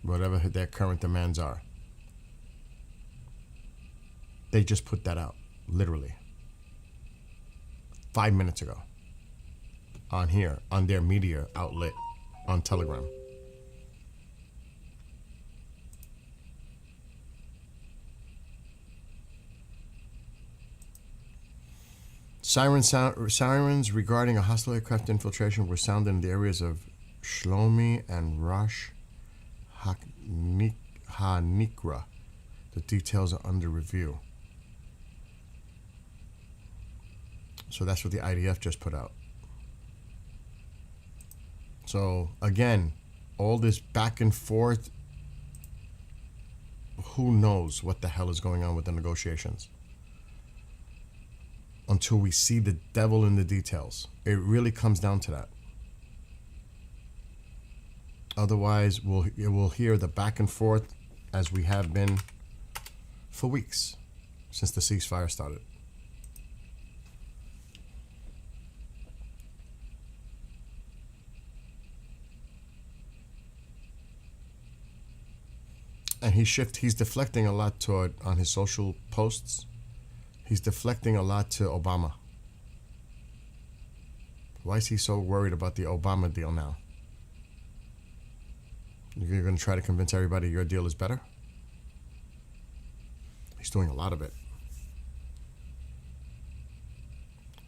whatever their current demands are. They just put that out, literally, 5 minutes ago, on here, on their media outlet, on Telegram. Sirens regarding a hostile aircraft infiltration were sounded in the areas of Shlomi and Rosh HaNikra. The details are under review. So that's what the IDF just put out. So again, all this back and forth, who knows what the hell is going on with the negotiations until we see the devil in the details. It really comes down to that. Otherwise, we'll hear the back and forth as we have been for weeks since the ceasefire started. And he's deflecting a lot on his social posts. He's deflecting a lot to Obama. Why is he so worried about the Obama deal now? You're going to try to convince everybody your deal is better? He's doing a lot of it.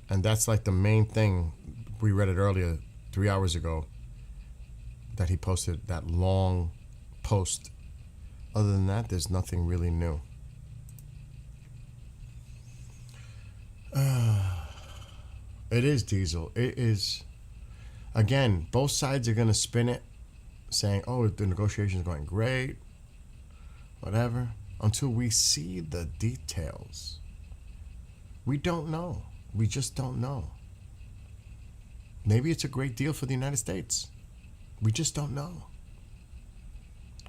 And that's like the main thing. We read it earlier, 3 hours ago, that he posted that long post. Other than that, there's nothing really new. It is, Diesel. It is. Again, both sides are going to spin it, saying, oh, the negotiation's going great, whatever, until we see the details. We don't know. We just don't know. Maybe it's a great deal for the United States. We just don't know.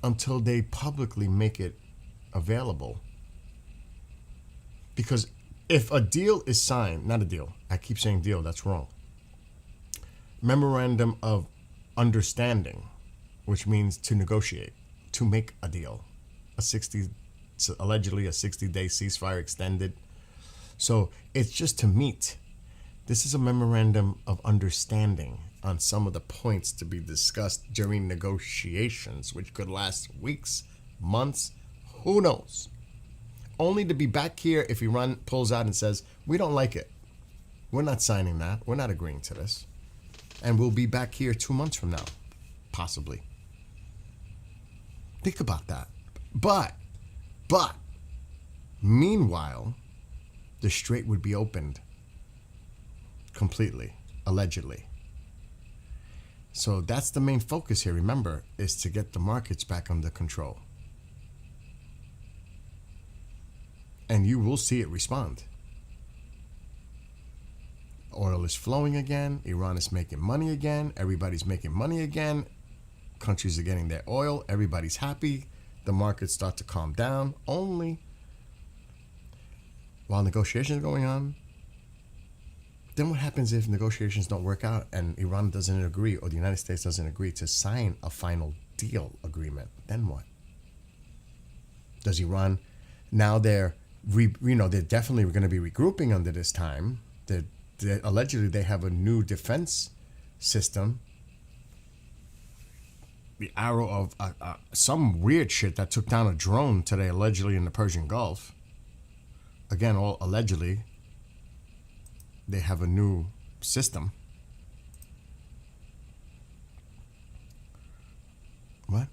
Until they publicly make it available. Because if a deal is signed, not a deal, I keep saying deal, that's wrong. Memorandum of understanding, which means to negotiate, to make a deal. Allegedly a 60-day ceasefire extended. So it's just to meet. This is a memorandum of understanding on some of the points to be discussed during negotiations, which could last weeks, months, who knows? Only to be back here if Iran pulls out and says, we don't like it. We're not signing that. We're not agreeing to this. And we'll be back here 2 months from now, possibly. Think about that. But, meanwhile, the strait would be opened completely, allegedly. So that's the main focus here, remember, is to get the markets back under control. And you will see it respond. Oil is flowing again. Iran is making money again. Everybody's making money again. Countries are getting their oil. Everybody's happy. The markets start to calm down. Only while negotiations are going on. Then what happens if negotiations don't work out and Iran doesn't agree or the United States doesn't agree to sign a final deal agreement? Then what? Does Iran, now they're definitely going to be regrouping under this time. Allegedly, they have a new defense system. The arrow of some weird shit that took down a drone today, allegedly in the Persian Gulf. Again, all allegedly. They have a new system. What?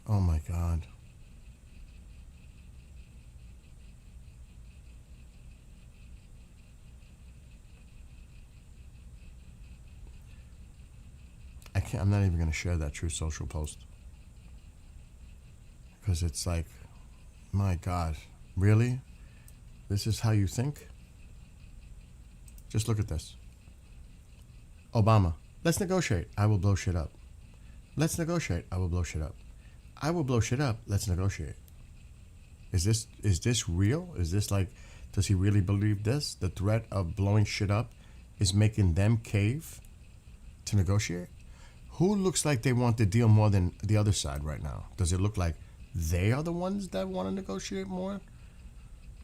Oh my God. I'm not even going to share that True Social post. Because it's like, my God, really? This is how you think? Just look at this. Obama, let's negotiate. I will blow shit up. Let's negotiate. I will blow shit up. I will blow shit up. Let's negotiate. Is this real? Is this like, does he really believe this? The threat of blowing shit up is making them cave to negotiate? Who looks like they want the deal more than the other side right now? Does it look like they are the ones that want to negotiate more?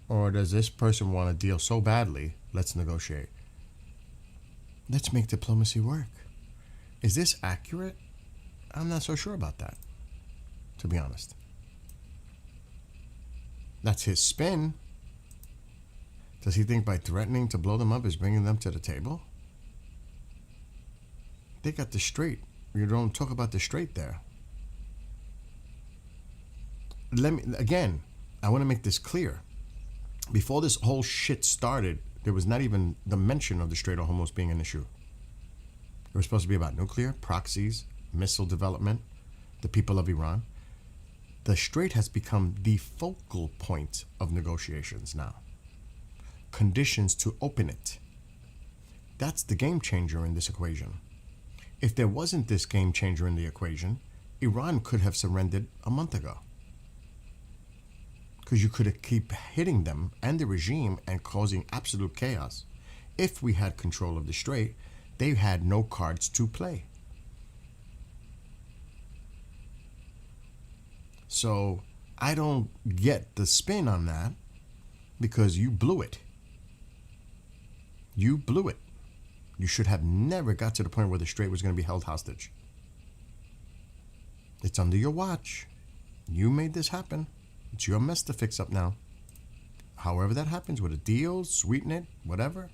Or does this person want a deal so badly, let's negotiate? Let's make diplomacy work. Is this accurate? I'm not so sure about that, to be honest. That's his spin. Does he think by threatening to blow them up is bringing them to the table? They got the straight. You don't talk about the straight there. I want to make this clear. Before this whole shit started, there was not even the mention of the Strait of Hormuz being an issue. It was supposed to be about nuclear, proxies, missile development, the people of Iran. The Strait has become the focal point of negotiations now. Conditions to open it. That's the game changer in this equation. If there wasn't this game changer in the equation, Iran could have surrendered a month ago. Because you could keep hitting them and the regime and causing absolute chaos. If we had control of the Strait, they had no cards to play. So I don't get the spin on that, because you blew it. You blew it. You should have never got to the point where the Strait was going to be held hostage. It's under your watch. You made this happen. It's your mess to fix up now. However that happens, with a deal, sweeten it, whatever.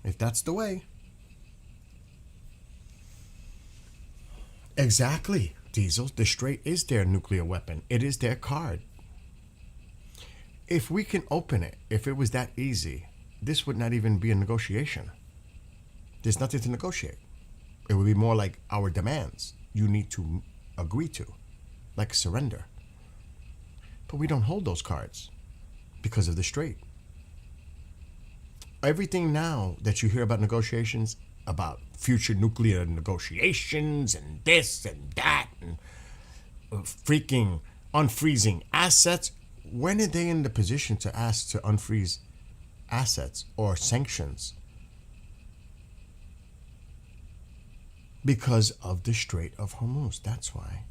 If that's the way. Exactly, Diesel. The Strait is their nuclear weapon. It is their card. If we can open it, if it was that easy, this would not even be a negotiation. There's nothing to negotiate. It would be more like our demands you need to agree to, like surrender. But we don't hold those cards because of the Strait. Everything now that you hear about negotiations, about future nuclear negotiations and this and that and freaking unfreezing assets, when are they in the position to ask to unfreeze assets or sanctions? Because of the Strait of Hormuz. That's why.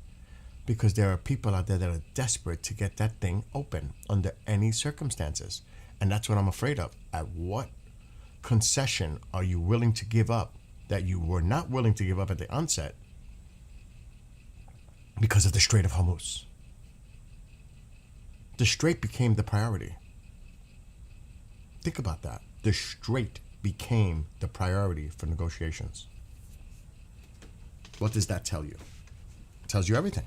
Because there are people out there that are desperate to get that thing open under any circumstances. And that's what I'm afraid of. At what concession are you willing to give up that you were not willing to give up at the onset because of the Strait of Hormuz? The Strait became the priority. Think about that. The Strait became the priority for negotiations. What does that tell you? It tells you everything.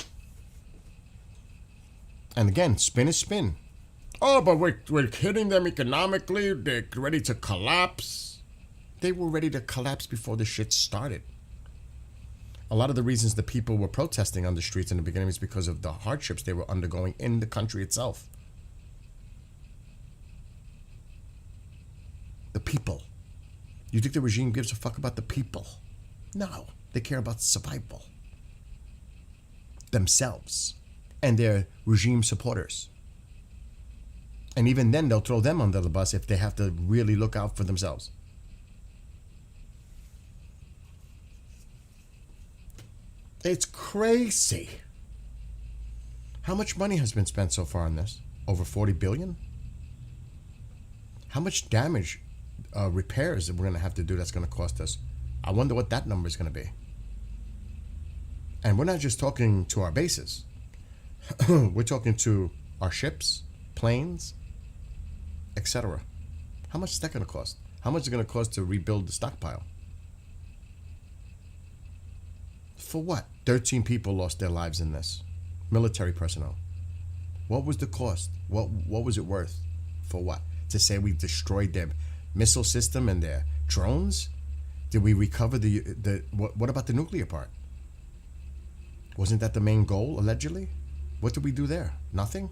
And again, spin is spin. Oh, but we're hitting them economically. They're ready to collapse. They were ready to collapse before the shit started. A lot of the reasons the people were protesting on the streets in the beginning is because of the hardships they were undergoing in the country itself. The people. You think the regime gives a fuck about the people? No. They care about survival. Themselves. And their regime supporters. And even then, they'll throw them under the bus if they have to really look out for themselves. It's crazy. How much money has been spent so far on this? Over 40 billion? How much damage, repairs that we're going to have to do that's going to cost us? I wonder what that number is going to be. And we're not just talking to our bases. We're talking to our ships, planes, etc. How much is that going to cost? How much is it going to cost to rebuild the stockpile? For what? 13 people lost their lives in this. Military personnel. What was the cost? What was it worth? For what? To say we destroyed their missile system and their drones? Did we recover what about the nuclear part? Wasn't that the main goal, allegedly? What did we do there? Nothing?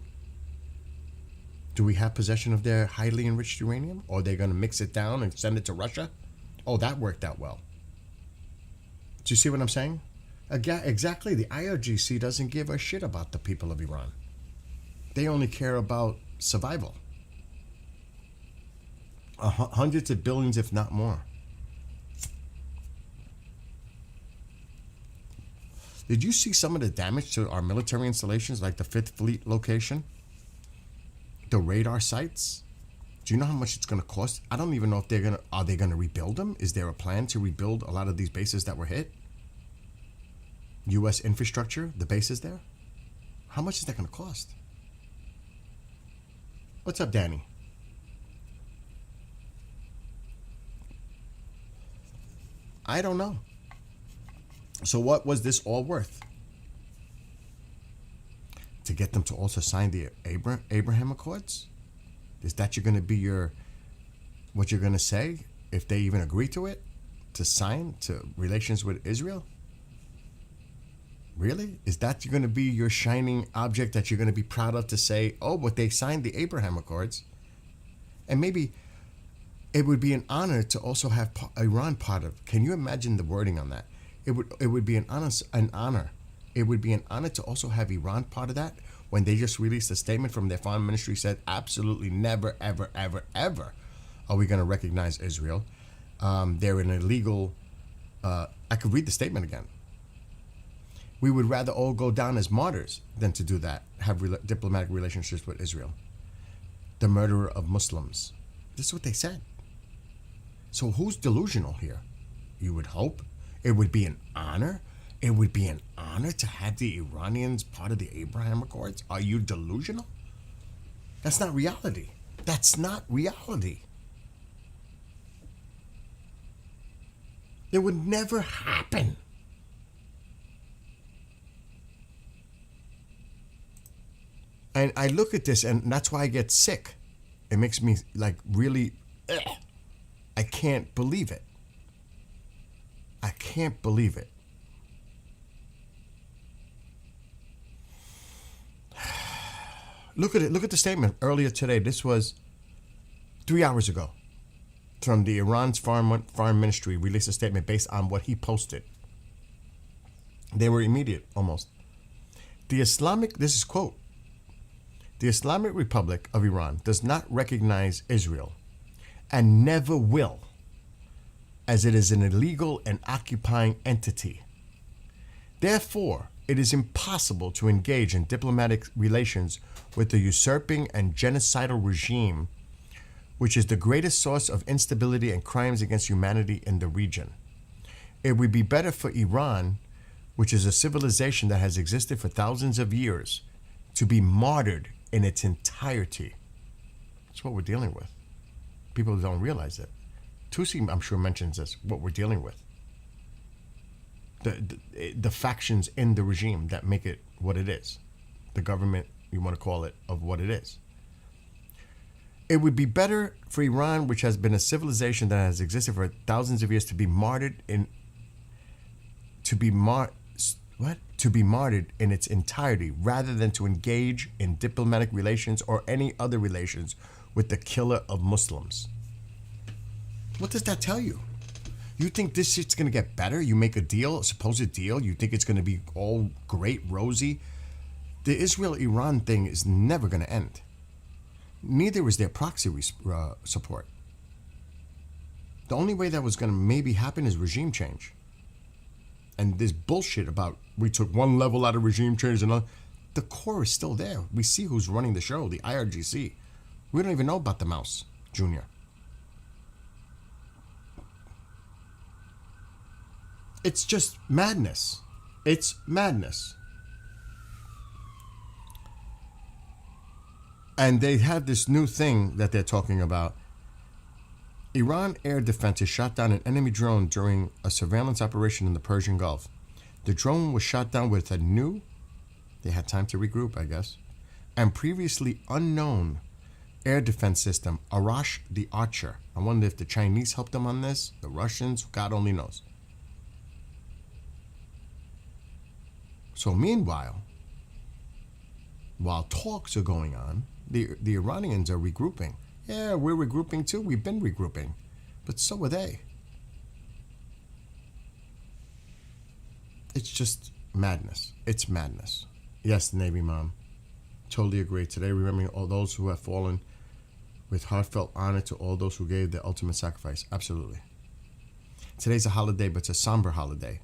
Do we have possession of their highly enriched uranium? Or are they going to mix it down and send it to Russia? Oh, that worked out well. Do you see what I'm saying? Exactly. The IRGC doesn't give a shit about the people of Iran. They only care about survival. Hundreds of billions, if not more. Did you see some of the damage to our military installations, like the 5th Fleet location? The radar sites? Do you know how much it's going to cost? I don't even know if are they going to rebuild them? Is there a plan to rebuild a lot of these bases that were hit? U.S. infrastructure, the bases there? How much is that going to cost? What's up, Danny? I don't know. So what was this all worth? To get them to also sign the Abraham Accords? Is that going to be what you're going to say if they even agree to it? To sign to relations with Israel? Really? Is that going to be your shining object that you're going to be proud of to say, oh, but they signed the Abraham Accords? And maybe it would be an honor to also have Iran part of. Can you imagine the wording on that? It would be an honor. It would be an honor to also have Iran part of that when they just released a statement from their foreign ministry said absolutely never, ever, ever, ever are we going to recognize Israel. They're an illegal. I could read the statement again. We would rather all go down as martyrs than to do that, have diplomatic relationships with Israel. The murderer of Muslims. This is what they said. So who's delusional here? You would hope. It would be an honor. It would be an honor to have the Iranians part of the Abraham Accords. Are you delusional? That's not reality. That's not reality. It would never happen. And I look at this, and that's why I get sick. It makes me like really, I can't believe it. I can't believe it. Look at it. Look at the statement earlier today. This was 3 hours ago. From the Iran's foreign ministry released a statement based on what he posted. They were immediate, almost. This is quote, the Islamic Republic of Iran does not recognize Israel and never will, as it is an illegal and occupying entity. Therefore, it is impossible to engage in diplomatic relations with the usurping and genocidal regime, which is the greatest source of instability and crimes against humanity in the region. It would be better for Iran, which is a civilization that has existed for thousands of years, to be martyred in its entirety. That's what we're dealing with. People don't realize it. Tusi, I'm sure, mentions this, what we're dealing with. The factions in the regime that make it what it is. The government, you want to call it, of what it is. It would be better for Iran, which has been a civilization that has existed for thousands of years, to be martyred in its entirety, rather than to engage in diplomatic relations or any other relations with the killer of Muslims. What does that tell you? You think this shit's going to get better? You make a deal, a supposed deal, you think it's going to be all great, rosy? The Israel-Iran thing is never going to end. Neither is their proxy support. The only way that was going to maybe happen is regime change. And this bullshit about we took one level out of regime change and the core is still there. We see who's running the show, the IRGC. We don't even know about the mouse, Junior. It's just madness. It's madness. And they have this new thing that they're talking about. Iran air defenses shot down an enemy drone during a surveillance operation in the Persian Gulf. The drone was shot down with a new, they had time to regroup, I guess, and previously unknown air defense system, Arash the Archer. I wonder if the Chinese helped them on this, the Russians, God only knows. So meanwhile, while talks are going on, The Iranians are regrouping. Yeah, we're regrouping too. We've been regrouping. But so are they. It's just madness. It's madness. Yes, Navy Mom. Totally agree. Today, remembering all those who have fallen with heartfelt honor to all those who gave their ultimate sacrifice. Absolutely. Today's a holiday, but it's a somber holiday.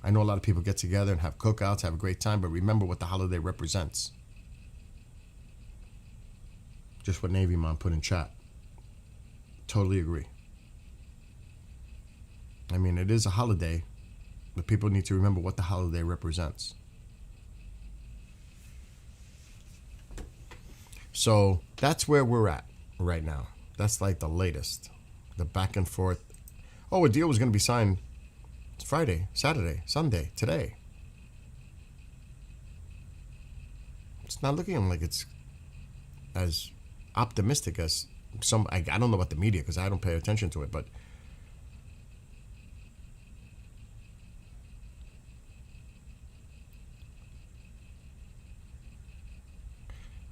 I know a lot of people get together and have cookouts, have a great time, but remember what the holiday represents. Just what Navy Mom put in chat. Totally agree. I mean, it is a holiday, but people need to remember what the holiday represents. So that's where we're at right now. That's like the latest. The back and forth. Oh, a deal was going to be signed Friday, Saturday, Sunday, today. It's not looking like it's as optimistic as some. I don't know about the media because I don't pay attention to it, but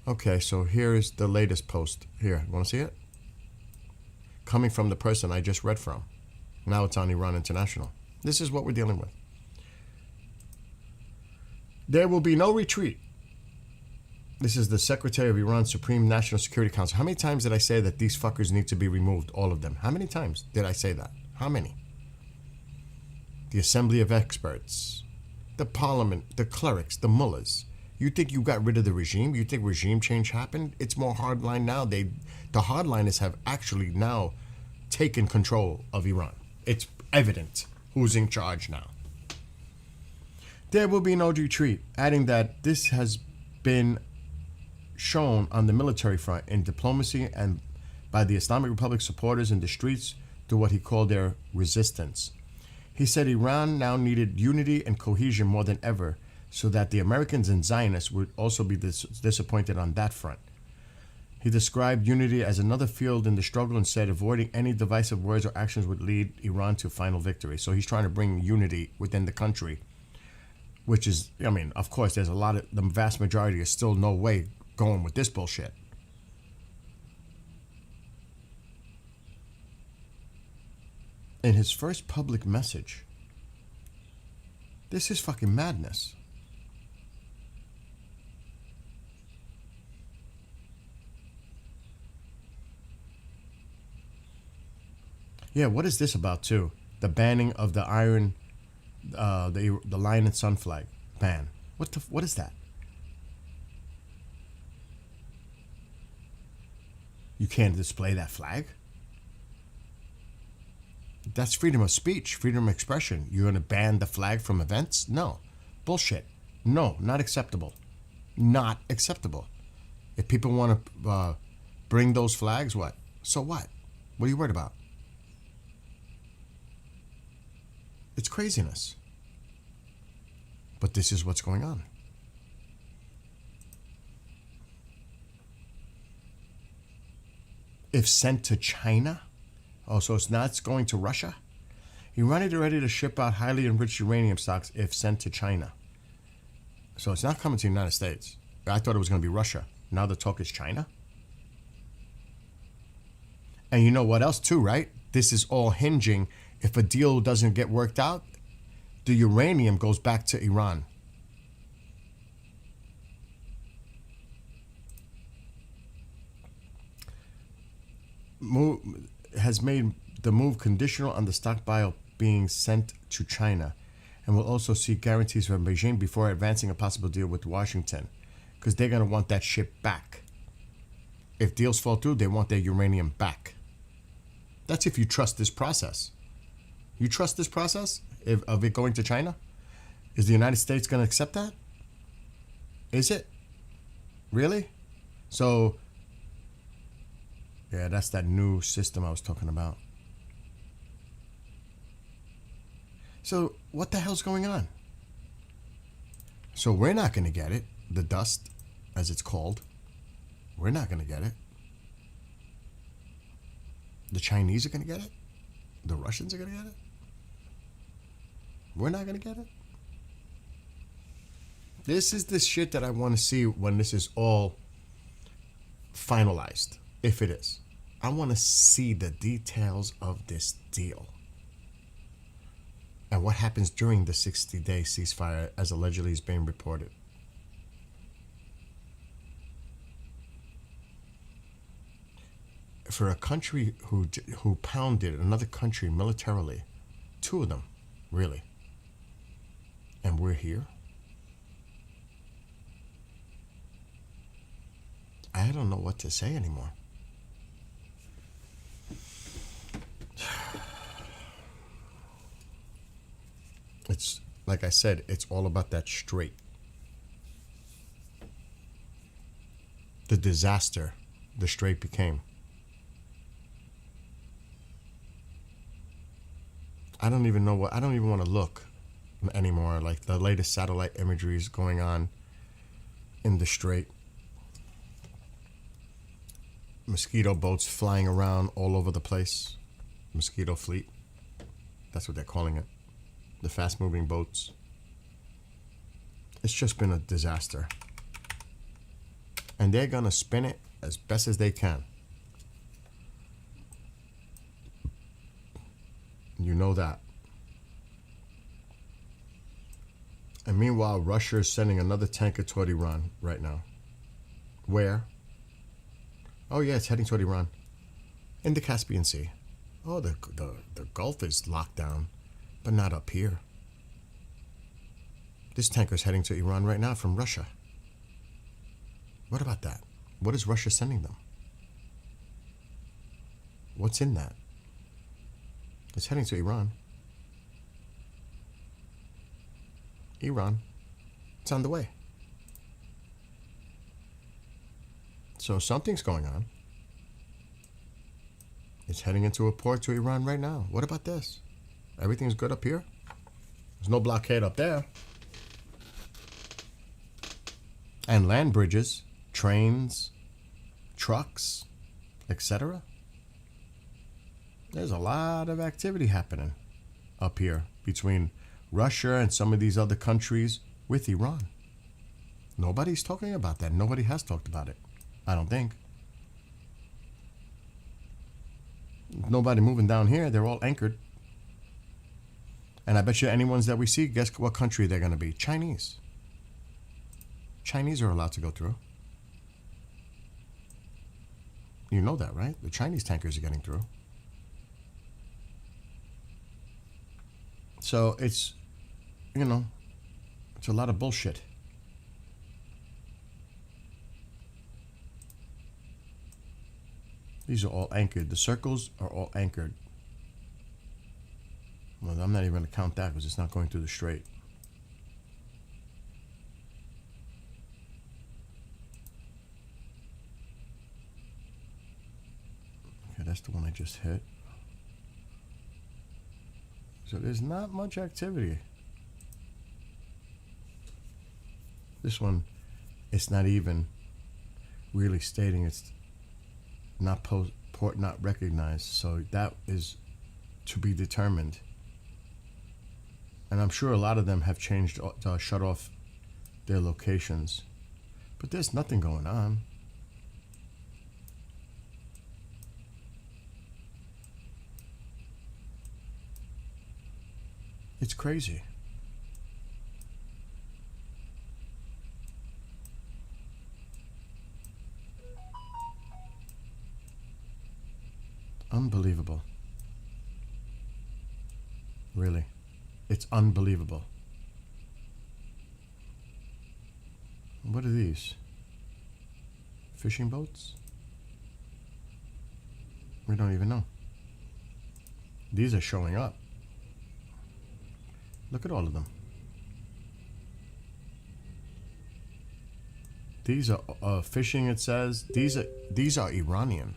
okay, so here is the latest post. Here, you want to see it? Coming from the person I just read from. Now it's on Iran International. This is what we're dealing with. There will be no retreat. This is the Secretary of Iran's Supreme National Security Council. How many times did I say that these fuckers need to be removed? All of them. How many times did I say that? How many? The Assembly of Experts, the Parliament, the clerics, the mullahs. You think you got rid of the regime? You think regime change happened? It's more hardline now. The hardliners have actually now taken control of Iran. It's evident who's in charge now. There will be no retreat, adding that this has been shown on the military front, in diplomacy, and by the Islamic Republic supporters in the streets to what he called their resistance. He said Iran now needed unity and cohesion more than ever, so that the Americans and Zionists would also be disappointed on that front. He described unity as another field in the struggle and said avoiding any divisive words or actions would lead Iran to final victory. So he's trying to bring unity within the country, which is, I mean, of course, there's a lot of, the vast majority is still no way going with this bullshit. In his first public message, this is fucking madness. Yeah, what is this about too? The banning of the iron, the Lion and Sun flag ban. What is that? You can't display that flag? That's freedom of speech, freedom of expression. You're going to ban the flag from events? No. Bullshit. No, not acceptable. Not acceptable. If people want to bring those flags, what? So what? What are you worried about? It's craziness. But this is what's going on. If sent to China, oh, so it's not going to Russia? Iran is ready to ship out highly enriched uranium stocks if sent to China. So it's not coming to the United States. I thought it was going to be Russia. Now the talk is China? And you know what else too, right? This is all hinging. If a deal doesn't get worked out, the uranium goes back to Iran. Has made the move conditional on the stockpile being sent to China, and will also seek guarantees from Beijing before advancing a possible deal with Washington, because they're going to want that shit back. If deals fall through, they want their uranium back. That's if you trust this process. You trust this process of it going to China? Is the United States going to accept that? Is it? Really? So, yeah, that's that new system I was talking about. So, what the hell's going on? So, we're not going to get it. The dust, as it's called. We're not going to get it. The Chinese are going to get it. The Russians are going to get it. We're not going to get it. This is the shit that I want to see when this is all finalized, if it is. I want to see the details of this deal and what happens during the 60-day ceasefire as allegedly is being reported. For a country who pounded another country militarily, two of them, really, and we're here, I don't know what to say anymore. It's like I said, it's all about that strait. The disaster the strait became. I don't even want to look anymore. Like the latest satellite imagery is going on in the strait. Mosquito boats flying around all over the place. Mosquito fleet. That's what they're calling it. The fast moving boats. It's just been a disaster. And they're going to spin it as best as they can. You know that. And meanwhile, Russia is sending another tanker toward Iran right now. Where? Oh yeah, it's heading toward Iran. In the Caspian Sea. Oh, the Gulf is locked down, but not up here. This tanker is heading to Iran right now from Russia. What about that? What is Russia sending them? What's in that? It's heading to Iran. Iran. It's on the way. So something's going on. It's heading into a port to Iran right now. What about this? Everything's good up here? There's no blockade up there. And land bridges, trains, trucks, etc. There's a lot of activity happening up here between Russia and some of these other countries with Iran. Nobody's talking about that. Nobody has talked about it. I don't think. Nobody moving down here. They're all anchored. And I bet you any ones that we see, guess what country they're going to be? Chinese. Chinese are allowed to go through. You know that, right? The Chinese tankers are getting through. So it's, it's a lot of bullshit. These are all anchored. The circles are all anchored. Well, I'm not even going to count that because it's not going through the strait. Okay, that's the one I just hit. So there's not much activity. This one, it's not even really stating it's not port not recognized. So that is to be determined. And I'm sure a lot of them have changed, shut off their locations. But there's nothing going on. It's crazy. Unbelievable. Really. It's unbelievable. What are these? Fishing boats? We don't even know. These are showing up. Look at all of them. These are fishing, it says. These are Iranian.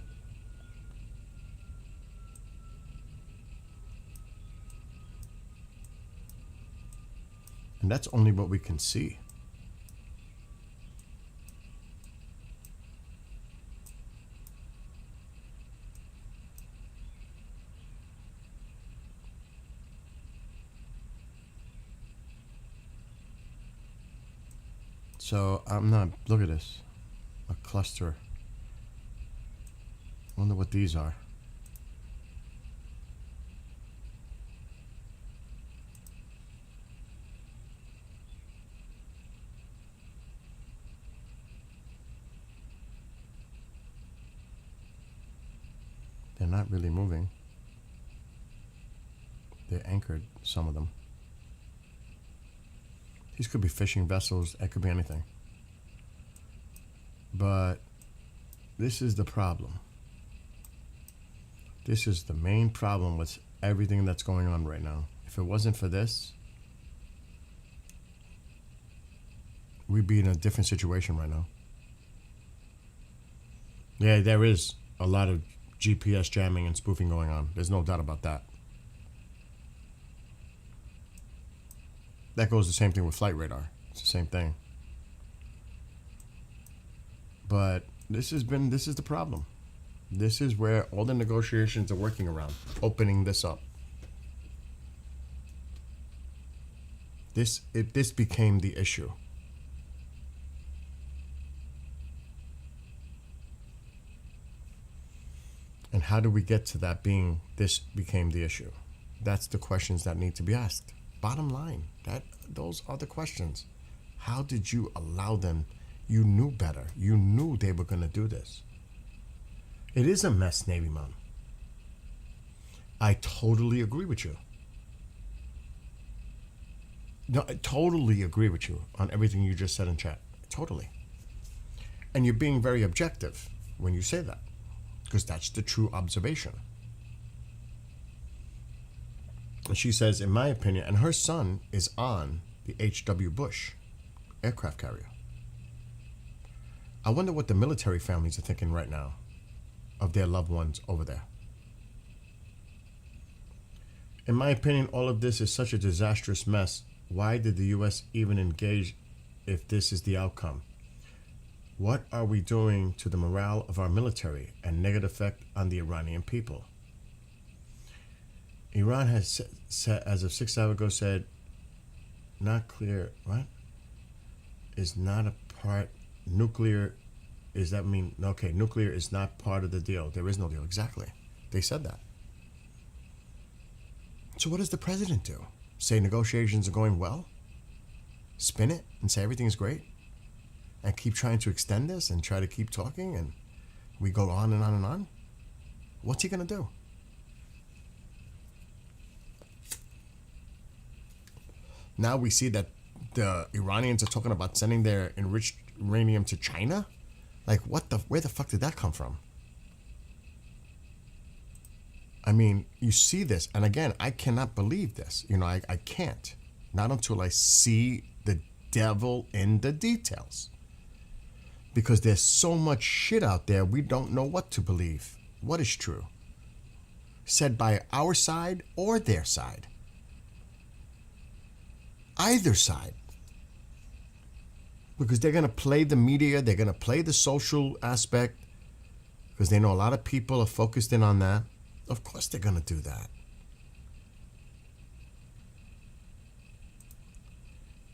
And that's only what we can see. So I'm not, look at this, a cluster Wonder what these are. They're not really moving. They're anchored, some of them. These could be fishing vessels. It could be anything. But this is the problem. This is the main problem with everything that's going on right now. If it wasn't for this, we'd be in a different situation right now. Yeah, there is a lot of GPS jamming and spoofing going on. There's no doubt about that. That goes the same thing with flight radar. It's the same thing. But this is the problem. This is where all the negotiations are working around, opening this up. This became the issue. And how do we get to that being this became the issue? That's the questions that need to be asked. Bottom line, those are the questions. How did you allow them? You knew better. You knew they were going to do this. It is a mess, Navy Mom. I totally agree with you. No, I totally agree with you on everything you just said in chat. Totally. And you're being very objective when you say that, because that's the true observation. And she says, in my opinion, and her son is on the H.W. Bush aircraft carrier. I wonder what the military families are thinking right now of their loved ones over there. In my opinion, all of this is such a disastrous mess. Why did the U.S. even engage if this is the outcome? What are we doing to the morale of our military and negative effect on the Iranian people? Iran has said, as of 6 hours ago, said, not clear, what? Is not a part, nuclear, does that mean, okay, nuclear is not part of the deal. There is no deal, exactly. They said that. So what does the president do? Say negotiations are going well? Spin it and say everything is great? And keep trying to extend this and try to keep talking and we go on and on and on? What's he going to do? Now we see that the Iranians are talking about sending their enriched uranium to China? Like, where the fuck did that come from? I mean, you see this, and again, I cannot believe this. You know, I can't. Not until I see the devil in the details. Because there's so much shit out there, we don't know what to believe. What is true? Said by our side or their side. Either side. Because they're going to play the media, they're going to play the social aspect, because they know a lot of people are focused in on that. Of course they're going to do that.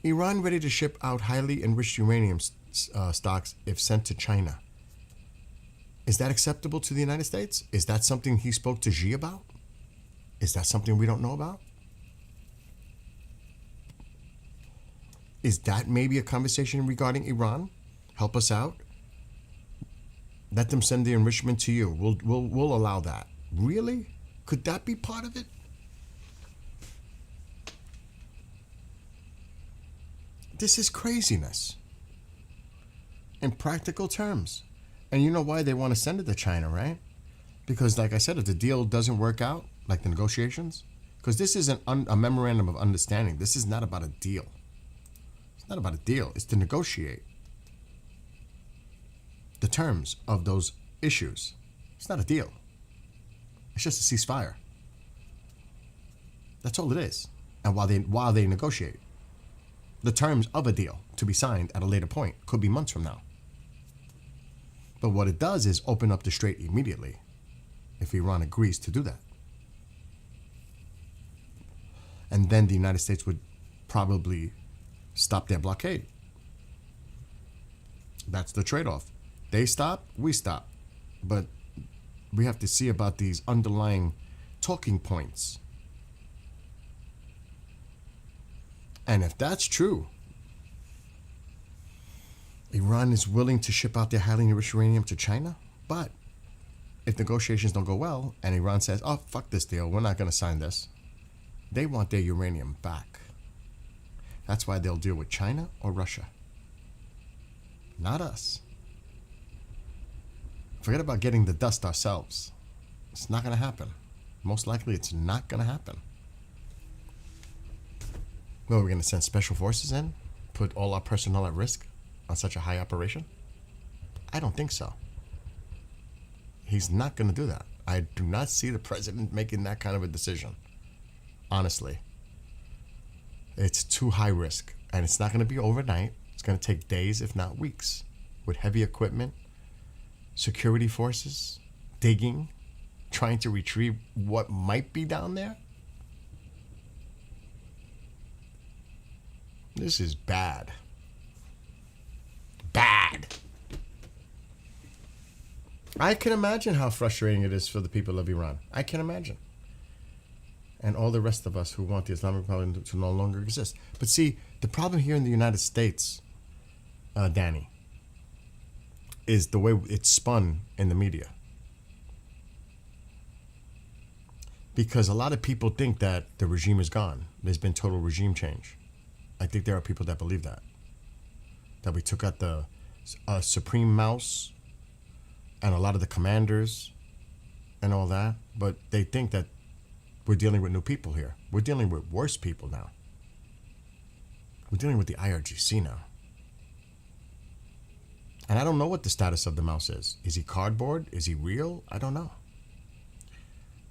Iran ready to ship out highly enriched uranium stocks if sent to China. Is that acceptable to the United States? Is that something he spoke to Xi about? Is that something we don't know about? Is that maybe a conversation regarding Iran? Help us out. Let them send the enrichment to you. We'll allow that. Really? Could that be part of it? This is craziness. In practical terms. And you know why they want to send it to China, right? Because like I said, if the deal doesn't work out, like the negotiations, because this is a memorandum of understanding. This is not about a deal. It's not about a deal. It's to negotiate the terms of those issues. It's not a deal. It's just a ceasefire. That's all it is. And while they negotiate, the terms of a deal to be signed at a later point could be months from now. But what it does is open up the strait immediately if Iran agrees to do that. And then the United States would probably stop their blockade. That's the trade-off. They stop, we stop. But We have to see about these underlying talking points. And if that's true, Iran is willing to ship out their highly enriched uranium to China, but if negotiations don't go well and Iran says, oh, fuck this deal, we're not going to sign this, they want their uranium back. That's why they'll deal with China or Russia. Not us. Forget about getting the dust ourselves. It's not going to happen. Most likely it's not going to happen. Well, we're going to send special forces in? Put all our personnel at risk on such a high operation? I don't think so. He's not going to do that. I do not see the president making that kind of a decision. Honestly. It's too high risk. And it's not going to be overnight. It's going to take days, if not weeks. With heavy equipment, security forces, digging, trying to retrieve what might be down there. This is bad. Bad. I can imagine how frustrating it is for the people of Iran. I can imagine. And all the rest of us who want the Islamic Republic to no longer exist. But see, the problem here in the United States, Danny, is the way it's spun in the media. Because a lot of people think that the regime is gone. There's been total regime change. I think there are people that believe that. That we took out the Supreme Mouse and a lot of the commanders and all that. But they think that we're dealing with new people here. We're dealing with worse people now. We're dealing with the IRGC now. And I don't know what the status of the mouse is. Is he cardboard? Is he real? I don't know.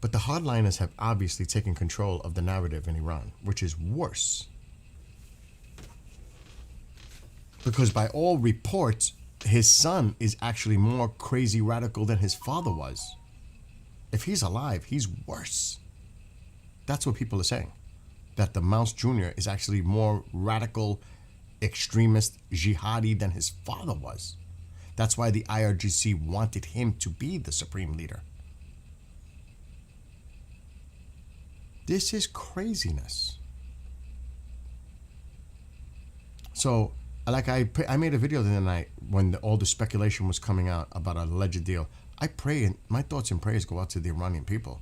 But the hardliners have obviously taken control of the narrative in Iran, which is worse. Because by all reports, his son is actually more crazy radical than his father was. If he's alive, he's worse. That's what people are saying. That the Mouse Jr. is actually more radical, extremist, jihadi than his father was. That's why the IRGC wanted him to be the supreme leader. This is craziness. So, like I made a video the other night when all the speculation was coming out about an alleged deal. I pray, and my thoughts and prayers go out to the Iranian people.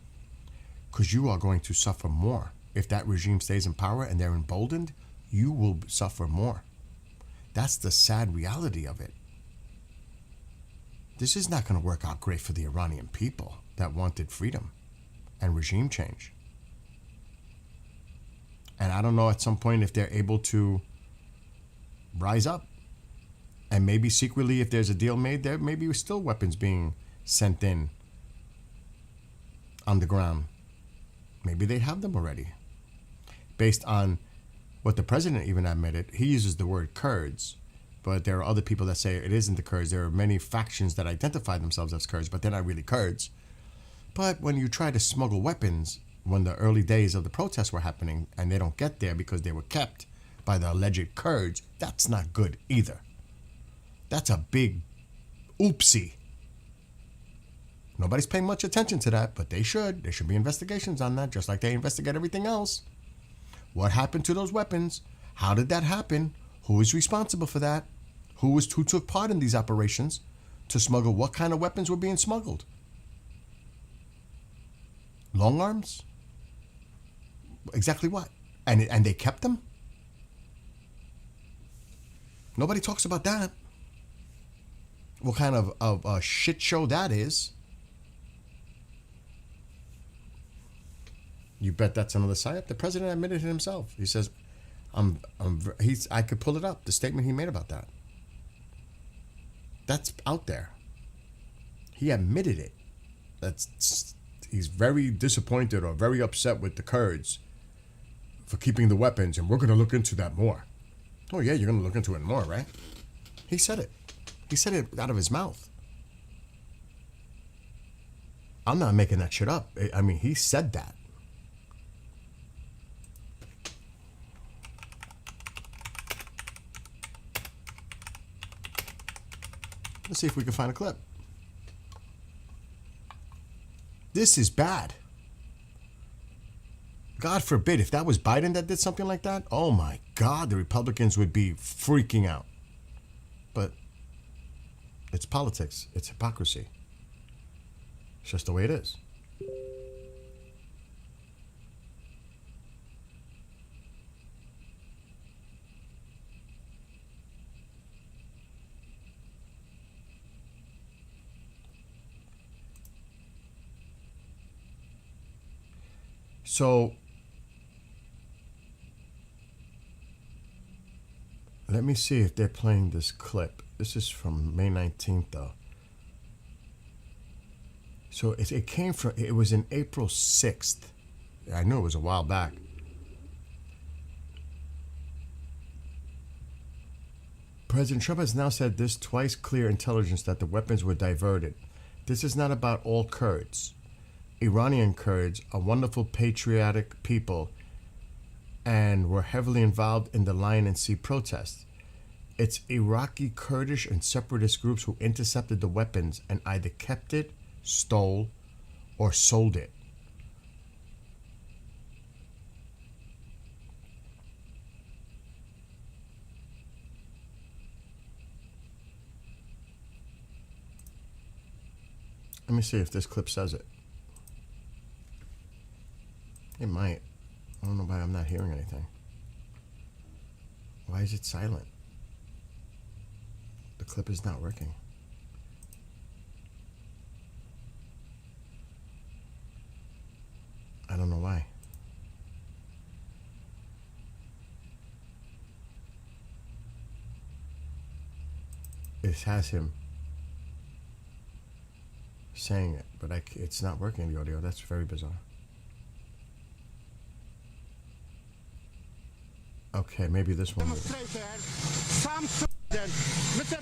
Because you are going to suffer more. If that regime stays in power and they're emboldened, you will suffer more. That's the sad reality of it. This is not going to work out great for the Iranian people that wanted freedom and regime change. And I don't know at some point if they're able to rise up. And maybe secretly, if there's a deal made, there maybe still weapons being sent in on the ground. Maybe they have them already. Based on what the president even admitted, he uses the word Kurds, but there are other people that say it isn't the Kurds. There are many factions that identify themselves as Kurds, but they're not really Kurds. But when you try to smuggle weapons, when the early days of the protests were happening, and they don't get there because they were kept by the alleged Kurds, that's not good either. That's a big oopsie. Nobody's paying much attention to that, but they should. There should be investigations on that, just like they investigate everything else. What happened to those weapons? How did that happen? Who is responsible for that? Who took part in these operations to smuggle? What kind of weapons were being smuggled? Long arms? Exactly what? And they kept them? Nobody talks about that. What kind of a shit show that is. You bet that's another psyop? The president admitted it himself. He says, I could pull it up, the statement he made about that. That's out there. He admitted it. He's very disappointed or very upset with the Kurds for keeping the weapons, and we're going to look into that more. Oh yeah, you're going to look into it more, right? He said it. He said it out of his mouth. I'm not making that shit up. I mean, he said that. Let's see if we can find a clip. This is bad. God forbid, if that was Biden that did something like that, oh my God, the Republicans would be freaking out. But it's politics. It's hypocrisy. It's just the way it is. So let me see if they're playing this clip. This is from May 19th, though. So it came from, it was in April 6th. I knew it was a while back. President Trump has now said this twice clear intelligence that the weapons were diverted. This is not about all Kurds. Iranian Kurds are wonderful, patriotic people and were heavily involved in the Lion and Sea protests. It's Iraqi Kurdish and separatist groups who intercepted the weapons and either kept it, stole, or sold it. Let me see if this clip says it. It might. I don't know why I'm not hearing anything. Why is it silent? The clip is not working. I don't know why. It has him saying it, but it's not working, the audio. That's very bizarre. Okay, maybe this one. Mr.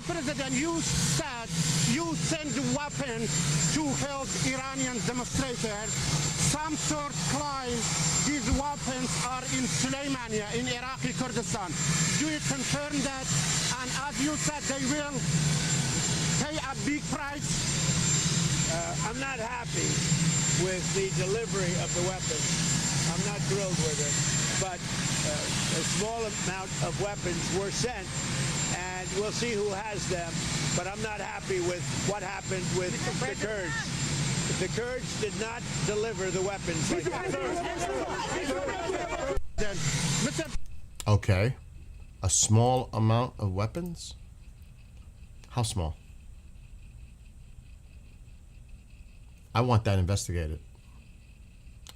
President, you said you send weapons to help Iranian demonstrators. Some sources claim these weapons are in Suleimania, in Iraqi Kurdistan. Do you confirm that? And as you said, they will pay a big price? I'm not happy with the delivery of the weapons. I'm not thrilled with it. But a small amount of weapons were sent, and we'll see who has them. But I'm not happy with what happened with the Kurds. The Kurds did not deliver the weapons like that. Okay. A small amount of weapons? How small? I want that investigated.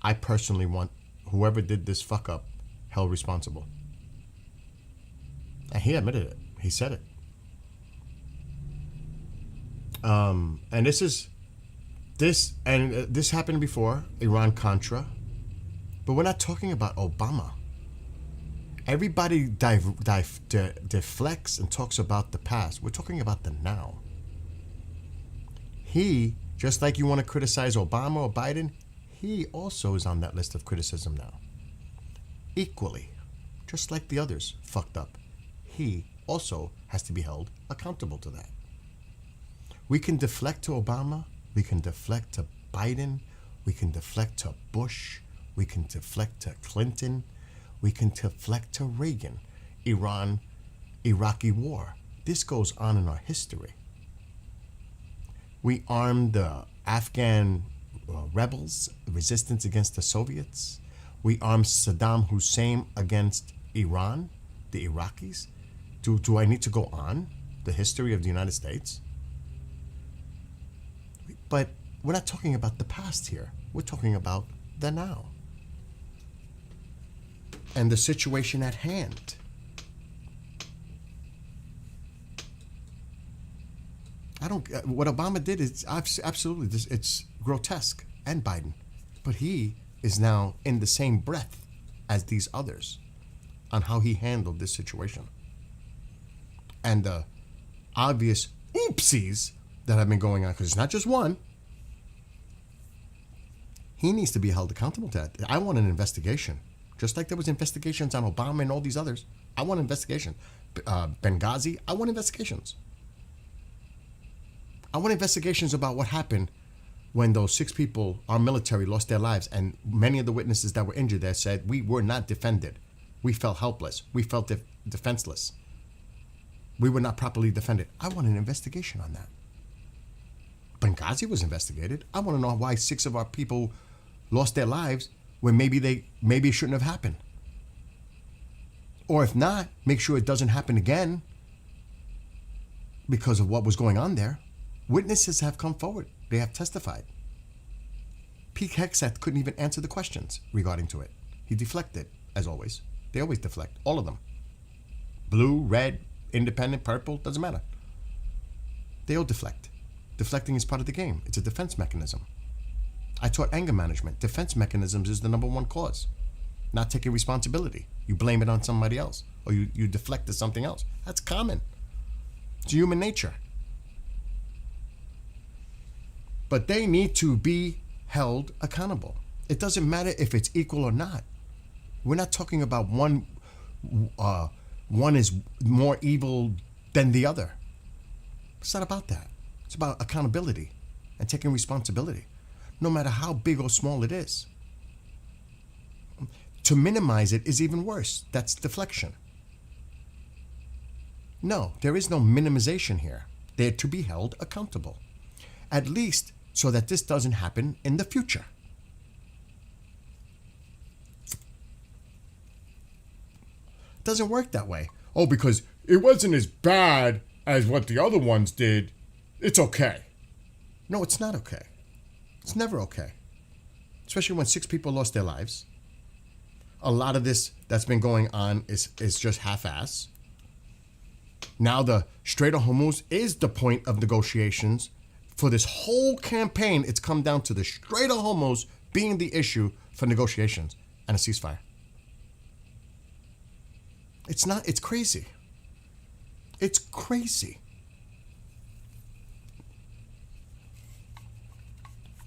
I personally want whoever did this fuck up held responsible. And he admitted it. He said it. And this happened before, Iran-Contra. But we're not talking about Obama. Everybody deflects and talks about the past. We're talking about the now. He, just like you want to criticize Obama or Biden, he also is on that list of criticism now. Equally, just like the others fucked up, he also has to be held accountable to that. We can deflect to Obama, we can deflect to Biden, we can deflect to Bush, we can deflect to Clinton, we can deflect to Reagan, Iran, Iraqi war. This goes on in our history. We armed the Afghan rebels, resistance against the Soviets. We armed Saddam Hussein against Iran, the Iraqis. Do I need to go on the history of the United States? But we're not talking about the past here. We're talking about the now. And the situation at hand. What Obama did is absolutely, it's grotesque, and Biden. But he is now in the same breath as these others on how he handled this situation. And the obvious oopsies that have been going on, because it's not just one. He needs to be held accountable to that. I want an investigation. Just like there was investigations on Obama and all these others. I want an investigation. Benghazi, I want investigations. I want investigations about what happened when those 6 people, our military, lost their lives, and many of the witnesses that were injured there said, we were not defended. We felt helpless. We felt defenseless. We were not properly defended. I want an investigation on that. Benghazi was investigated. I want to know why 6 of our people lost their lives when maybe it shouldn't have happened. Or if not, make sure it doesn't happen again because of what was going on there. Witnesses have come forward. They have testified. Pete Hegseth couldn't even answer the questions regarding to it. He deflected, as always. They always deflect, all of them. Blue, red, independent, purple, doesn't matter. They all deflect. Deflecting is part of the game. It's a defense mechanism. I taught anger management. Defense mechanisms is the number 1 cause. Not taking responsibility. You blame it on somebody else, or you deflect to something else. That's common. It's human nature. But they need to be held accountable. It doesn't matter if it's equal or not. We're not talking about one is more evil than the other. It's not about that. It's about accountability and taking responsibility, no matter how big or small it is. To minimize it is even worse. That's deflection. No, there is no minimization here. They're to be held accountable, at least so that this doesn't happen in the future. It doesn't work that way. Oh, because it wasn't as bad as what the other ones did, it's okay. No, it's not okay. It's never okay. Especially when 6 people lost their lives. A lot of this that's been going on is just half-ass. Now the Strait of Hormuz is the point of negotiations. For this whole campaign, it's come down to the Strait of Hormuz being the issue for negotiations and a ceasefire. It's crazy. It's crazy.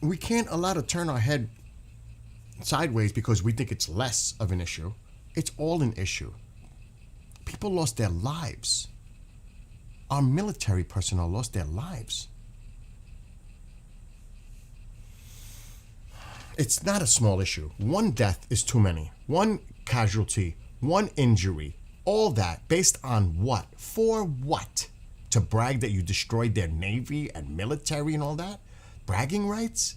We can't allow to turn our head sideways because we think it's less of an issue. It's all an issue. People lost their lives. Our military personnel lost their lives. It's not a small issue. 1 death is too many. 1 casualty, 1 injury, all that based on what? For what? To brag that you destroyed their navy and military and all that? Bragging rights?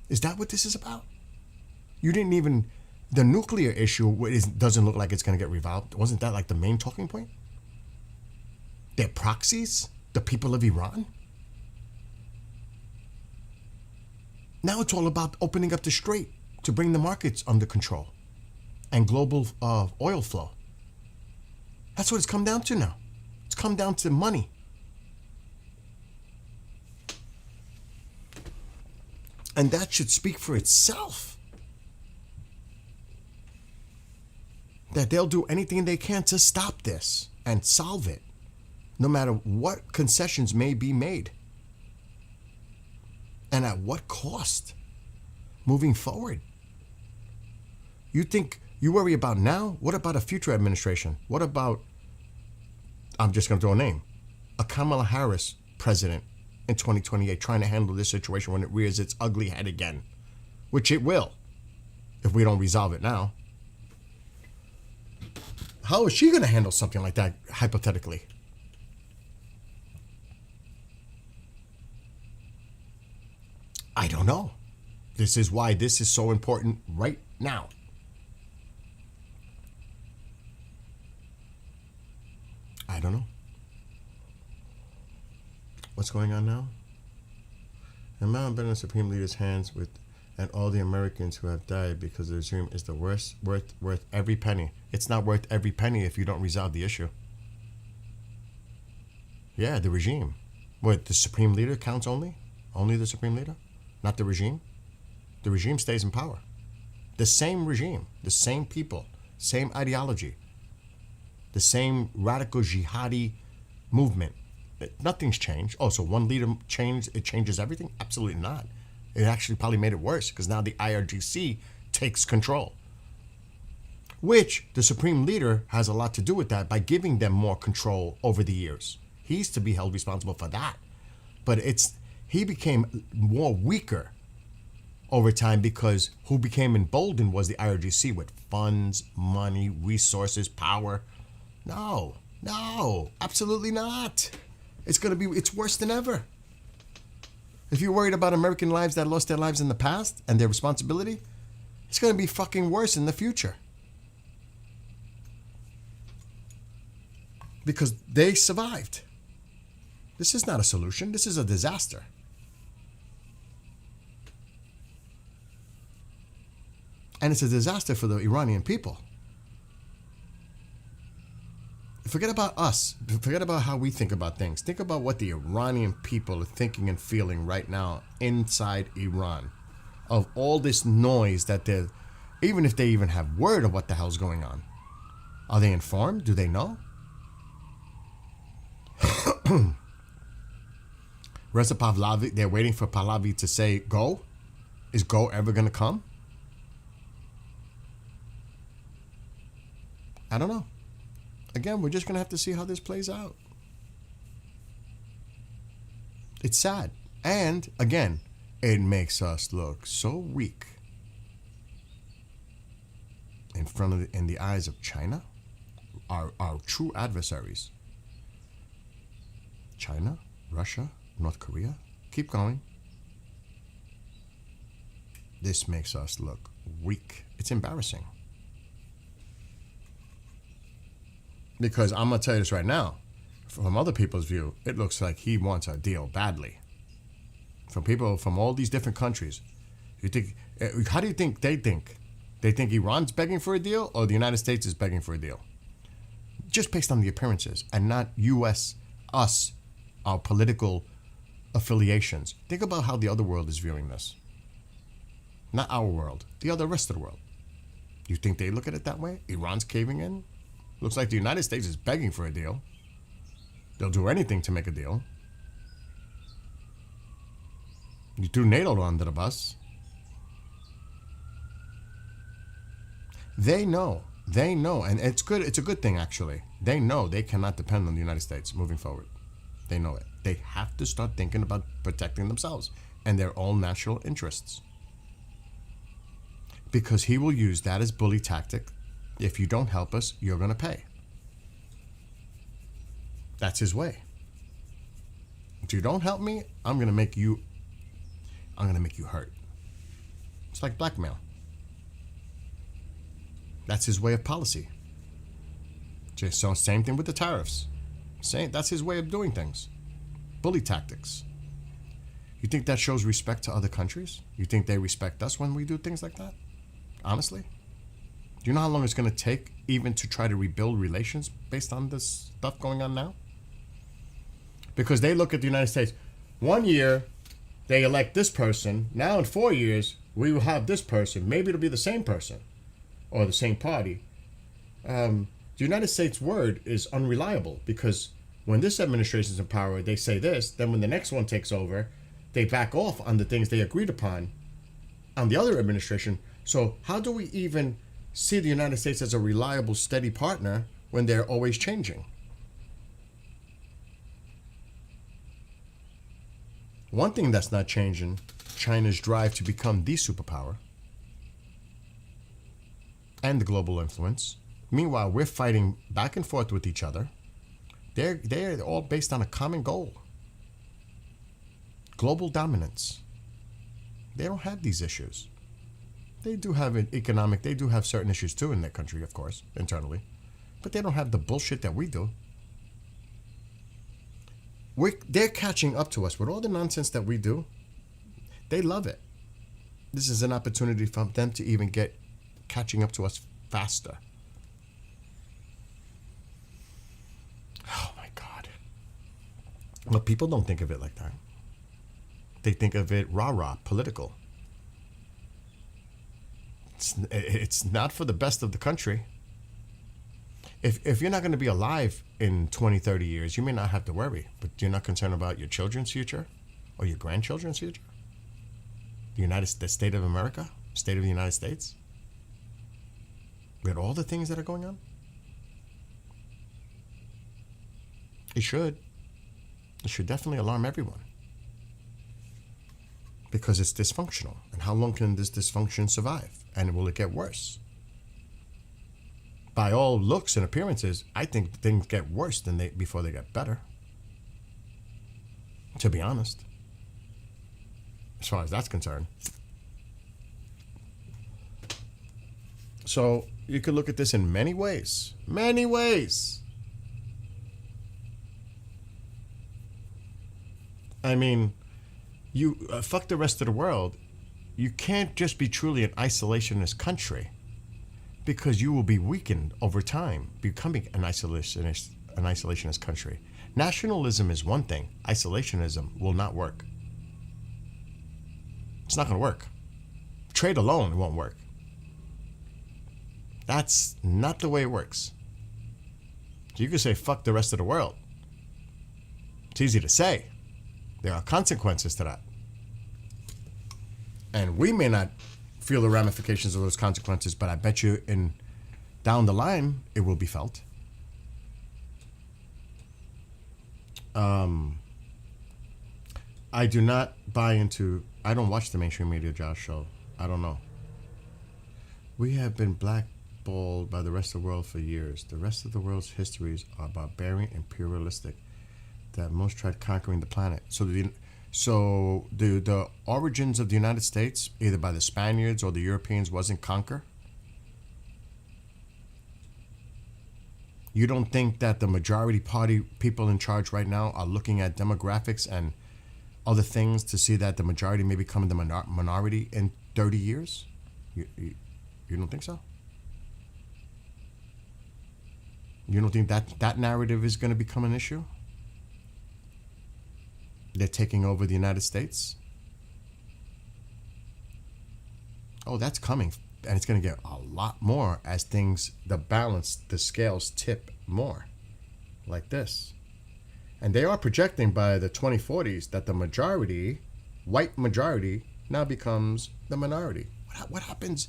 Is that what this is about? You didn't even... The nuclear issue doesn't look like it's going to get resolved. Wasn't that like the main talking point? Their proxies? The people of Iran? Now it's all about opening up the strait to bring the markets under control and global oil flow. That's what it's come down to now. It's come down to money. And that should speak for itself. That they'll do anything they can to stop this and solve it, no matter what concessions may be made. And at what cost? Moving forward. You think you worry about now? What about a future administration? What about, I'm just going to throw a name, a Kamala Harris president in 2028 trying to handle this situation when it rears its ugly head again, which it will if we don't resolve it now. How is she going to handle something like that, hypothetically? I don't know. This is why this is so important right now. I don't know. What's going on now? The amount of been in the Supreme Leader's hands with and all the Americans who have died because the regime is the worst, worth every penny. It's not worth every penny if you don't resolve the issue. Yeah, the regime. What, the Supreme Leader counts only? Only the Supreme Leader? Not the regime? The regime stays in power. The same regime, the same people, same ideology, the same radical jihadi movement. Nothing's changed. Oh, so one leader changed, it changes everything? Absolutely not. It actually probably made it worse because now the IRGC takes control. Which the Supreme Leader has a lot to do with that by giving them more control over the years. He's to be held responsible for that. But it's he became more weaker over time because who became emboldened was the IRGC with funds, money, resources, power. No, absolutely not. It's worse than ever. If you're worried about American lives that lost their lives in the past and their responsibility, it's going to be fucking worse in the future. Because they survived. This is not a solution. This is a disaster. And it's a disaster for the Iranian people. Forget about us. Forget about how we think about things. Think about what the Iranian people are thinking and feeling right now inside Iran. Of all this noise that they're, even if they even have word of what the hell's going on. Are they informed? Do they know? Reza Pahlavi, they're waiting for Pahlavi to say go. Is go ever going to come? I don't know. Again, we're just going to have to see how this plays out. It's sad. And, again, it makes us look so weak in the eyes of China, our true adversaries. China, Russia, North Korea, keep going. This makes us look weak. It's embarrassing. Because I'm going to tell you this right now, from other people's view, it looks like he wants a deal badly. From people from all these different countries. How do you think they think? They think Iran's begging for a deal or the United States is begging for a deal? Just based on the appearances and not U.S., us, our political affiliations. Think about how the other world is viewing this. Not our world, the other rest of the world. You think they look at it that way? Iran's caving in? Looks like the United States is begging for a deal. They'll do anything to make a deal. You threw NATO under the bus. They know, and it's good. It's a good thing, actually. They know they cannot depend on the United States moving forward. They know it. They have to start thinking about protecting themselves and their own national interests. Because he will use that as bully tactic. If you don't help us, you're going to pay. That's his way. If you don't help me, I'm going to make you hurt. It's like blackmail. That's his way of policy. So same thing with the tariffs. That's his way of doing things. Bully tactics. You think that shows respect to other countries? You think they respect us when we do things like that? Honestly? Do you know how long it's going to take even to try to rebuild relations based on this stuff going on now? Because they look at the United States. 1 year, they elect this person. Now in 4 years, we will have this person. Maybe it'll be the same person or the same party. The United States' word is unreliable because when this administration's in power, they say this. Then when the next one takes over, they back off on the things they agreed upon on the other administration. So how do we even see the United States as a reliable, steady partner when they're always changing? One thing that's not changing, China's drive to become the superpower and the global influence. Meanwhile, we're fighting back and forth with each other. They're all based on a common goal. Global dominance. They don't have these issues. They do have an economic, they do have certain issues too in their country, of course, internally. But they don't have the bullshit that we do. They're catching up to us with all the nonsense that we do. They love it. This is an opportunity for them to even get catching up to us faster. Oh my God. But people don't think of it like that. They think of it rah-rah, political. It's not for the best of the country. If you're not going to be alive in 20, 30 years, you may not have to worry, but you're not concerned about your children's future or your grandchildren's future? The state of America, state of the United States, with all the things that are going on? It should. It should definitely alarm everyone. because it's dysfunctional. And how long can this dysfunction survive? And will it get worse? By all looks and appearances, I think things get worse than before they get better. To be honest, as far as that's concerned. So you could look at this in many ways. Many ways. I mean, you fuck the rest of the world. You can't just be truly an isolationist country, because you will be weakened over time, becoming an isolationist country. Nationalism is one thing. Isolationism will not work. It's not going to work. Trade alone won't work. That's not the way it works. So you can say fuck the rest of the world. It's easy to say. There are consequences to that. And we may not feel the ramifications of those consequences, but I bet you down the line it will be felt. I do not buy into. I don't watch the mainstream media, Josh, so I don't know. We have been blackballed by the rest of the world for years. The rest of the world's histories are barbarian, imperialistic. That most tried conquering the planet. So the origins of the United States, either by the Spaniards or the Europeans, wasn't conquer. You don't think that the majority party people in charge right now are looking at demographics and other things to see that the majority may become the minority in 30 years? You don't think so? You don't think that narrative is going to become an issue? They're taking over the United States? Oh, that's coming. And it's going to get a lot more as the scales tip more. Like this. And they are projecting by the 2040s that the majority, white majority, now becomes the minority. What happens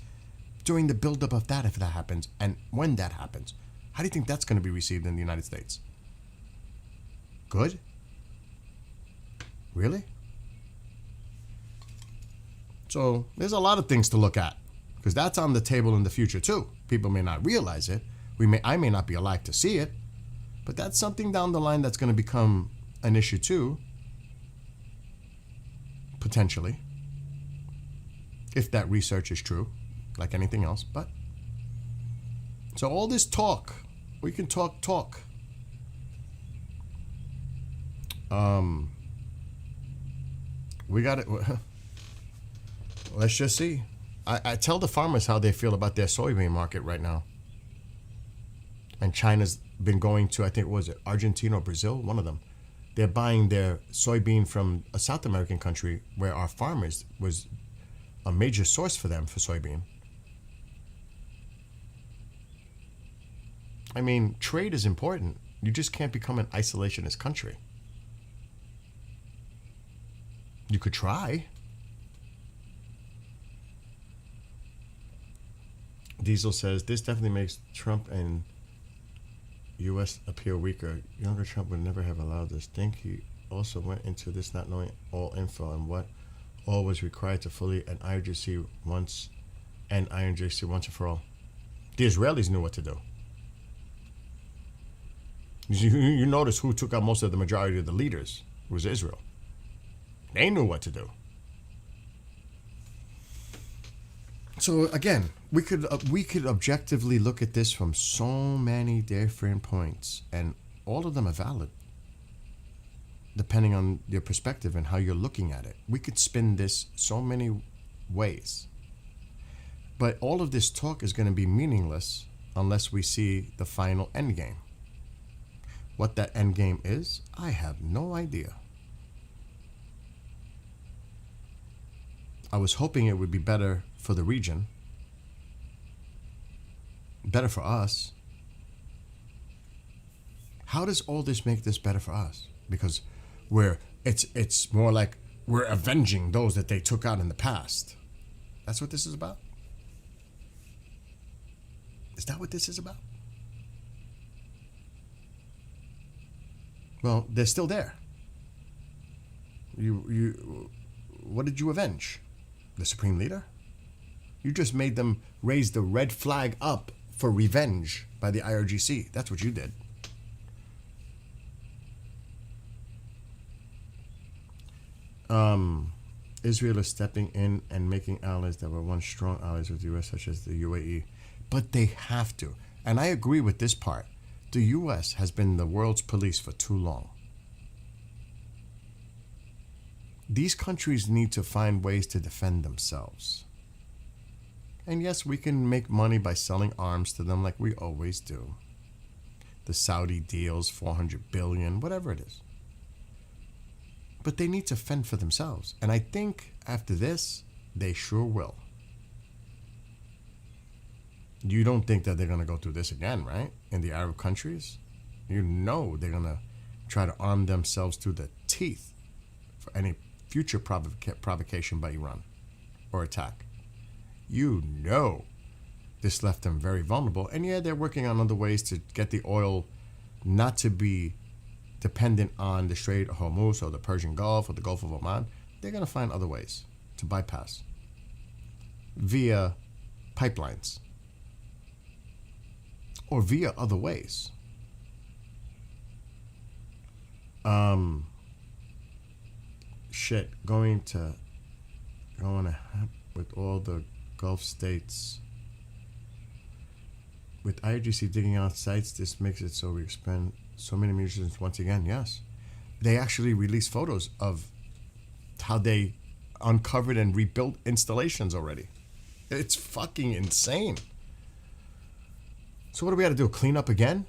during the buildup of that, if that happens, and when that happens? How do you think that's going to be received in the United States? Good? Really? So there's a lot of things to look at, because that's on the table in the future too. People may not realize it. I may not be alive to see it, but that's something down the line that's going to become an issue too, potentially, if that research is true, like anything else. But so all this talk, we can talk. We got it. Let's just see. I tell the farmers how they feel about their soybean market right now. And China's been going to, I think, what was it, Argentina or Brazil? One of them. They're buying their soybean from a South American country where our farmers was a major source for them for soybean. I mean, trade is important. You just can't become an isolationist country. You could try. Diesel says, this definitely makes Trump and U.S. appear weaker. Younger Trump would never have allowed this. Think he also went into this not knowing all info and what all was required to fully end IRGC once and for all. The Israelis knew what to do. You notice who took out most of the majority of the leaders. It was Israel. They knew what to do. So again, we could objectively look at this from so many different points, and all of them are valid, depending on your perspective and how you're looking at it. We could spin this so many ways, but all of this talk is going to be meaningless unless we see the final end game. What that end game is, I have no idea. I was hoping it would be better for the region, better for us. How does all this make this better for us? Because it's more like we're avenging those that they took out in the past. That's what this is about? Is that what this is about? Well, they're still there. what did you avenge? The supreme leader? You just made them raise the red flag up for revenge by the IRGC. That's what you did. Israel is stepping in and making allies that were once strong allies with the U.S., such as the U.A.E. But they have to. And I agree with this part. The U.S. has been the world's police for too long. These countries need to find ways to defend themselves. And yes, we can make money by selling arms to them like we always do. The Saudi deals, $400 billion, whatever it is. But they need to fend for themselves. And I think after this, they sure will. You don't think that they're going to go through this again, right? In the Arab countries? You know they're going to try to arm themselves to the teeth for any future provocation by Iran or attack. You know this left them very vulnerable. And yeah, they're working on other ways to get the oil not to be dependent on the Strait of Hormuz or the Persian Gulf or the Gulf of Oman. They're going to find other ways to bypass via pipelines or via other ways. Going with all the Gulf states. With IRGC digging out sites, this makes it so we expend so many munitions once again. Yes. They actually released photos of how they uncovered and rebuilt installations already. It's fucking insane. So what do we got to do? Clean up again?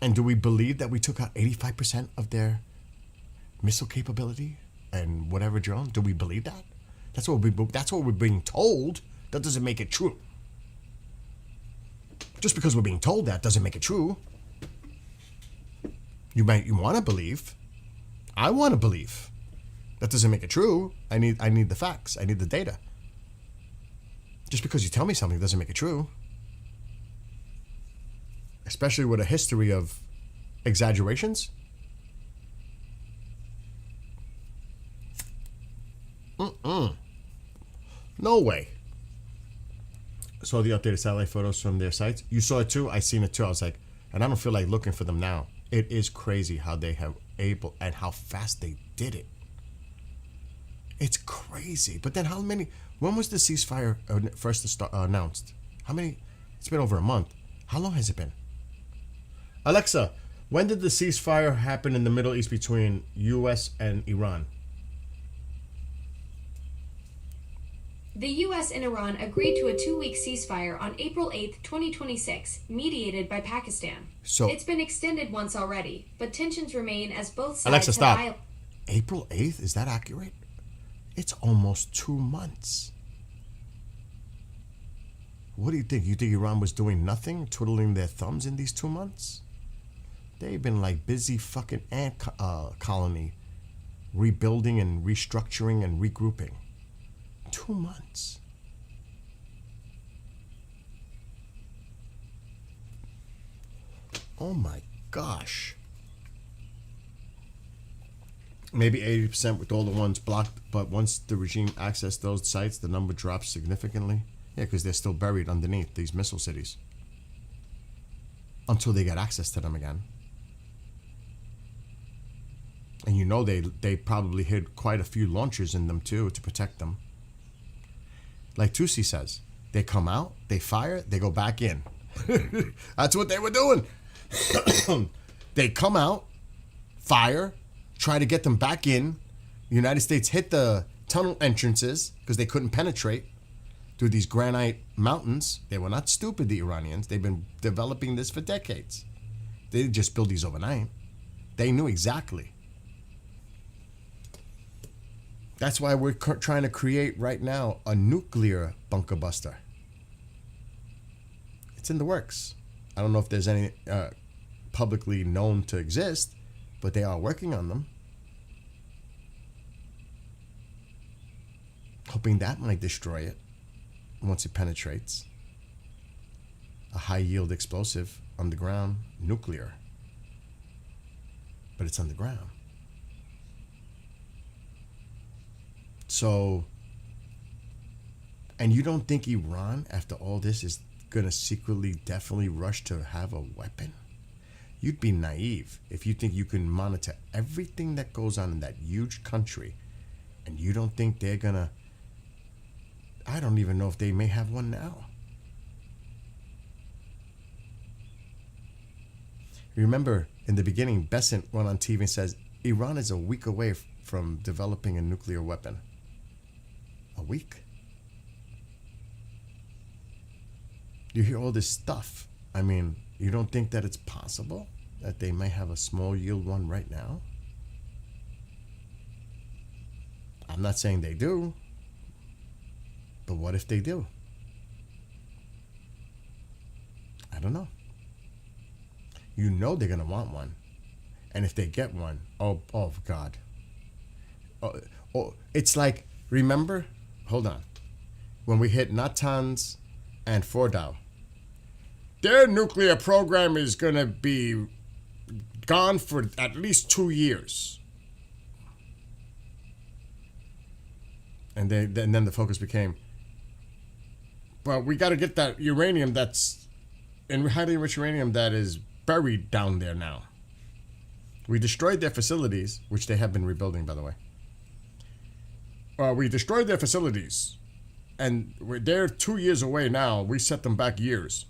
And do we believe that we took out 85% of their missile capability and whatever drone? Do we believe that? That's what we're being told. That doesn't make it true. Just because we're being told that doesn't make it true. You want to believe. I want to believe. That doesn't make it true. I need the facts. I need the data. Just because you tell me something doesn't make it true. Especially with a history of exaggerations. No way. Saw the updated satellite photos from their sites. You saw it too? I seen it too. I was like, and I don't feel like looking for them now. It is crazy how they have able and how fast they did it. It's crazy. But then when was the ceasefire first announced? It's been over a month. How long has it been? Alexa, when did the ceasefire happen in the Middle East between U.S. and Iran? The U.S. and Iran agreed to a 2-week ceasefire on April 8, 2026, mediated by Pakistan. So it's been extended once already, but tensions remain as both sides Alexa, stop. have April 8th? Is that accurate? It's almost 2 months. What do you think? You think Iran was doing nothing, twiddling their thumbs in these 2 months? They've been like busy fucking ant colony, rebuilding and restructuring and regrouping. 2 months. Oh my gosh. Maybe 80% with all the ones blocked, but once the regime accessed those sites, the number drops significantly. Yeah, because they're still buried underneath these missile cities until they get access to them again. And you know they probably hid quite a few launchers in them too to protect them. Like Tusi says, they come out, they fire, they go back in. That's what they were doing. They come out, fire, try to get them back in. The United States hit the tunnel entrances because they couldn't penetrate through these granite mountains. They were not stupid, the Iranians. They've been developing this for decades. They didn't just build these overnight. They knew exactly. That's why we're trying to create right now a nuclear bunker buster. It's in the works. I don't know if there's any publicly known to exist, but they are working on them. Hoping that might destroy it once it penetrates. A high yield explosive underground, nuclear. But it's underground. So, and you don't think Iran, after all this, is going to secretly, definitely rush to have a weapon? You'd be naive if you think you can monitor everything that goes on in that huge country and you don't think they're going to. I don't even know if they may have one now. Remember, in the beginning, Besant went on TV and says Iran is a week away from developing a nuclear weapon. A week? You hear all this stuff. I mean, you don't think that it's possible that they may have a small yield one right now? I'm not saying they do, but what if they do? I don't know. You know they're going to want one. And if they get one, oh God. It's like, remember? Hold on. When we hit Natanz and Fordow, their nuclear program is going to be gone for at least 2 years. And then the focus became, well, we got to get that uranium that's in highly enriched uranium that is buried down there now. We destroyed their facilities, which they have been rebuilding, by the way. We destroyed their facilities, and they're 2 years away now. We set them back years.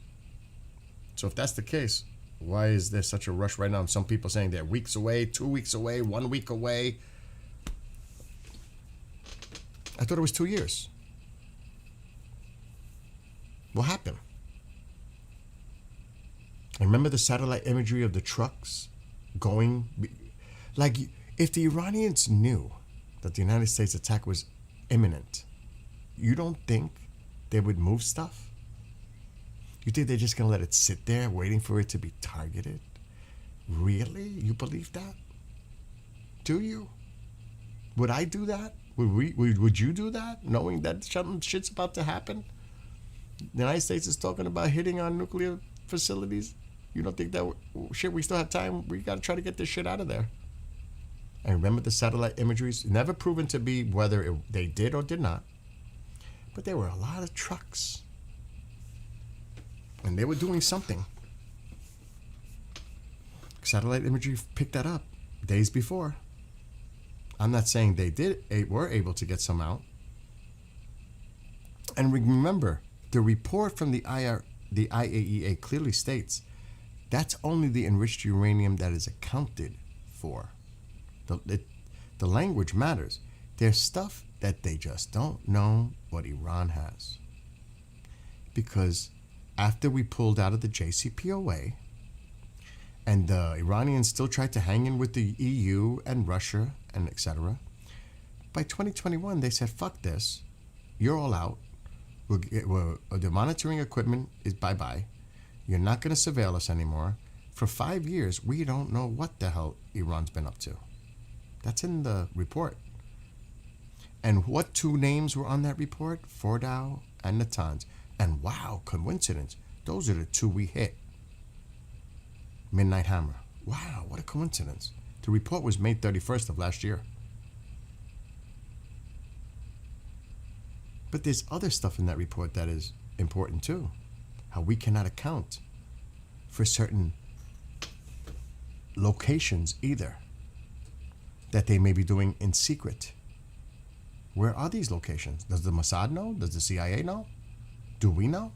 So if that's the case, why is there such a rush right now? And some people saying they're weeks away, 2 weeks away, 1 week away. I thought it was 2 years. What happened? I remember the satellite imagery of the trucks going. Like, if the Iranians knew that the United States attack was imminent, you don't think they would move stuff? You think they're just going to let it sit there waiting for it to be targeted? Really? You believe that? Do you? Would I do that? Would you do that, knowing that shit's about to happen? The United States is talking about hitting on nuclear facilities. You don't think that shit? We still have time. We got to try to get this shit out of there. And remember the satellite imageries, never proven to be whether they did or did not. But there were a lot of trucks, and they were doing something. Satellite imagery picked that up days before. I'm not saying they were able to get some out. And remember, the report from the IAEA clearly states that's only the enriched uranium that is accounted for. The language matters. There's stuff that they just don't know what Iran has. Because after we pulled out of the JCPOA, and the Iranians still tried to hang in with the EU and Russia and etc., by 2021 they said, fuck this, you're all out. The monitoring equipment is bye-bye. You're not going to surveil us anymore. For 5 years, we don't know what the hell Iran's been up to. That's in the report. And what two names were on that report? Fordow and Natanz. And wow, coincidence. Those are the two we hit. Midnight Hammer. Wow, what a coincidence. The report was May 31st of last year. But there's other stuff in that report that is important too. How we cannot account for certain locations either that they may be doing in secret. Where are these locations? Does the Mossad know? Does the CIA know? Do we know?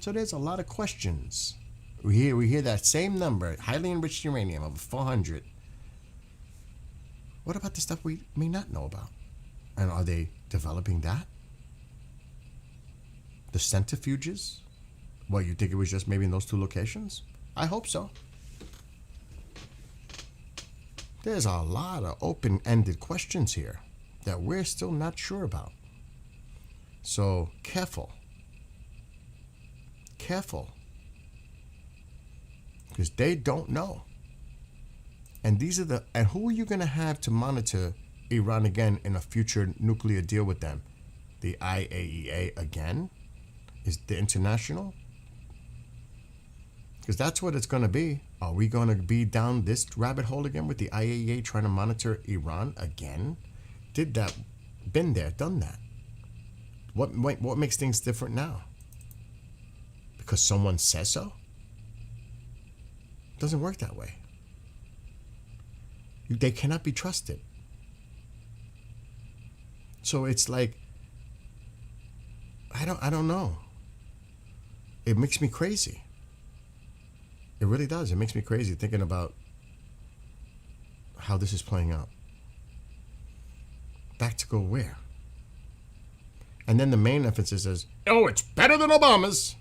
So there's a lot of questions. We hear that same number, highly enriched uranium of 400. What about the stuff we may not know about? And are they developing that? The centrifuges? What, you think it was just maybe in those two locations? I hope so. There's a lot of open-ended questions here that we're still not sure about. So careful. Careful. Because they don't know. And who are you going to have to monitor Iran again in a future nuclear deal with them? The IAEA again? Is the international? Because that's what it's going to be. Are we going to be down this rabbit hole again with the IAEA trying to monitor Iran again? Did that, been there, done that. What makes things different now? Because someone says so? It doesn't work that way. They cannot be trusted. So it's like, I don't know. It makes me crazy. It really does. It makes me crazy thinking about how this is playing out. Back to go where? And then the main emphasis is, oh, it's better than Obama's.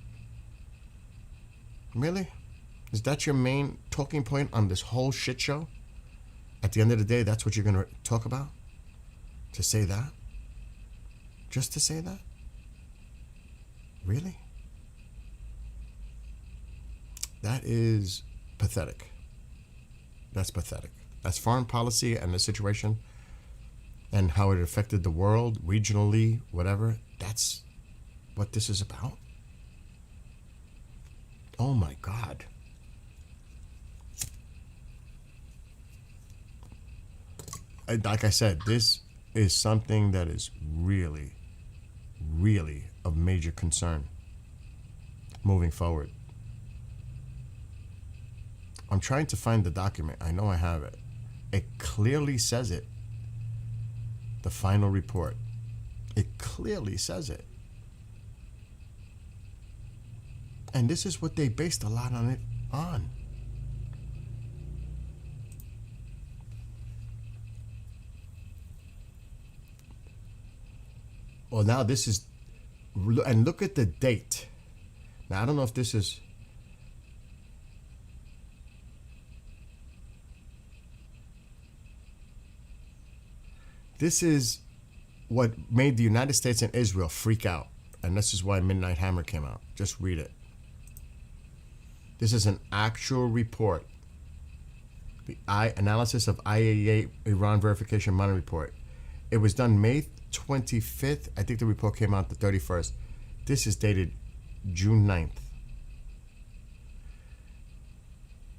Really? Is that your main talking point on this whole shit show? At the end of the day, that's what you're going to talk about? To say that? Just to say that? Really? That is pathetic. That's pathetic. That's foreign policy and the situation and how it affected the world, regionally, whatever. That's what this is about. Oh my God. Like I said, this is something that is really, really of major concern moving forward. I'm trying to find the document. I know I have it. It clearly says it. The final report. It clearly says it. And this is what they based a lot on it on. Well, now this is, and look at the date. Now, I don't know if this is, this is what made the United States and Israel freak out. And this is why Midnight Hammer came out. Just read it. This is an actual report. The analysis of IAEA Iran Verification Monitoring Report. It was done May 25th. I think the report came out the 31st. This is dated June 9th.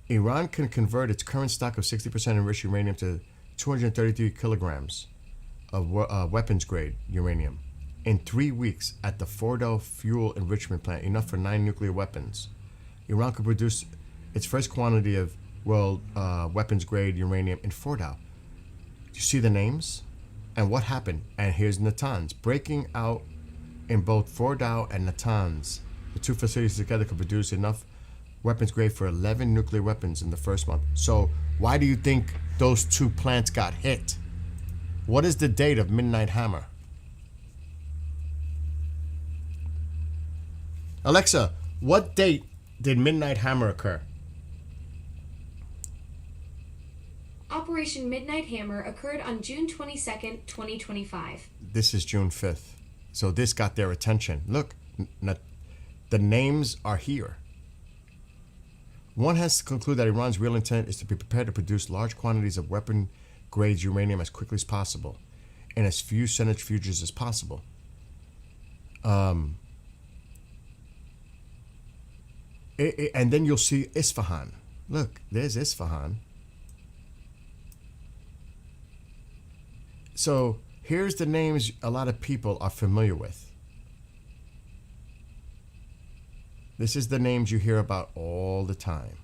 Iran can convert its current stock of 60% enriched uranium to 233 kilograms of weapons grade uranium in 3 weeks at the Fordow fuel enrichment plant, enough for 9 nuclear weapons. Iran could produce its first quantity of world weapons grade uranium in Fordow. Do you see the names? And what happened? And here's Natanz. Breaking out in both Fordow and Natanz. The two facilities together could produce enough weapons grade for 11 nuclear weapons in the first month. So why do you think those two plants got hit? What is the date of Midnight Hammer? Alexa, what date did Midnight Hammer occur? Operation Midnight Hammer occurred on June 22nd, 2025. This is June 5th. So this got their attention. Look, the names are here. One has to conclude that Iran's real intent is to be prepared to produce large quantities of weapon-grade uranium as quickly as possible and as few centrifuges as possible. And then you'll see Isfahan. Look, there's Isfahan. So here's the names a lot of people are familiar with. This is the names you hear about all the time.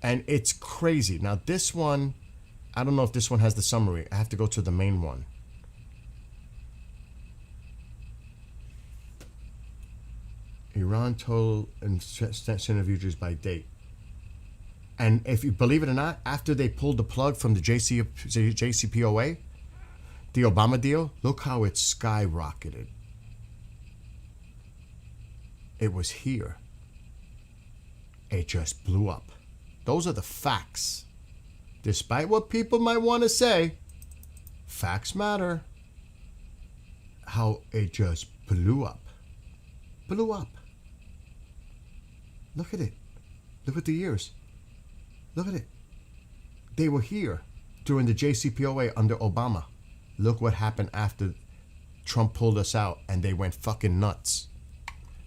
And it's crazy. Now this one, I don't know if this one has the summary. I have to go to the main one. Iran total and centrifuges by date. And if you believe it or not, after they pulled the plug from the JCPOA, the Obama deal, look how it skyrocketed. It was here. It just blew up. Those are the facts. Despite what people might want to say, facts matter. How it just blew up. Blew up. Look at it. Look at the years. Look at it. They were here during the JCPOA under Obama. Look what happened after Trump pulled us out and they went fucking nuts.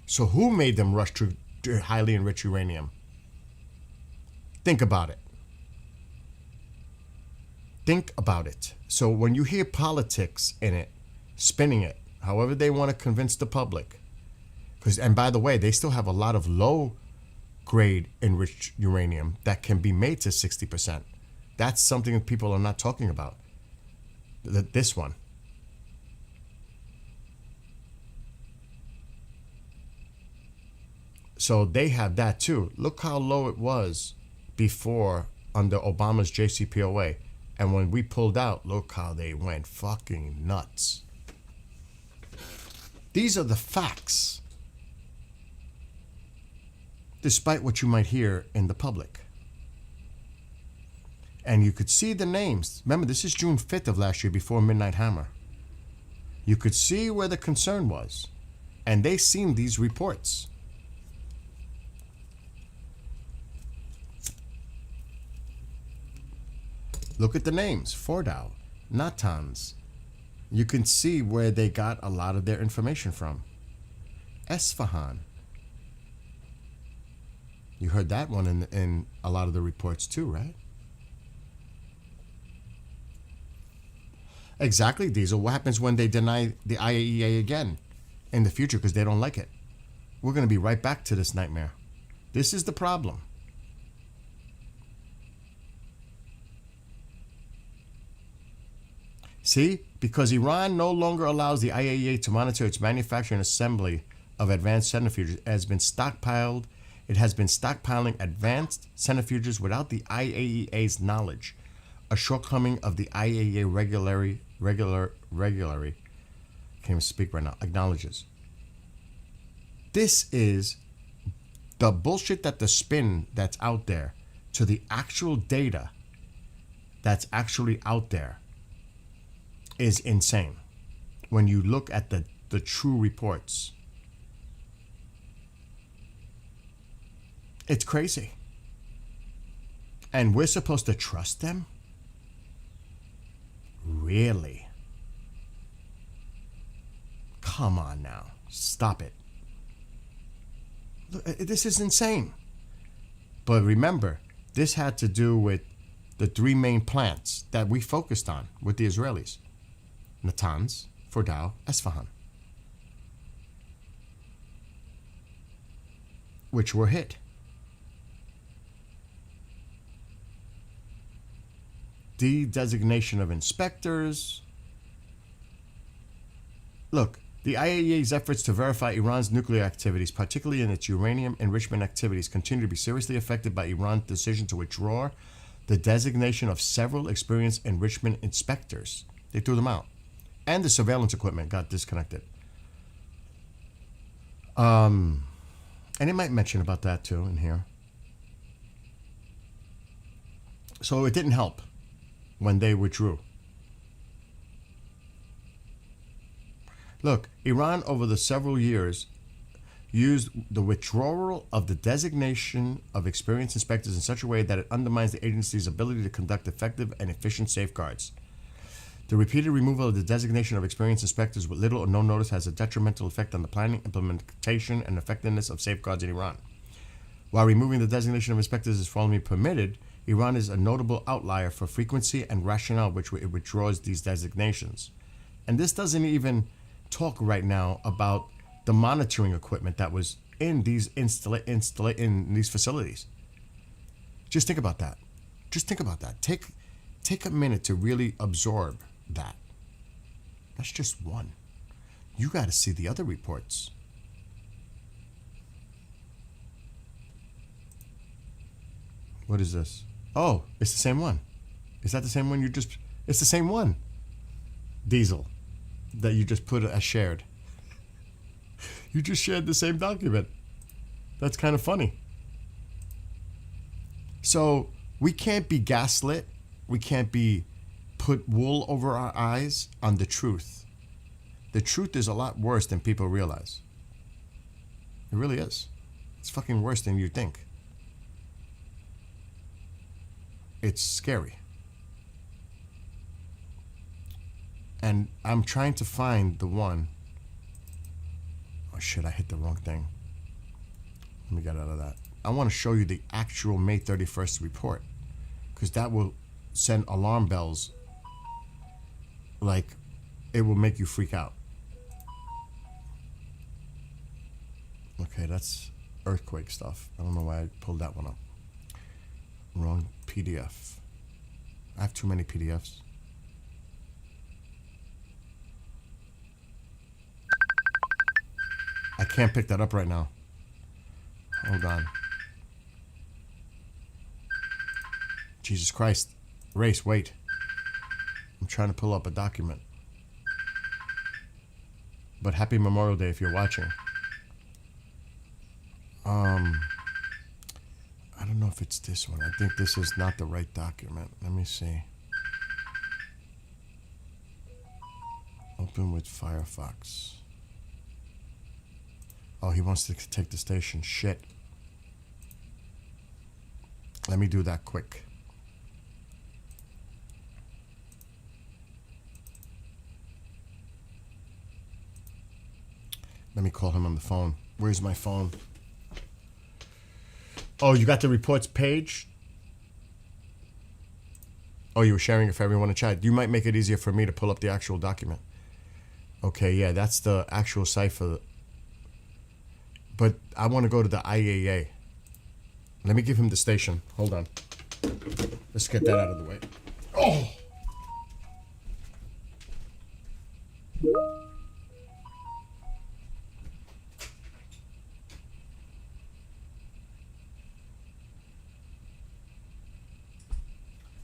So who made them rush to highly enriched uranium? Think about it. Think about it. So when you hear politics in it, spinning it, however they want to convince the public, and by the way, they still have a lot of low grade enriched uranium that can be made to 60%. That's something that people are not talking about. This one. So they have that too. Look how low it was before under Obama's JCPOA. And when we pulled out, look how they went fucking nuts. These are the facts, despite what you might hear in the public. And you could see the names. Remember, this is June 5th of last year before Midnight Hammer. You could see where the concern was. And they seen these reports. Look at the names. Fordow, Natanz. You can see where they got a lot of their information from. Esfahan. You heard that one in a lot of the reports too, right? Exactly, Diesel. What happens when they deny the IAEA again in the future because they don't like it? We're going to be right back to this nightmare. This is the problem. See? Because Iran no longer allows the IAEA to monitor its manufacture and assembly of advanced centrifuges. It has been stockpiled. It has been stockpiling advanced centrifuges without the IAEA's knowledge. A shortcoming of the IAEA regularly, can't even speak right now, acknowledges. This is the bullshit that the spin that's out there to the actual data that's actually out there is insane when you look at the true reports. It's crazy. And we're supposed to trust them? Really? Come on now. Stop it. Look, this is insane. But remember, this had to do with the three main plants that we focused on with the Israelis. Natanz, Fordow, Esfahan, which were hit. De-designation of inspectors. Look, the IAEA's efforts to verify Iran's nuclear activities, particularly in its uranium enrichment activities, continue to be seriously affected by Iran's decision to withdraw the designation of several experienced enrichment inspectors. They threw them out. And the surveillance equipment got disconnected. And it might mention about that too in here. So it didn't help when they withdrew. Look, Iran over the several years used the withdrawal of the designation of experienced inspectors in such a way that it undermines the agency's ability to conduct effective and efficient safeguards. The repeated removal of the designation of experienced inspectors with little or no notice has a detrimental effect on the planning, implementation, and effectiveness of safeguards in Iran. While removing the designation of inspectors is formally permitted, Iran is a notable outlier for frequency and rationale which it withdraws these designations. And this doesn't even talk right now about the monitoring equipment that was in these in these facilities. Just think about that. Just think about that. Take a minute to really absorb that. That's just one. You got to see the other reports. What is this? Oh, it's the same one. Is that the same one you just... It's the same one. Diesel. That you just put as shared. You just shared the same document. That's kind of funny. So, we can't be gaslit. We can't be put wool over our eyes on the truth. The truth is a lot worse than people realize. It really is. It's fucking worse than you think. It's scary. And I'm trying to find the one. Oh shit, I hit the wrong thing. Let me get out of that. I want to show you the actual May 31st report, because that will send alarm bells. Like, it will make you freak out. Okay, that's earthquake stuff. I don't know why I pulled that one up. Wrong PDF. I have too many PDFs. I can't pick that up right now. Hold on. Jesus Christ. Race, wait. I'm trying to pull up a document. But happy Memorial Day if you're watching. I don't know if it's this one. I think this is not the right document. Let me see. Open with Firefox. Oh, he wants to take the station. Shit. Let me do that quick. Let me call him on the phone. Where's my phone? Oh, you got the reports page? Oh, you were sharing it for everyone in chat. You might make it easier for me to pull up the actual document. Okay, yeah, that's the actual site for the... But I want to go to the IAEA. Let me give him the station. Hold on. Let's get that out of the way. Oh!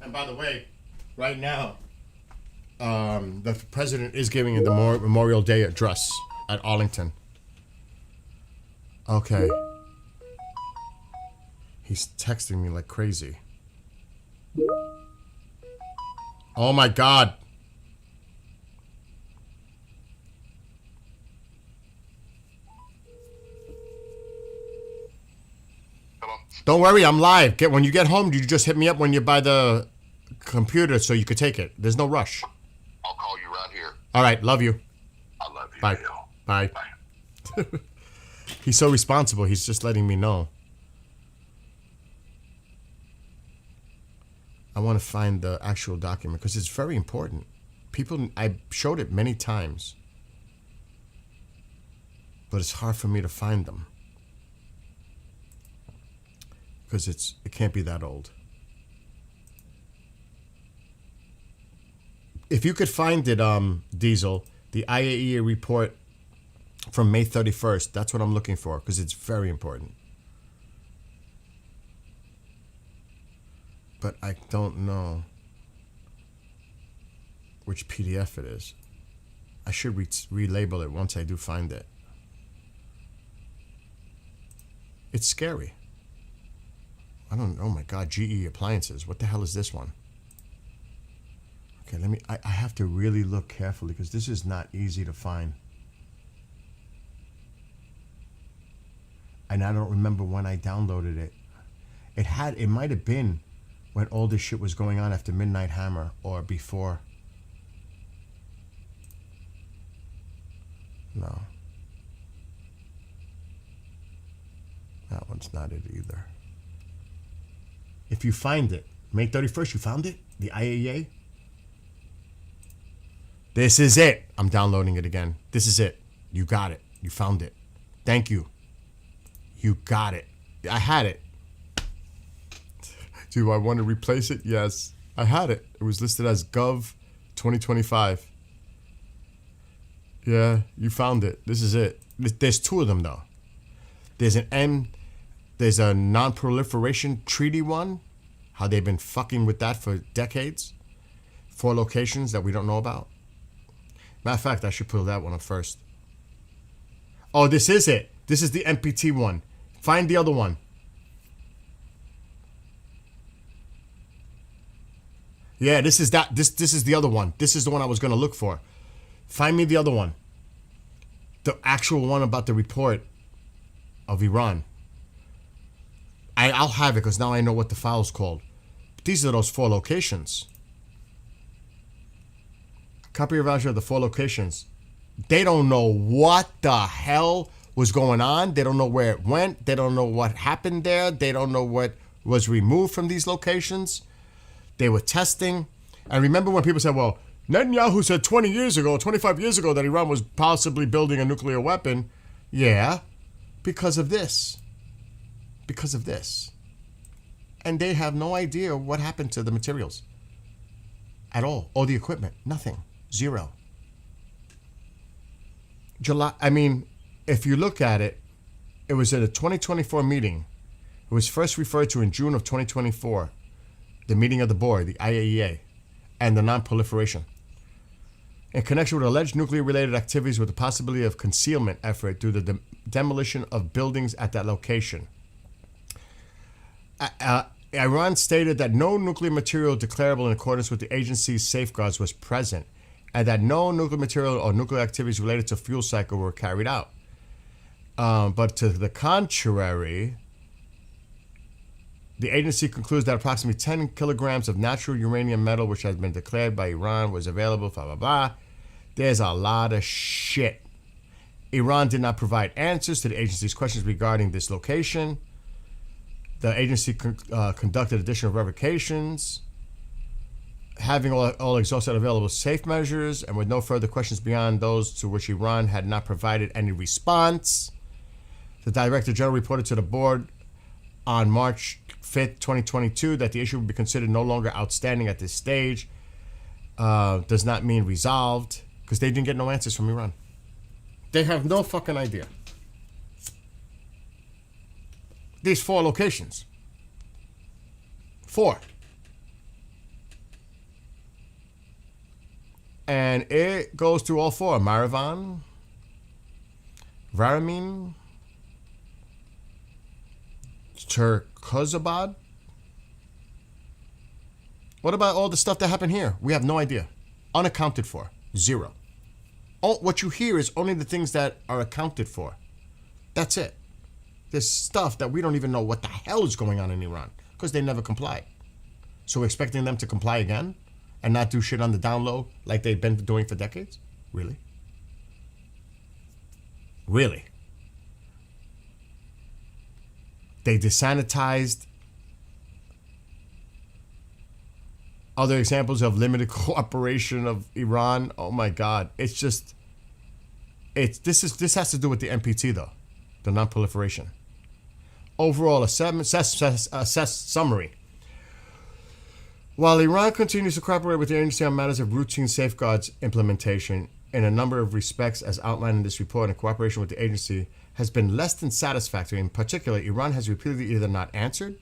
And by the way, right now, the president is giving the Memorial Day address at Arlington. Okay. He's texting me like crazy. Oh my God. Hello? Don't worry, I'm live. When you get home, you just hit me up when you're by the computer so you could take it. There's no rush. I'll call you right here. All right, love you. I love you, Bye. Bill. Bye. Bye. He's so responsible. He's just letting me know. I want to find the actual document because it's very important. I showed it many times, but it's hard for me to find them because it can't be that old. If you could find it, Diesel, the IAEA report from May 31st, that's what I'm looking for because it's very important. But I don't know which PDF it is. I should relabel it once I do find it. It's scary. I don't, oh my God, GE Appliances. What the hell is this one? Okay, I have to really look carefully because this is not easy to find. And I don't remember when I downloaded it. It might have been when all this shit was going on after Midnight Hammer or before. No. That one's not it either. If you find it, May 31st, you found it? The IAEA? This is it. I'm downloading it again. This is it. You got it. You found it. Thank you. You got it. I had it. Do I want to replace it? Yes. I had it. It was listed as Gov 2025. Yeah, you found it. This is it. There's two of them, though. There's a non-proliferation treaty one. How they've been fucking with that for decades. 4 locations that we don't know about. Matter of fact, I should pull that one up first. Oh, this is it. This is the NPT one. Find the other one. Yeah, this is that. This is the other one. This is the one I was going to look for. Find me the other one. The actual one about the report of Iran. I'll have it because now I know what the file's called. But these are those 4 locations. Copy or voucher of the 4 locations. They don't know what the hell was going on. They don't know where it went. They don't know what happened there. They don't know what was removed from these locations. They were testing. And remember when people said, well, Netanyahu said 20 years ago, 25 years ago that Iran was possibly building a nuclear weapon. Yeah, because of this. Because of this. And they have no idea what happened to the materials at all, or the equipment. Nothing. Zero. If you look at it, it was at a 2024 meeting. It was first referred to in June of 2024, the meeting of the board, the IAEA, and the non-proliferation. In connection with alleged nuclear-related activities with the possibility of concealment effort due to the demolition of buildings at that location. Iran stated that no nuclear material declarable in accordance with the agency's safeguards was present, and that no nuclear material or nuclear activities related to fuel cycle were carried out. But to the contrary, the agency concludes that approximately 10 kilograms of natural uranium metal, which has been declared by Iran, was available, blah, blah, blah. There's a lot of shit. Iran did not provide answers to the agency's questions regarding this location. The agency conducted additional verifications, having all exhausted available safe measures, and with no further questions beyond those to which Iran had not provided any response. The Director General reported to the board on March 5th, 2022, that the issue would be considered no longer outstanding at this stage. Does not mean resolved, because they didn't get no answers from Iran. They have no fucking idea. These 4 locations. 4. And it goes through all 4. Marivan, Varamin, Turkozabad. What about all the stuff that happened here? We have no idea. Unaccounted for. 0. What you hear is only the things that are accounted for. That's it. There's stuff that we don't even know what the hell is going on in Iran because they never comply. So we're expecting them to comply again and not do shit on the down low like they've been doing for decades? Really? Really? They desanitized. Other examples of limited cooperation of Iran. Oh my God. It's just, this has to do with the NPT though, the non-proliferation. Overall, assess summary. While Iran continues to cooperate with the agency on matters of routine safeguards implementation in a number of respects as outlined in this report, and cooperation with the agency has been less than satisfactory. In particular, Iran has repeatedly either not answered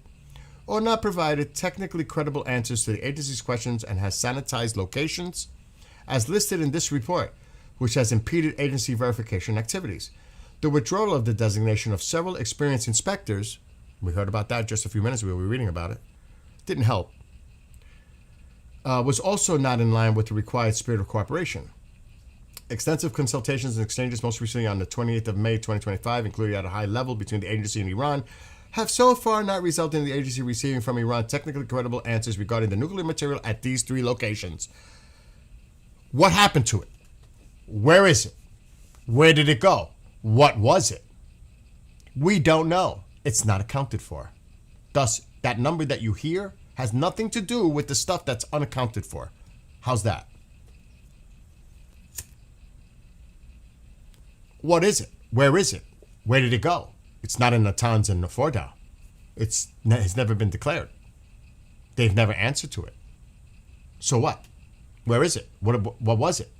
or not provided technically credible answers to the agency's questions and has sanitized locations as listed in this report, which has impeded agency verification activities. The withdrawal of the designation of several experienced inspectors, we heard about that just a few minutes ago, we were reading about it, didn't help, was also not in line with the required spirit of cooperation. Extensive consultations and exchanges, most recently on the 28th of May 2025, including at a high level between the agency and Iran, have so far not resulted in the agency receiving from Iran technically credible answers regarding the nuclear material at these 3 locations. What happened to it? Where is it? Where did it go? What was it? We don't know. It's not accounted for. Thus, that number that you hear has nothing to do with the stuff that's unaccounted for. How's that? What is it? Where is it? Where did it go? It's not in Natanz and Fordow. It has never been declared. They've never answered to it. So what? Where is it? What was it?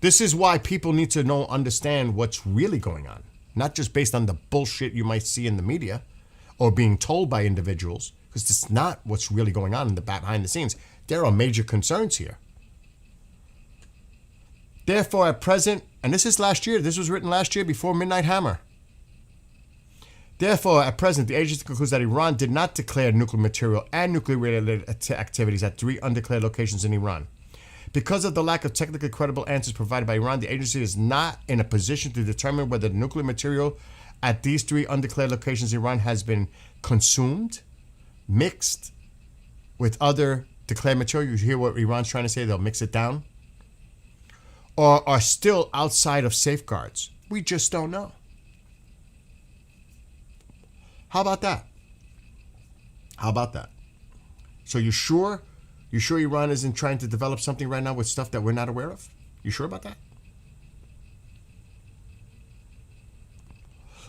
This is why people need to understand what's really going on, not just based on the bullshit you might see in the media or being told by individuals, because it's not what's really going on in the behind the scenes. There are major concerns here. Therefore, at present, and this is last year, this was written last year before Midnight Hammer. Therefore, at present, the agency concludes that Iran did not declare nuclear material and nuclear-related activities at 3 undeclared locations in Iran. Because of the lack of technically credible answers provided by Iran, the agency is not in a position to determine whether the nuclear material at these 3 undeclared locations in Iran has been consumed, mixed with other declared material. You hear what Iran's trying to say, they'll mix it down, or are still outside of safeguards. We just don't know. How about that? How about that? So you sure? You sure Iran isn't trying to develop something right now with stuff that we're not aware of? You sure about that?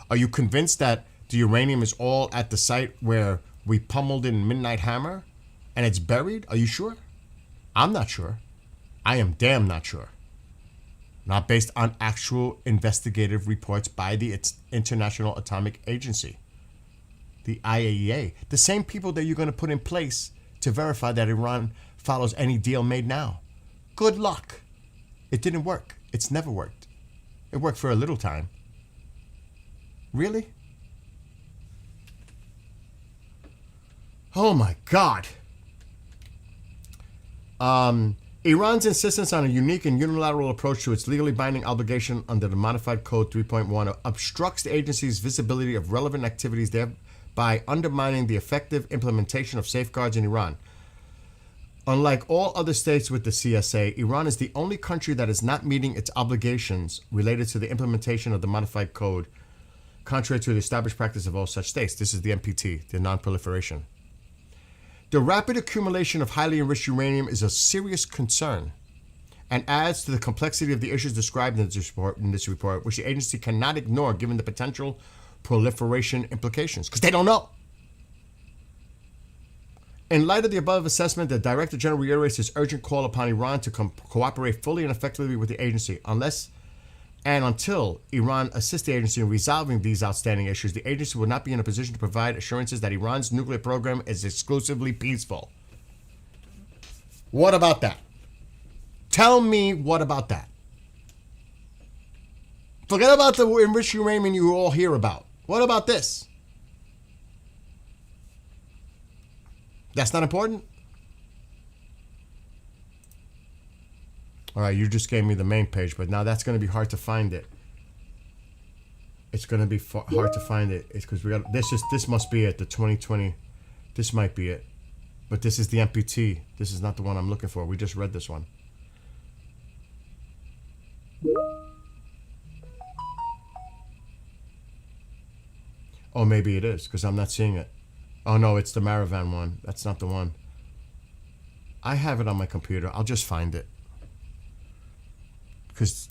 Are you convinced that the uranium is all at the site where we pummeled in Midnight Hammer and it's buried? Are you sure? I'm not sure. I am damn not sure. Not based on actual investigative reports by the International Atomic Agency, the IAEA, the same people that you're going to put in place to verify that Iran follows any deal made now. Good luck. It didn't work. It's never worked. It worked for a little time. Really? Oh my God. Iran's insistence on a unique and unilateral approach to its legally binding obligation under the Modified Code 3.1 obstructs the agency's visibility of relevant activities, thereby undermining the effective implementation of safeguards in Iran. Unlike all other states with the CSA, Iran is the only country that is not meeting its obligations related to the implementation of the Modified Code, contrary to the established practice of all such states. This is the NPT, the non-proliferation. The rapid accumulation of highly enriched uranium is a serious concern and adds to the complexity of the issues described in this report, which the agency cannot ignore given the potential proliferation implications, because they don't know. In light of the above assessment, the Director General reiterates his urgent call upon Iran to cooperate fully and effectively with the agency. Unless and until Iran assists the agency in resolving these outstanding issues, the agency will not be in a position to provide assurances that Iran's nuclear program is exclusively peaceful. What about that? Tell me what about that? Forget about the enriched uranium you all hear about. What about this? That's not important? All right, you just gave me the main page, but now that's going to be hard to find it. It's going to be hard to find it. It's because we got this must be it, the 2020. This might be it. But this is the MPT. This is not the one I'm looking for. We just read this one. Oh, maybe it is, because I'm not seeing it. Oh, no, it's the Maravan one. That's not the one. I have it on my computer. I'll just find it. Because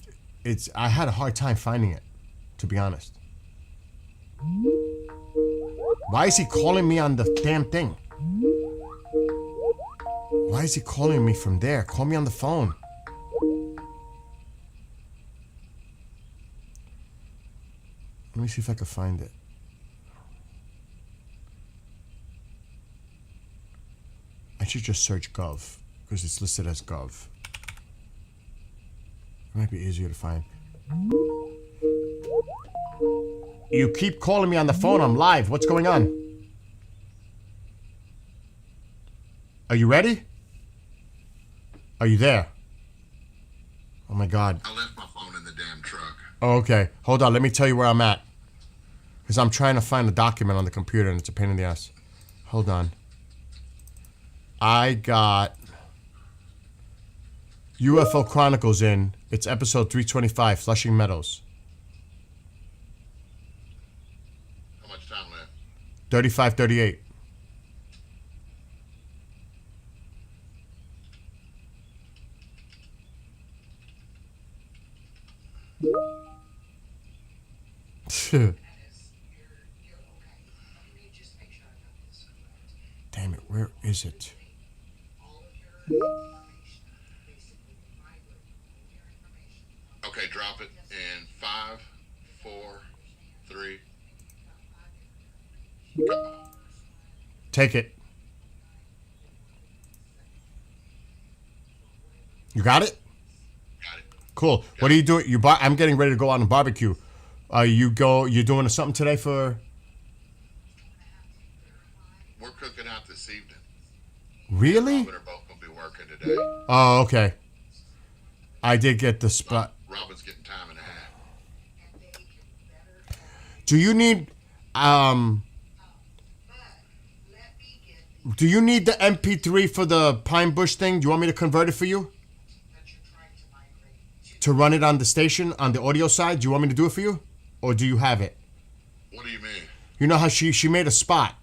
I had a hard time finding it, to be honest. Why is he calling me on the damn thing? Why is he calling me from there? Call me on the phone. Let me see if I can find it. I should just search Gov, because it's listed as Gov. It might be easier to find. You keep calling me on the phone. I'm live. What's going on? Are you ready? Are you there? Oh my God. I left my phone in the damn truck. Oh, okay. Hold on. Let me tell you where I'm at. Because I'm trying to find a document on the computer and it's a pain in the ass. Hold on. I got UFO Chronicles in. It's episode 325, Flushing Meadows. How much time left? 3538. Damn it, where is it? Okay, drop it in 5, 4, 3. Go. Take it. You got it? Got it. Cool. What are you doing? I'm getting ready to go out and barbecue. You're doing something today for? We're cooking out this evening. Really? Robin are both gonna be working today. Oh, okay. I did get the spot. Robin's getting time and a half. Do you need do you need the MP3 for the Pine Bush thing? Do you want me to convert it for you? that you're trying to migrate to to run it on the station on the audio side. Do you want me to do it for you, or do you have it? What do you mean? You know how she made a spot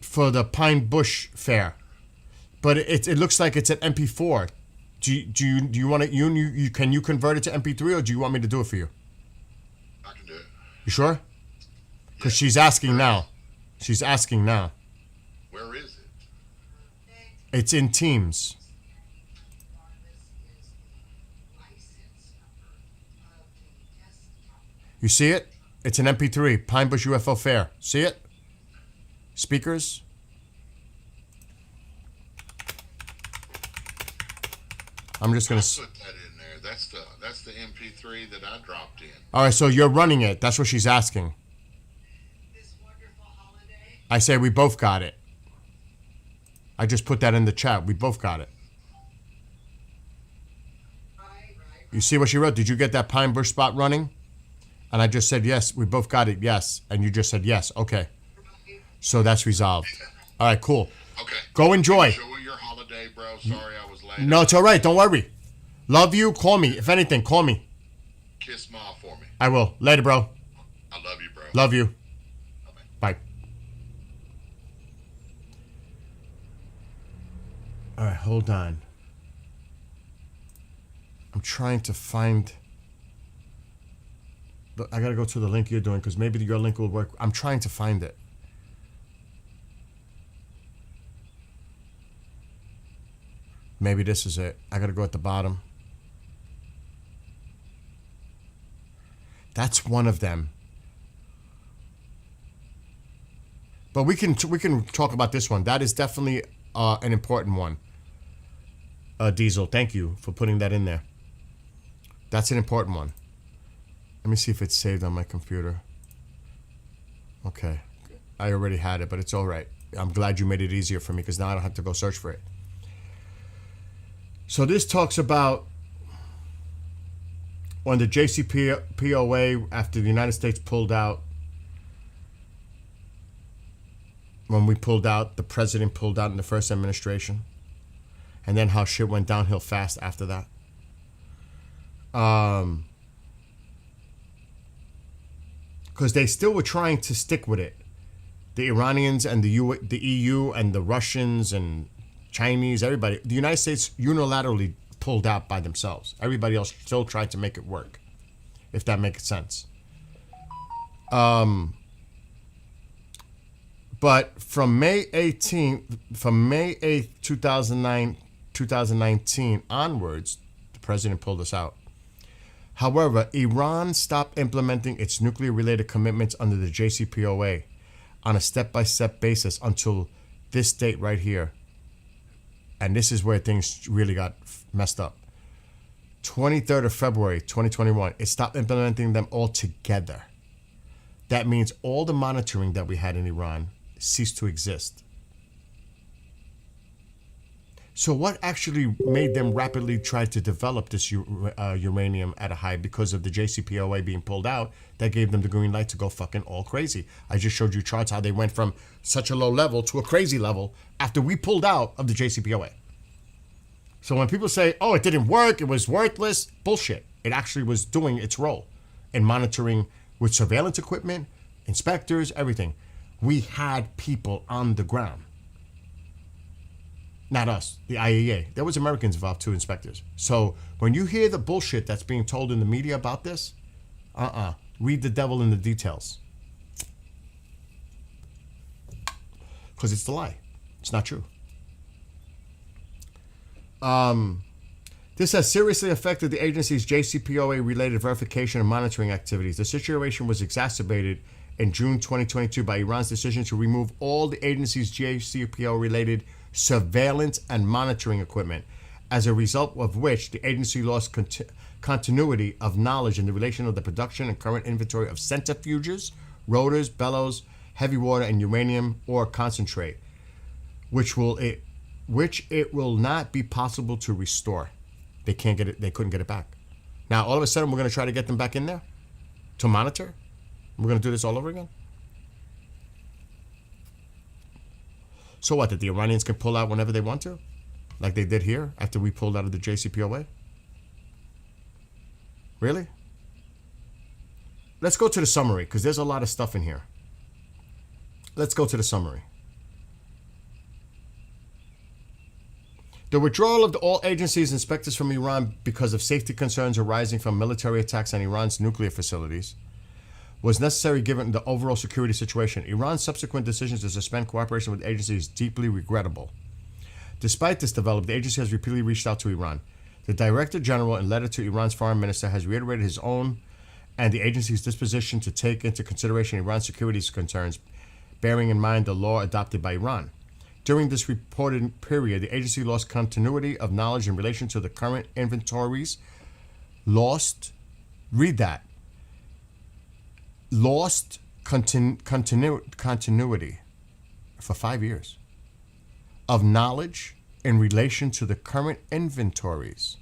for the Pine Bush Fair, but it looks like it's at MP4. Do you want it? You can you convert it to MP3, or do you want me to do it for you? I can do it. You sure? Because she's asking now. She's asking now. Where is it? It's in Teams. You see it? It's an MP3, Pine Bush UFO Fair. See it? Speakers. I'm just gonna. Put that in there. That's the MP3 that I dropped in. All right, so you're running it. That's what she's asking. This wonderful holiday. I say we both got it. I just put that in the chat. We both got it. Right. You see what she wrote? Did you get that Pine Bush spot running? And I just said yes. We both got it. Yes. And you just said yes. Okay. So that's resolved. All right. Cool. Okay. Go enjoy. Enjoy your holiday, bro. Sorry I was late. No, it's all right. Don't worry. Love you. Call me. If anything, call me. Kiss Ma for me. I will. Later, bro. I love you, bro. Love you. Bye-bye. Bye. All right. Hold on. I'm trying to find. I got to go to the link you're doing because maybe your link will work. I'm trying to find it. Maybe this is it. I got to go at the bottom. That's one of them. But we can talk about this one. That is definitely an important one. Diesel, thank you for putting that in there. That's an important one. Let me see if it's saved on my computer. Okay. I already had it, but it's all right. I'm glad you made it easier for me because now I don't have to go search for it. So this talks about when the JCPOA, after the United States pulled out, when we pulled out, the president pulled out in the first administration, and then how shit went downhill fast after that. Because they still were trying to stick with it. The Iranians and the EU and the Russians and Chinese, everybody. The United States unilaterally pulled out by themselves. Everybody else still tried to make it work, if that makes sense. But from May 8th, 2019 onwards, the president pulled us out. However, Iran stopped implementing its nuclear-related commitments under the JCPOA on a step-by-step basis until this date right here. And this is where things really got messed up. 23rd of February, 2021, it stopped implementing them altogether. That means all the monitoring that we had in Iran ceased to exist. So what actually made them rapidly try to develop this uranium at a high? Because of the JCPOA being pulled out, that gave them the green light to go fucking all crazy. I just showed you charts how they went from such a low level to a crazy level after we pulled out of the JCPOA. So when people say, oh, it didn't work, it was worthless, bullshit. It actually was doing its role in monitoring with surveillance equipment, inspectors, everything. We had people on the ground. Not us, the IAEA. There was Americans involved too, inspectors. So when you hear the bullshit that's being told in the media about this, read the devil in the details. Because it's the lie. It's not true. This has seriously affected the agency's JCPOA-related verification and monitoring activities. The situation was exacerbated in June 2022 by Iran's decision to remove all the agency's JCPOA-related surveillance and monitoring equipment, as a result of which the agency lost continuity of knowledge in the relation of the production and current inventory of centrifuges, rotors, bellows, heavy water, and uranium ore concentrate, which it will not be possible to restore. They can't get it. They couldn't get it back. Now, all of a sudden, we're going to try to get them back in there to monitor. We're going to do this all over again. So what, that the Iranians can pull out whenever they want to? Like they did here after we pulled out of the JCPOA? Really? Let's go to the summary, because there's a lot of stuff in here. Let's go to the summary. The withdrawal of all agencies and inspectors from Iran because of safety concerns arising from military attacks on Iran's nuclear facilities was necessary given the overall security situation. Iran's subsequent decision to suspend cooperation with the agency is deeply regrettable. Despite this development, the agency has repeatedly reached out to Iran. The Director General, in letter to Iran's foreign minister, has reiterated his own and the agency's disposition to take into consideration Iran's security concerns, bearing in mind the law adopted by Iran. During this reported period, the agency lost continuity of knowledge in relation to the current inventories. Read that. Lost continuity for 5 years of knowledge in relation to the current inventories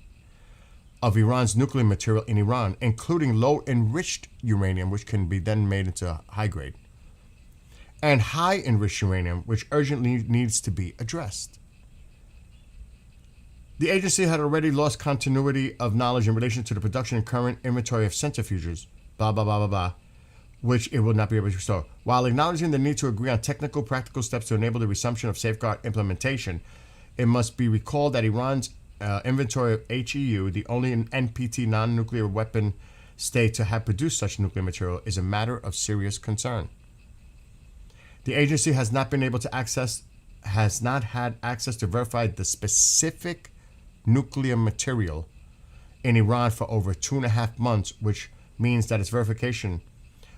of Iran's nuclear material in Iran, including low enriched uranium, which can be then made into high grade, and high enriched uranium, which urgently needs to be addressed. The agency had already lost continuity of knowledge in relation to the production and current inventory of centrifuges, blah, blah, blah, blah, blah, which it will not be able to restore. While acknowledging the need to agree on technical, practical steps to enable the resumption of safeguard implementation, it must be recalled that Iran's inventory of HEU, the only NPT non-nuclear weapon state to have produced such nuclear material, is a matter of serious concern. The agency has not had access to verify the specific nuclear material in Iran for over 2.5 months, which means that its verification,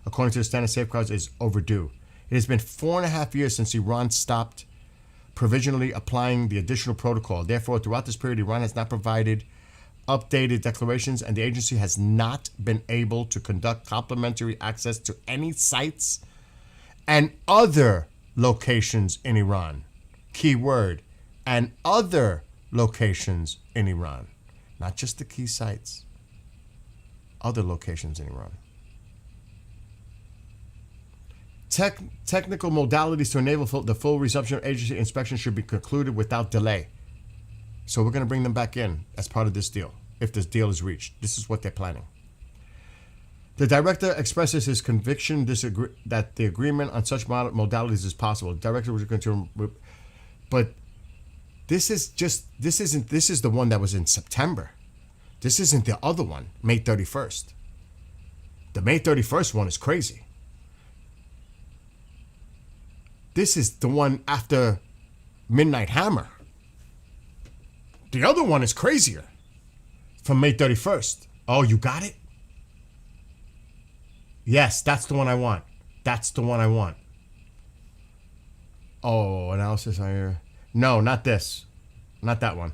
according to the standard safeguards, is overdue. It has been 4.5 years since Iran stopped provisionally applying the additional protocol. Therefore, throughout this period, Iran has not provided updated declarations, and the agency has not been able to conduct complementary access to any sites and other locations in Iran. Key word, and other locations in Iran. Not just the key sites. Other locations in Iran. Technical modalities to enable the full resumption of agency inspection should be concluded without delay. So we're going to bring them back in as part of this deal, if this deal is reached. This is what they're planning. The director expresses his conviction that the agreement on such modalities is possible. The director was going to, but this is the one that was in September. This isn't the other one, May 31st. The May 31st one is crazy. This is the one after Midnight Hammer. The other one is crazier. From May 31st. Oh, you got it? Yes, that's the one I want. That's the one I want. Oh, analysis. No, not this. Not that one.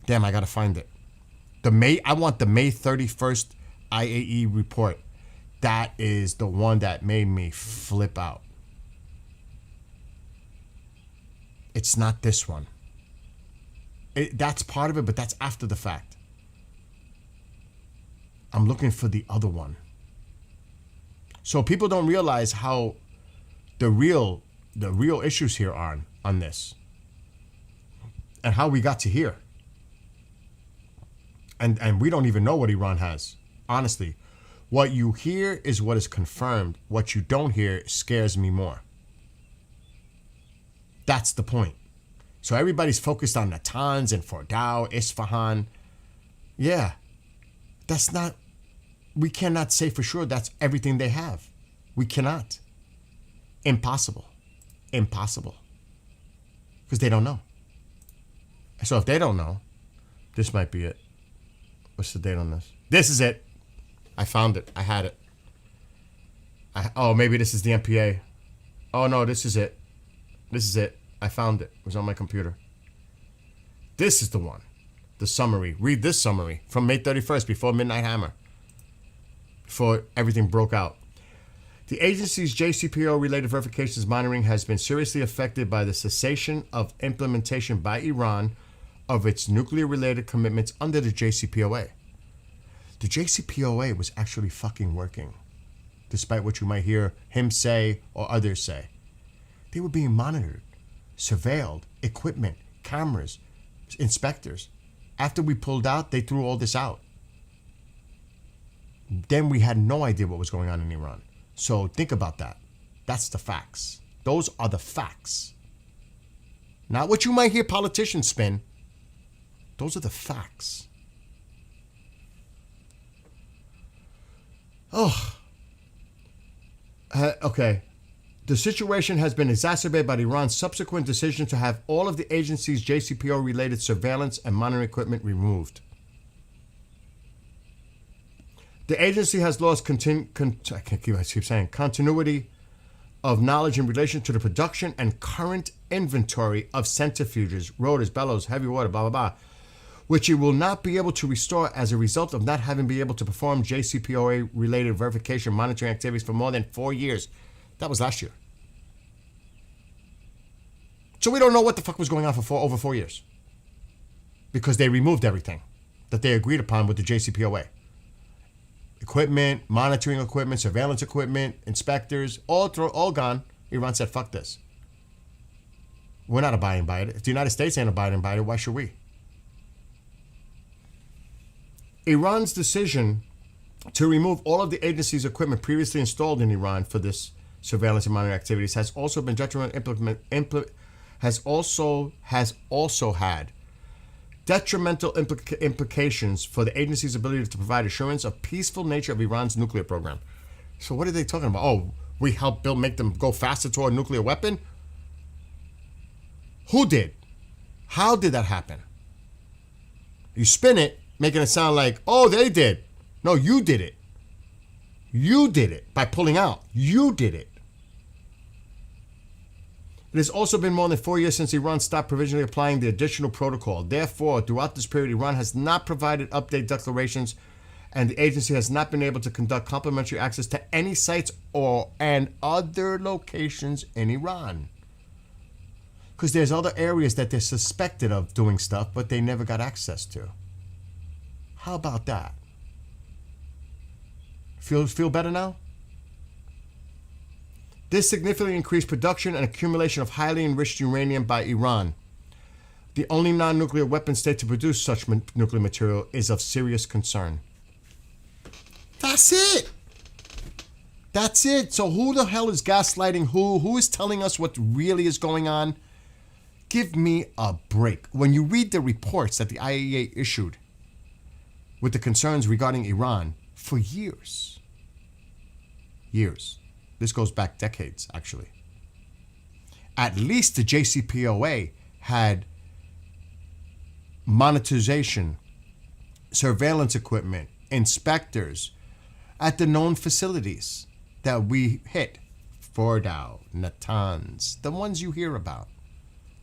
Damn, I gotta find it. I want the May 31st IAE report. That is the one that made me flip out. It's not this one. That's part of it, but that's after the fact. I'm looking for the other one. So people don't realize how the real issues here are on this. And how we got to here. And we don't even know what Iran has. Honestly. What you hear is what is confirmed. What you don't hear scares me more. That's the point. So everybody's focused on Natanz and Fordow, Isfahan. Yeah. That's not... We cannot say for sure that's everything they have. We cannot. Impossible. Impossible. Because they don't know. So if they don't know, this might be it. What's the date on this? This is it. I found it. I had it. Oh, maybe this is the MPA. Oh, no, this is it. This is it. I found it. It was on my computer. This is the one. The summary. Read this summary from May 31st, before Midnight Hammer. Before everything broke out. The agency's JCPO-related verifications monitoring has been seriously affected by the cessation of implementation by Iran of its nuclear-related commitments under the JCPOA. The JCPOA was actually fucking working, despite what you might hear him say or others say. They were being monitored, surveilled, equipment, cameras, inspectors. After we pulled out, they threw all this out. then we had no idea what was going on in Iran. So think about that. That's the facts. Those are the facts. Not what you might hear politicians spin. Those are the facts. Oh. Okay. The situation has been exacerbated by Iran's subsequent decision to have all of the agency's JCPO-related surveillance and monitoring equipment removed. The agency has lost continuity of knowledge in relation to the production and current inventory of centrifuges, rotors, bellows, heavy water, blah, blah, blah, which it will not be able to restore as a result of not having been able to perform JCPOA-related verification monitoring activities for more than 4 years. That was last year. So we don't know what the fuck was going on for over 4 years. Because they removed everything that they agreed upon with the JCPOA. Equipment, monitoring equipment, surveillance equipment, inspectors, all gone. Iran said, fuck this. We're not abiding by it. If the United States ain't abiding by it, why should we? Iran's decision to remove all of the agency's equipment previously installed in Iran for this surveillance and monitoring activities has also been has also had detrimental implications for the agency's ability to provide assurance of peaceful nature of Iran's nuclear program. So what are they talking about? Oh, we helped make them go faster toward a nuclear weapon? Who did? How did that happen? You spin it, making it sound like, oh, they did. No, you did it. You did it by pulling out. You did it. It has also been more than 4 years since Iran stopped provisionally applying the additional protocol. Therefore, throughout this period, Iran has not provided update declarations, and the agency has not been able to conduct complimentary access to any sites and other locations in Iran. Because there's other areas that they're suspected of doing stuff, but they never got access to. How about that? Feel better now? This significantly increased production and accumulation of highly enriched uranium by Iran, the only non-nuclear weapon state to produce such nuclear material, is of serious concern. That's it. That's it. So who the hell is gaslighting who? Who is telling us what really is going on? Give me a break. When you read the reports that the IAEA issued with the concerns regarding Iran for years, this goes back decades, actually. At least the JCPOA had monetization, surveillance equipment, inspectors at the known facilities that we hit. Fordow, Natanz, the ones you hear about.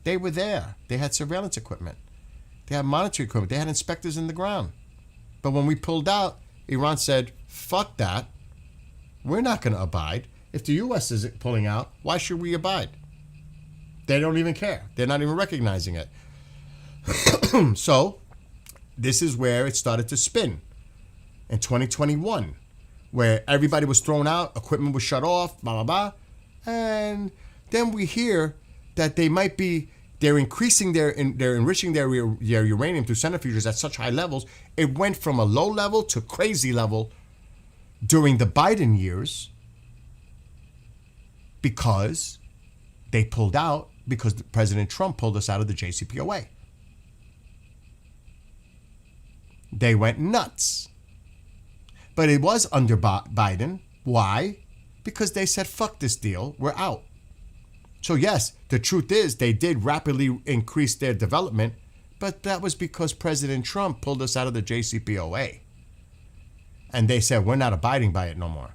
They were there. They had surveillance equipment. They had monitoring equipment. They had inspectors in the ground. But when we pulled out, Iran said, fuck that. We're not going to abide. If the U.S. is pulling out, why should we abide? They don't even care. They're not even recognizing it. So, this is where it started to spin. In 2021, where everybody was thrown out, equipment was shut off, blah, blah, blah. And then we hear that they're enriching their uranium through centrifuges at such high levels. It went from a low level to crazy level during the Biden years, because they pulled out, because President Trump pulled us out of the JCPOA. They went nuts. But it was under Biden. Why? Because they said, fuck this deal, we're out. So yes, the truth is they did rapidly increase their development, but that was because President Trump pulled us out of the JCPOA. And they said, we're not abiding by it no more.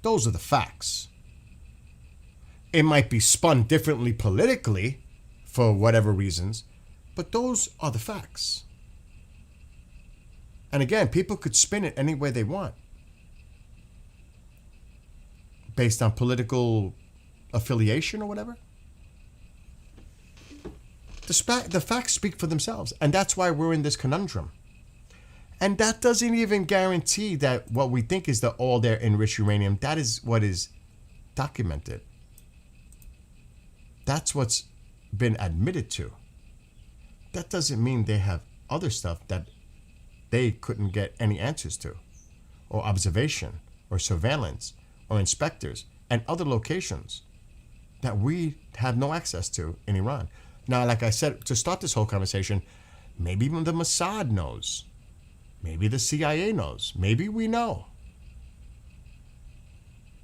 Those are the facts. It might be spun differently politically for whatever reasons, but those are the facts. And again, people could spin it any way they want based on political affiliation or whatever. The facts speak for themselves, and that's why we're in this conundrum. And that doesn't even guarantee that what we think is all their enriched uranium, that is what is documented. That's what's been admitted to. That doesn't mean they have other stuff that they couldn't get any answers to, or observation or surveillance or inspectors and other locations that we have no access to in Iran. Now, like I said, to start this whole conversation, maybe even the Mossad knows. Maybe the CIA knows. Maybe we know.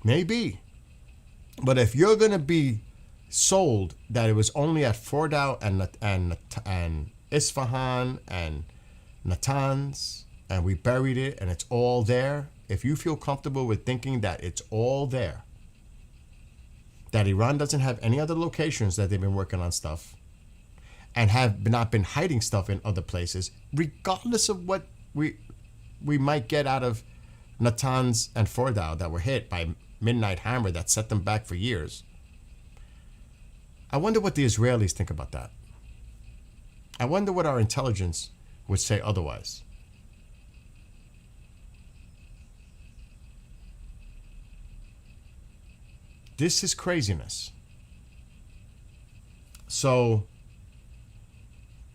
Maybe. But if you're going to be sold that it was only at Fordow and Isfahan and Natanz, and we buried it and it's all there, if you feel comfortable with thinking that it's all there, that Iran doesn't have any other locations that they've been working on stuff and have not been hiding stuff in other places, regardless of what we might get out of Natanz and Fordow that were hit by Midnight Hammer that set them back for years. I wonder what the Israelis think about that. I wonder what our intelligence would say otherwise. This is craziness. So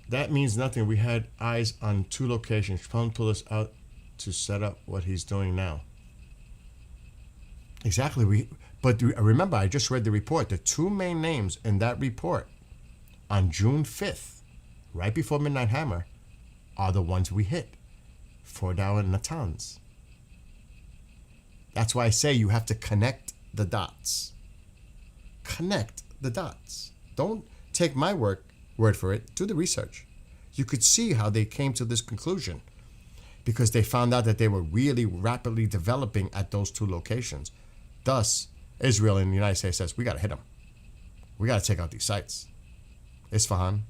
that means nothing. We had eyes on 2 locations. Trump pulled us out to set up what he's doing now. Exactly. But remember, I just read the report. The 2 main names in that report on June 5th, right before Midnight Hammer, are the ones we hit. Fordow and Natanz. That's why I say you have to connect the dots. Connect the dots. Don't take my word for it. Do the research. You could see how they came to this conclusion because they found out that they were really rapidly developing at those 2 locations. Thus, Israel and the United States says, we got to hit them. We got to take out these sites. Isfahan.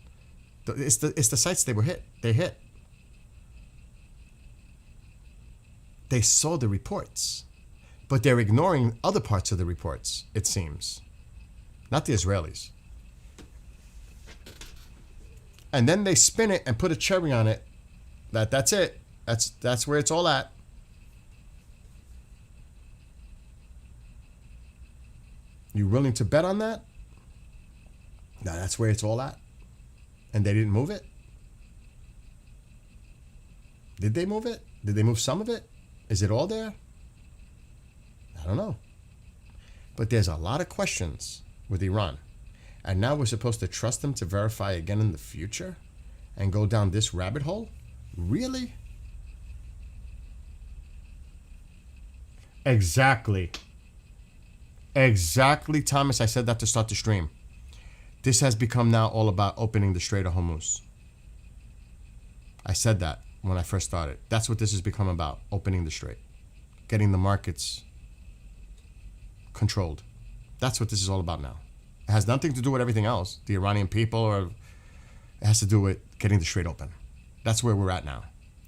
It's the sites they hit. They saw the reports, but they're ignoring other parts of the reports, it seems. Not the Israelis. And then they spin it and put a cherry on it. That's it. That's where it's all at. You willing to bet on that? No, that's where it's all at. And they didn't move it? Did they move it? Did they move some of it? Is it all there? I don't know. But there's a lot of questions with Iran. And now we're supposed to trust them to verify again in the future and go down this rabbit hole? Really? Exactly. Exactly, Thomas. I said that to start the stream. This has become now all about opening the Strait of Hormuz. I said that when I first started. That's what this has become about, opening the strait. Getting the markets controlled. That's what this is all about now. It has nothing to do with everything else, the Iranian people, or it has to do with getting the strait open. That's where we're at now.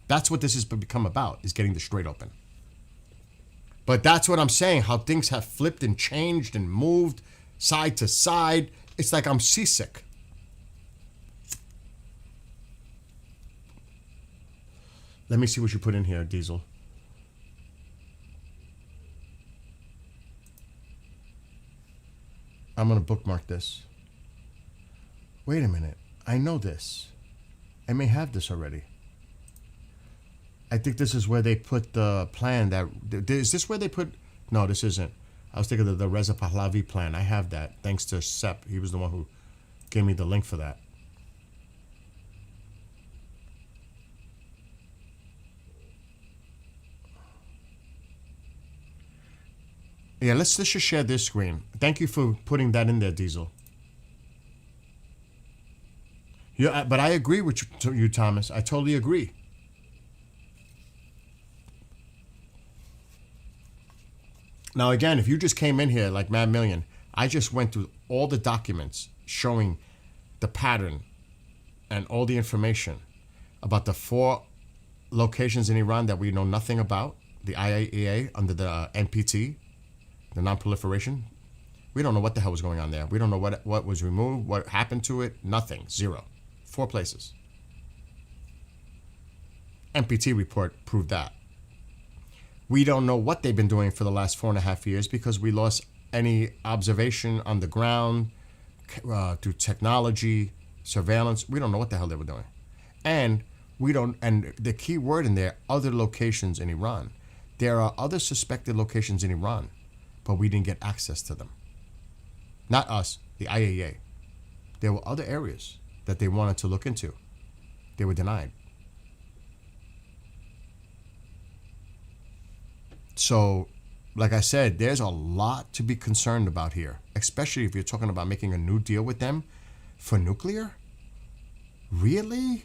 That's what this has become about, is getting the strait open. But that's what I'm saying, how things have flipped and changed and moved side to side. It's like I'm seasick. Let me see what you put in here, Diesel. I'm going to bookmark this. Wait a minute. I know this. I may have this already. I think this is where they put the plan that... Is this where they put... No, this isn't. I was thinking of the Reza Pahlavi plan. I have that, thanks to Sepp. He was the one who gave me the link for that. Yeah, let's just share this screen. Thank you for putting that in there, Diesel. Yeah, but I agree with you, Thomas. I totally agree. Now, again, if you just came in here like Mad Million, I just went through all the documents showing the pattern and all the information about the 4 locations in Iran that we know nothing about, the IAEA under the NPT, the non-proliferation. We don't know what the hell was going on there. We don't know what was removed, what happened to it. Nothing. 0. 4 places. NPT report proved that. We don't know what they've been doing for the last 4.5 years because we lost any observation on the ground through technology, surveillance. We don't know what the hell they were doing. And we don't, and the key word in there, other locations in Iran. There are other suspected locations in Iran, but we didn't get access to them. Not us, the IAEA. There were other areas that they wanted to look into. They were denied. So, like I said, there's a lot to be concerned about here, especially if you're talking about making a new deal with them for nuclear. Really?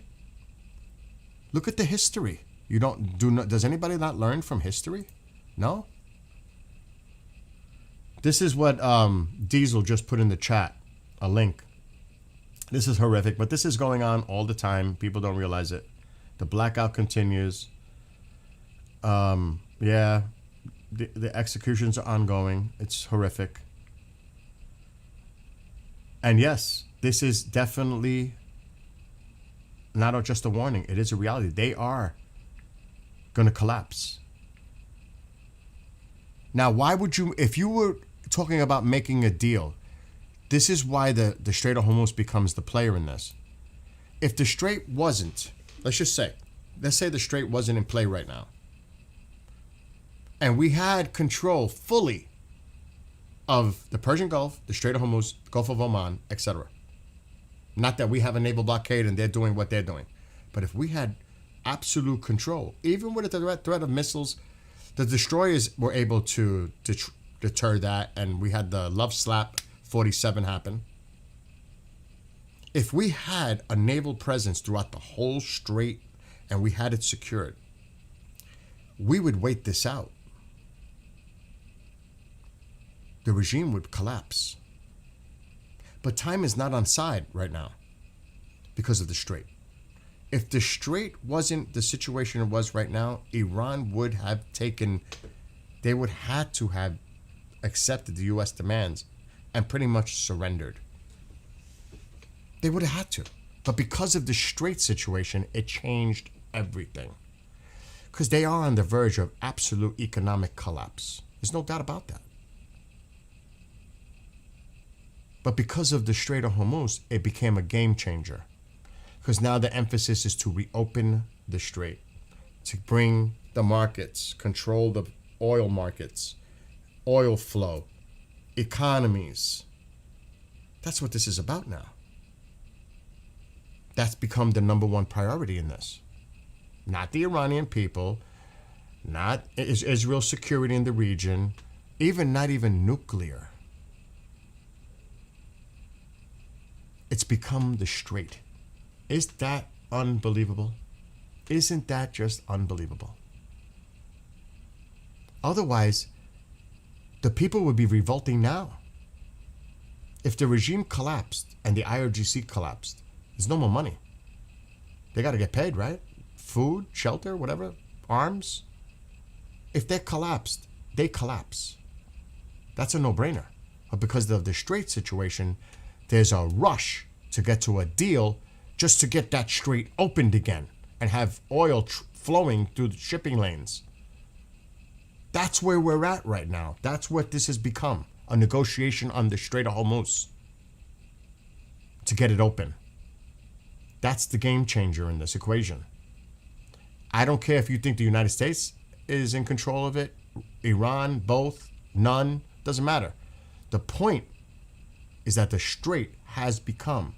Look at the history. Does anybody not learn from history? No? This is what Diesel just put in the chat, a link. This is horrific, but this is going on all the time. People don't realize it. The blackout continues. Yeah, the executions are ongoing. It's horrific. And yes, this is definitely not just a warning. It is a reality. They are going to collapse. Now, why would you, if you were talking about making a deal, this is why the Strait of Hormuz becomes the player in this. If the Strait wasn't, let's say the Strait wasn't in play right now, and we had control fully of the Persian Gulf, the Strait of Hormuz, Gulf of Oman, etc. Not that we have a naval blockade and they're doing what they're doing, but if we had absolute control, even with the threat of missiles, the destroyers were able to deter that, and we had the Love Slap 47 happen. If we had a naval presence throughout the whole strait and we had it secured, we would wait this out. The regime would collapse. But time is not on side right now because of the strait. If the strait wasn't the situation it was right now, Iran would have they would have to have accepted the U.S. demands and pretty much surrendered. They would have had to. But because of the strait situation, it changed everything. Because they are on the verge of absolute economic collapse. There's no doubt about that. But because of the Strait of Hormuz, it became a game changer. Because now the emphasis is to reopen the strait, to bring the markets, control the oil markets, oil flow, economies. That's what this is about now. That's become the number one priority in this. Not the Iranian people, not Israel's security in the region, not even nuclear. It's become the strait. Is that unbelievable? Isn't that just unbelievable? Otherwise, the people would be revolting now. If the regime collapsed and the IRGC collapsed, there's no more money. They got to get paid, right? Food, shelter, whatever, arms. If they collapsed, they collapse. That's a no-brainer. But because of the strait situation, there's a rush to get to a deal just to get that strait opened again and have oil flowing through the shipping lanes. That's where we're at right now. That's what this has become, a negotiation on the Strait of Hormuz to get it open. That's the game changer in this equation. I don't care if you think the United States is in control of it, Iran, both, none, doesn't matter. The point is that the strait has become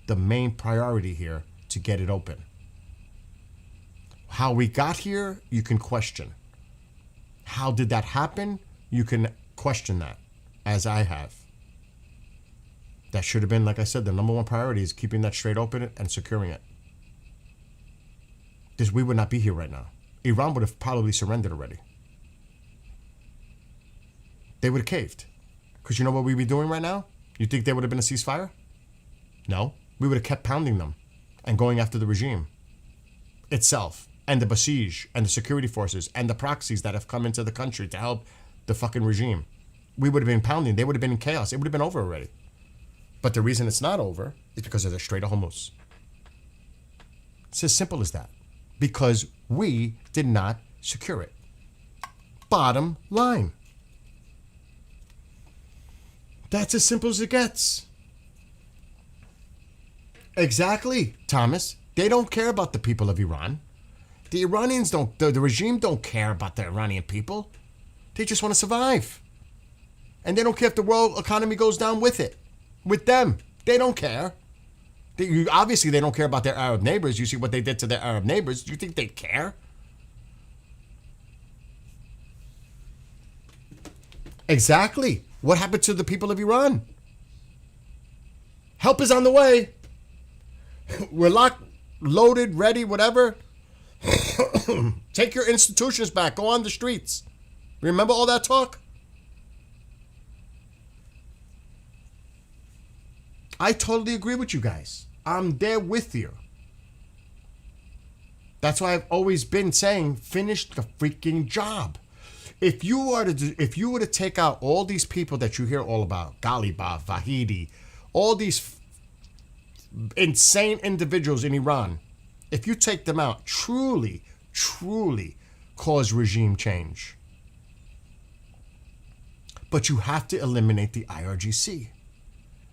the main priority here to get it open. How we got here, you can question. How did that happen? You can question that, as I have. That should have been, like I said, the number one priority is keeping that strait open and securing it. We would not be here right now. Iran would have probably surrendered already. They would have caved. Because you know what we'd be doing right now? You think there would have been a ceasefire? No. We would have kept pounding them and going after the regime itself and the Basij and the security forces and the proxies that have come into the country to help the fucking regime. We would have been pounding. They would have been in chaos. It would have been over already. But the reason it's not over is because of the Strait of Hormuz. It's as simple as that. Because we did not secure it. Bottom line. That's as simple as it gets. Exactly, Thomas. They don't care about the people of Iran. The Iranians don't, the regime don't care about the Iranian people. They just want to survive. And they don't care if the world economy goes down with it. With them. They don't care. Obviously, they don't care about their Arab neighbors. You see what they did to their Arab neighbors. Do you think they care? Exactly. What happened to the people of Iran? Help is on the way. We're locked, loaded, ready, whatever. Take your institutions back. Go on the streets. Remember all that talk? I totally agree with you guys. I'm there with you. That's why I've always been saying, finish the freaking job. If you were to take out all these people that you hear all about, Ghalibaf, Vahidi, all these insane individuals in Iran, if you take them out, truly cause regime change. But you have to eliminate the IRGC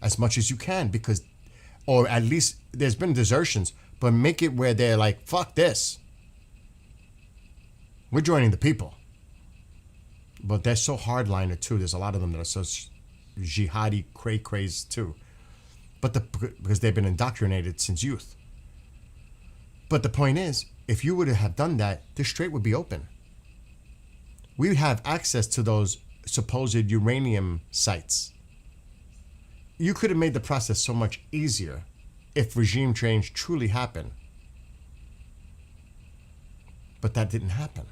as much as you can, because, or at least there's been desertions, but make it where they're like, fuck this. We're joining the people. But they're so hardliner too. There's a lot of them that are so jihadi craze too. But because they've been indoctrinated since youth. But the point is, if you would have done that, the strait would be open. We would have access to those supposed uranium sites. You could have made the process so much easier if regime change truly happened. But that didn't happen.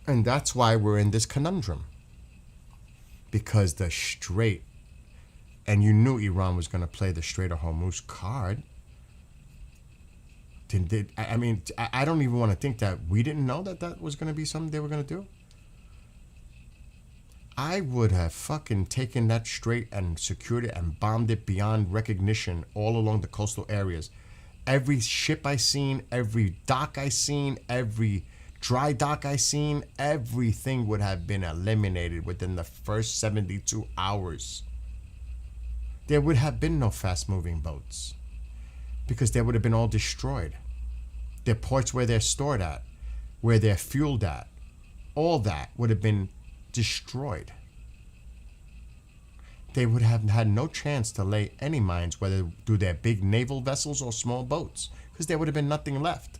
And that's why we're in this conundrum. Because the Strait, and you knew Iran was going to play the Strait of Hormuz card. I don't even want to think that we didn't know that was going to be something they were going to do. I would have fucking taken that strait and secured it and bombed it beyond recognition all along the coastal areas. Every ship I seen, every dock I seen, every dry dock I seen, everything would have been eliminated within the first 72 hours. There would have been no fast-moving boats because they would have been all destroyed. Their ports where they're stored at, where they're fueled at, all that would have been destroyed. They would have had no chance to lay any mines, whether through their big naval vessels or small boats, because there would have been nothing left.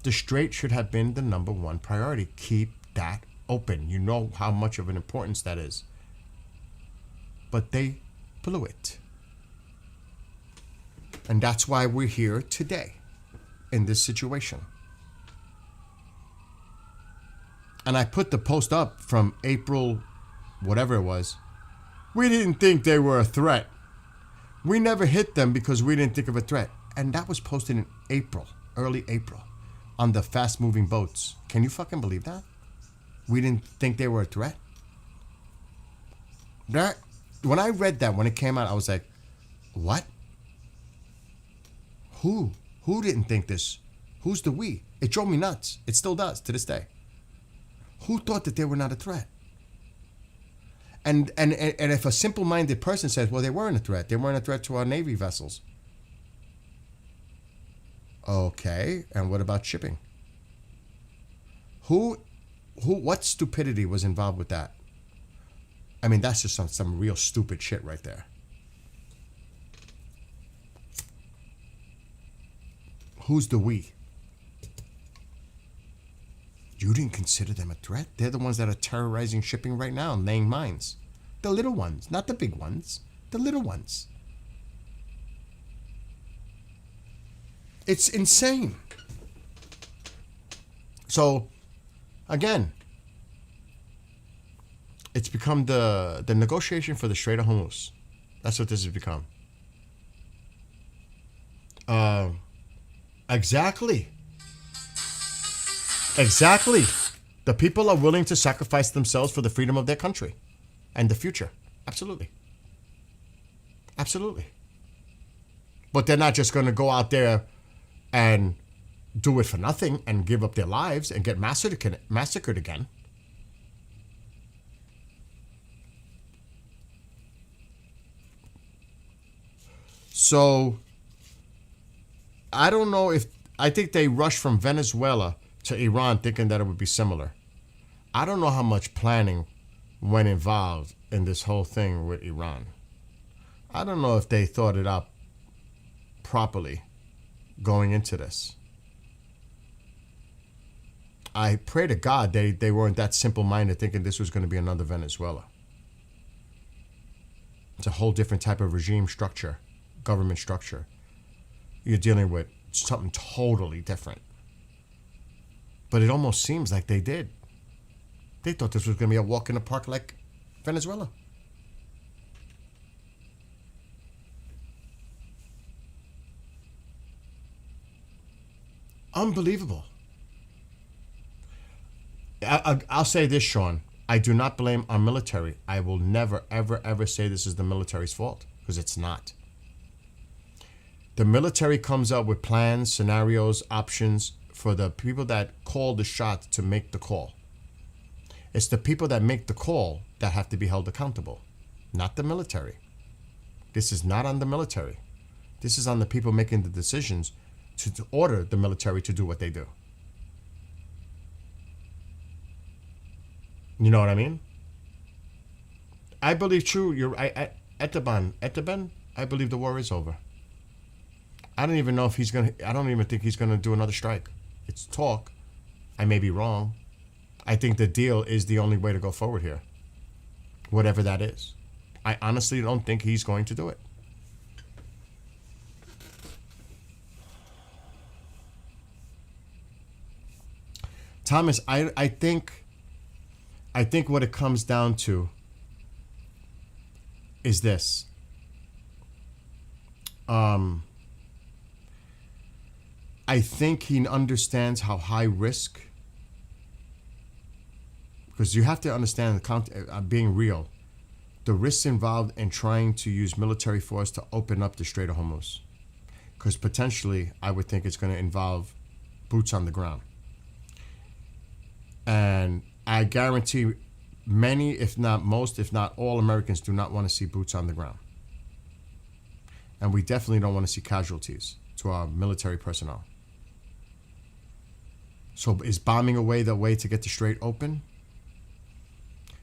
The strait should have been the number one priority. Keep that open. You know how much of an importance that is. But they blew it. And that's why we're here today in this situation. And I put the post up from April, whatever it was. We didn't think they were a threat. We never hit them because we didn't think of a threat. And that was posted in April, early April, on the fast-moving boats. Can you fucking believe that? We didn't think they were a threat. When I read that, when it came out, I was like, what? Who? Who didn't think this? Who's the we? It drove me nuts. It still does to this day. Who thought that they were not a threat? And if a simple-minded person says, well, they weren't a threat. They weren't a threat to our Navy vessels. Okay, and what about shipping? What stupidity was involved with that? I mean, that's just some real stupid shit right there. Who's the we? You didn't consider them a threat? They're the ones that are terrorizing shipping right now and laying mines. The little ones, not the big ones. The little ones. It's insane. So, again, it's become the negotiation for the Strait of Hormuz. That's what this has become. Exactly. The people are willing to sacrifice themselves for the freedom of their country and the future. Absolutely. But they're not just going to go out there and do it for nothing and give up their lives and get massacred again. So I don't know if I think they rushed from Venezuela to Iran thinking that it would be similar. I don't know how much planning went involved in this whole thing with Iran. I don't know if they thought it out properly going into this. I pray to God they weren't that simple-minded thinking this was going to be another Venezuela. It's a whole different type of regime structure, government structure. You're dealing with something totally different. But it almost seems like they did. They thought this was going to be a walk in the park like Venezuela. Unbelievable. I'll say this, Sean. I do not blame our military. I will never, ever, ever say this is the military's fault, because it's not. The military comes up with plans, scenarios, options for the people that call the shot to make the call. It's the people that make the call that have to be held accountable, not the military. This is not on the military. This is on the people making the decisions to order the military to do what they do. You know what I mean? I believe true. Esteban, I believe the war is over. I don't even know if he's gonna. I don't even think he's gonna do another strike. It's talk. I may be wrong. I think the deal is the only way to go forward here. Whatever that is. I honestly don't think he's going to do it. Thomas, I think what it comes down to is this. I think he understands how high risk, because you have to understand being real, the risks involved in trying to use military force to open up the Strait of Hormuz. Because potentially, I would think it's going to involve boots on the ground. And I guarantee many, if not most, if not all Americans do not want to see boots on the ground. And we definitely don't want to see casualties to our military personnel. So is bombing away the way to get the strait open?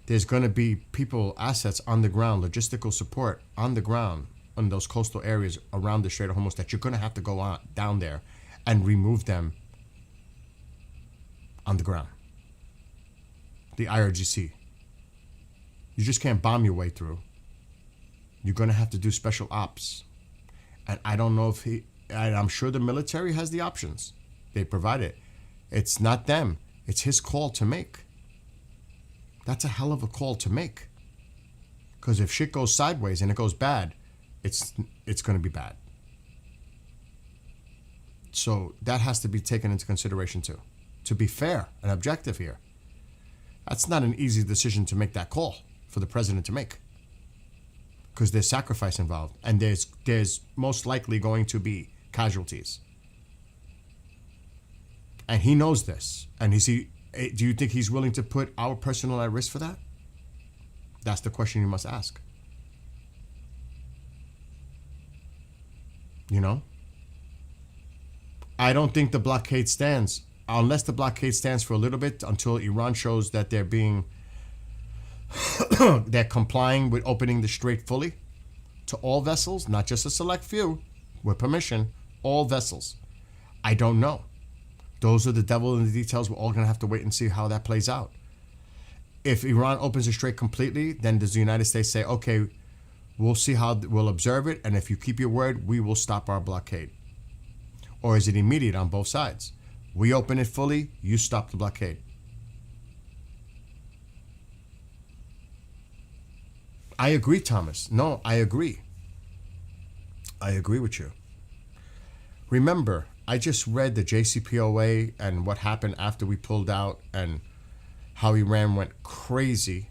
There's going to be people, assets on the ground, logistical support on the ground in those coastal areas around the Strait of Hormuz that you're going to have to go on down there and remove them on the ground. The IRGC. You just can't bomb your way through. You're going to have to do special ops. And I don't know if I'm sure the military has the options. They provide it. It's not them. It's his call to make. That's a hell of a call to make. Because if shit goes sideways and it goes bad, it's going to be bad. So that has to be taken into consideration too. To be fair and objective here. That's not an easy decision to make that call for the president to make. Because there's sacrifice involved. And there's most likely going to be casualties. And he knows this. And do you think he's willing to put our personnel at risk for that? That's the question you must ask. You know? I don't think the blockade stands. Unless the blockade stands for a little bit until Iran shows that they're complying with opening the strait fully to all vessels, not just a select few, with permission, all vessels. I don't know. Those are the devil in the details. We're all going to have to wait and see how that plays out. If Iran opens the strait completely, then does the United States say, okay, we'll see how we'll observe it, and if you keep your word, we will stop our blockade? Or is it immediate on both sides? We open it fully, you stop the blockade. I agree, Thomas. No, I agree. I agree with you. Remember, I just read the JCPOA and what happened after we pulled out and how Iran went crazy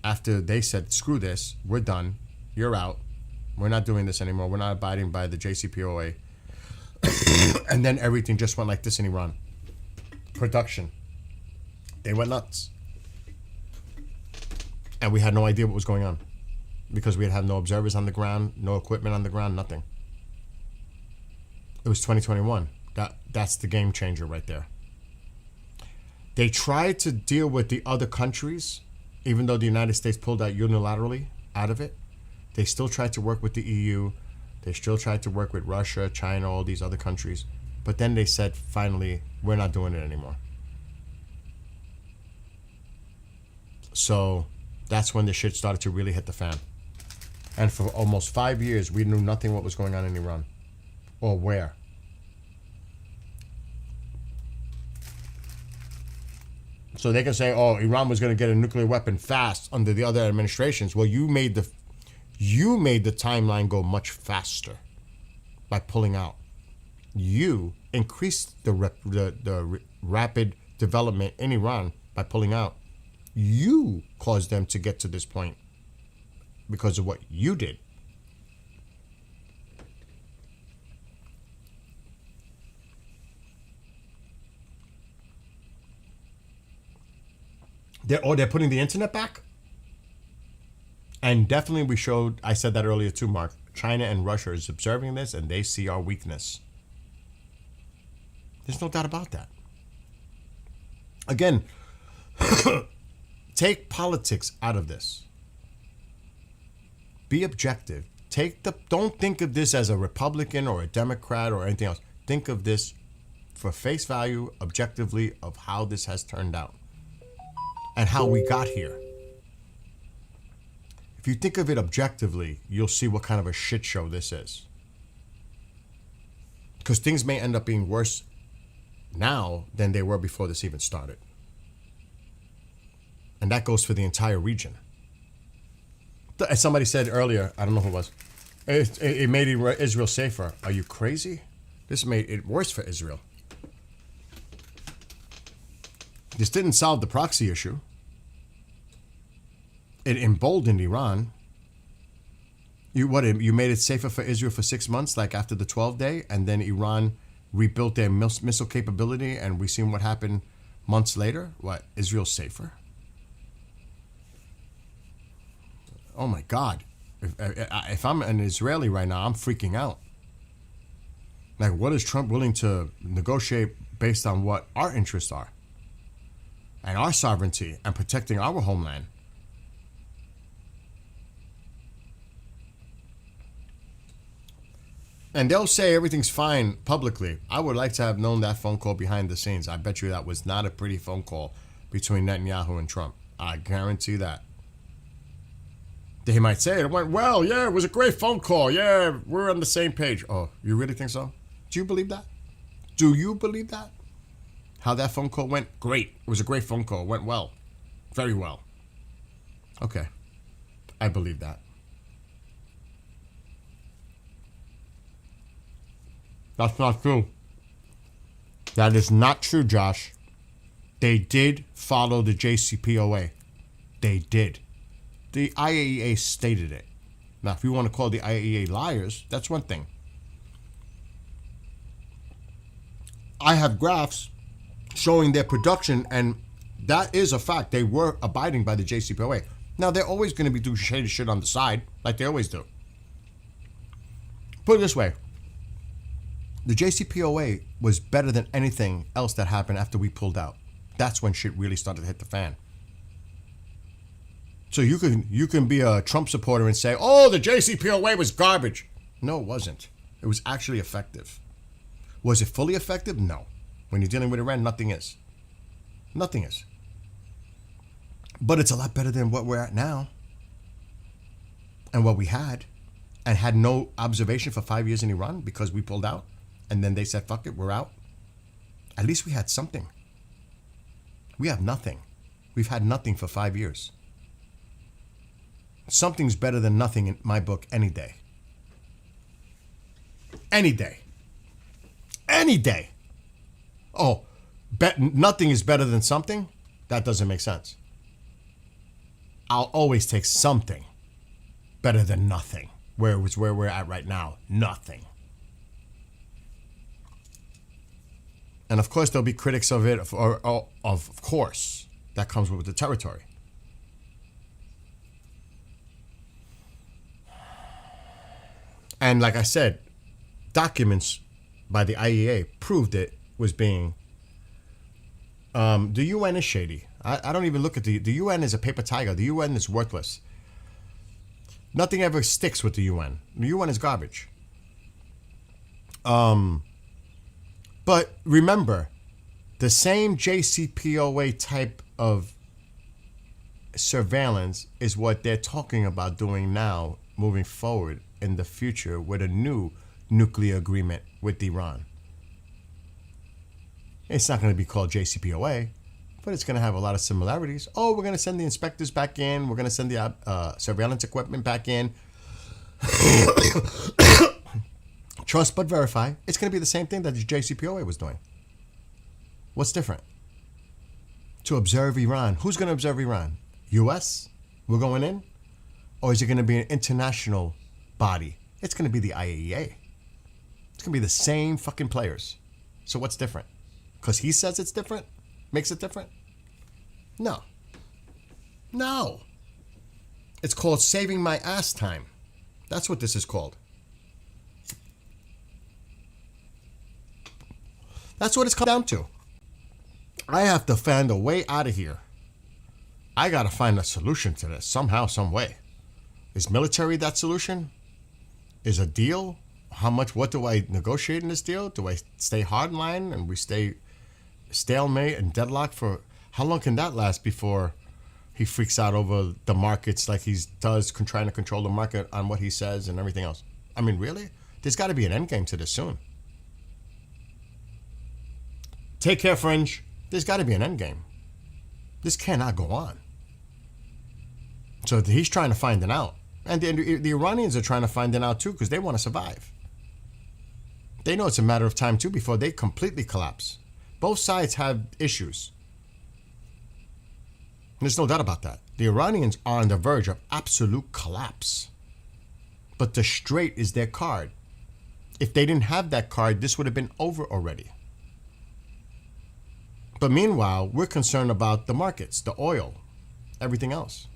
after they said, screw this, we're done, you're out, we're not doing this anymore, we're not abiding by the JCPOA. And then everything just went like this in Iran. Production. They went nuts. And we had no idea what was going on. Because we had no observers on the ground, no equipment on the ground, nothing. It was 2021. That's the game changer right there. They tried to deal with the other countries, even though the United States pulled out unilaterally out of it. They still tried to work with the EU. They still tried to work with Russia, China, all these other countries. But then they said, finally, we're not doing it anymore. So that's when the shit started to really hit the fan. And for almost 5 years, we knew nothing what was going on in Iran or where. So they can say, oh, Iran was going to get a nuclear weapon fast under the other administrations. Well, you made the timeline go much faster by pulling out. You increased the rapid development in Iran by pulling out. You caused them to get to this point because of what you did. They're putting the internet back? And definitely I said that earlier too, Mark, China and Russia is observing this and they see our weakness. There's no doubt about that. Again, take politics out of this. Be objective. Don't think of this as a Republican or a Democrat or anything else. Think of this for face value, objectively, of how this has turned out and how we got here. If you think of it objectively, you'll see what kind of a shit show this is. Because things may end up being worse now than they were before this even started. And that goes for the entire region. As somebody said earlier, I don't know who it was, it made Israel safer. Are you crazy? This made it worse for Israel. This didn't solve the proxy issue. It emboldened Iran. You made it safer for Israel for 6 months, like after the 12th day, and then Iran rebuilt their missile capability, and we seen what happened months later. What, Israel's safer? Oh my God. If I'm an Israeli right now, I'm freaking out. Like, what is Trump willing to negotiate based on what our interests are? And our sovereignty and protecting our homeland? And they'll say everything's fine publicly. I would like to have known that phone call behind the scenes. I bet you that was not a pretty phone call between Netanyahu and Trump. I guarantee that. They might say it went well. Yeah, it was a great phone call. Yeah, we're on the same page. Oh, you really think so? Do you believe that? Do you believe that? How that phone call went? Great. It was a great phone call. It went well. Very well. Okay. I believe that. That's not true. That is not true, Josh. They did follow the JCPOA. They did. The IAEA stated it. Now, if you want to call the IAEA liars, that's one thing. I have graphs showing their production, and that is a fact. They were abiding by the JCPOA. Now, they're always going to be doing shady shit on the side, like they always do. Put it this way. The JCPOA was better than anything else that happened after we pulled out. That's when shit really started to hit the fan. So you can be a Trump supporter and say, oh, the JCPOA was garbage. No, it wasn't. It was actually effective. Was it fully effective? No. When you're dealing with Iran, nothing is. Nothing is. But it's a lot better than what we're at now. And what we had. And had no observation for 5 years in Iran because we pulled out. And then they said, fuck it, we're out. At least we had something. We have nothing. We've had nothing for 5 years. Something's better than nothing in my book any day. Any day. Any day. Oh, nothing is better than something? That doesn't make sense. I'll always take something better than nothing. Where we're at right now. Nothing. And of course, there'll be critics of it, of course. That comes with the territory. And like I said, documents by the IEA proved it was being. The UN is shady. I don't even look at the UN is a paper tiger. The UN is worthless. Nothing ever sticks with the UN. The UN is garbage. But remember, the same JCPOA type of surveillance is what they're talking about doing now, moving forward in the future with a new nuclear agreement with Iran. It's not going to be called JCPOA, but it's going to have a lot of similarities. Oh, we're going to send the inspectors back in. We're going to send the surveillance equipment back in. Trust but verify. It's going to be the same thing that the JCPOA was doing. What's different? To observe Iran. Who's going to observe Iran? U.S.? We're going in? Or is it going to be an international body? It's going to be the IAEA. It's going to be the same fucking players. So what's different? Because he says it's different? Makes it different? No. No. It's called saving my ass time. That's what this is called. That's what it's come down to. I have to find a way out of here. I got to find a solution to this somehow, some way. Is military that solution? Is a deal? How much, what do I negotiate in this deal? Do I stay hardline and we stay stalemate and deadlock for, how long can that last before he freaks out over the markets like he does, trying to control the market on what he says and everything else? I mean, really? There's got to be an end game to this soon. Take care, Fringe. There's got to be an end game. This cannot go on. So he's trying to find it out. And the Iranians are trying to find it out too because they want to survive. They know it's a matter of time too before they completely collapse. Both sides have issues. There's no doubt about that. The Iranians are on the verge of absolute collapse. But the Strait is their card. If they didn't have that card, this would have been over already. But meanwhile, we're concerned about the markets, the oil, everything else.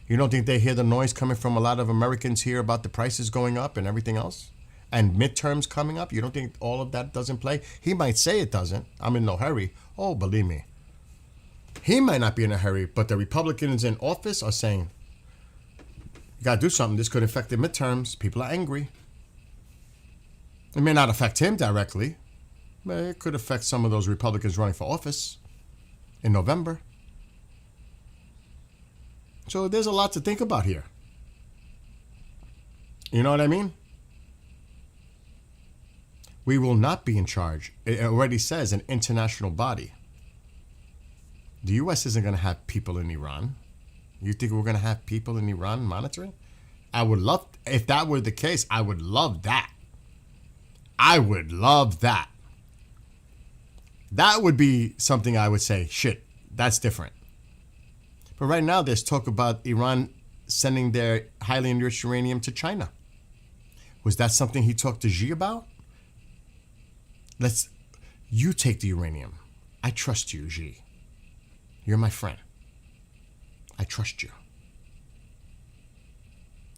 You don't think they hear the noise coming from a lot of Americans here about the prices going up and everything else? And midterms coming up? You don't think all of that doesn't play? He might say it doesn't. I'm in no hurry. Oh, believe me. He might not be in a hurry, but the Republicans in office are saying, you got to do something. This could affect the midterms. People are angry. It may not affect him directly, but it could affect some of those Republicans running for office in November. So there's a lot to think about here. You know what I mean? We will not be in charge. It already says an international body. The U.S. isn't going to have people in Iran. You think we're going to have people in Iran monitoring? I would love, if that were the case, I would love that. I would love that. That would be something I would say, shit, that's different. But right now, there's talk about Iran sending their highly enriched uranium to China. Was that something he talked to Xi about? You take the uranium. I trust you, Xi. You're my friend. I trust you.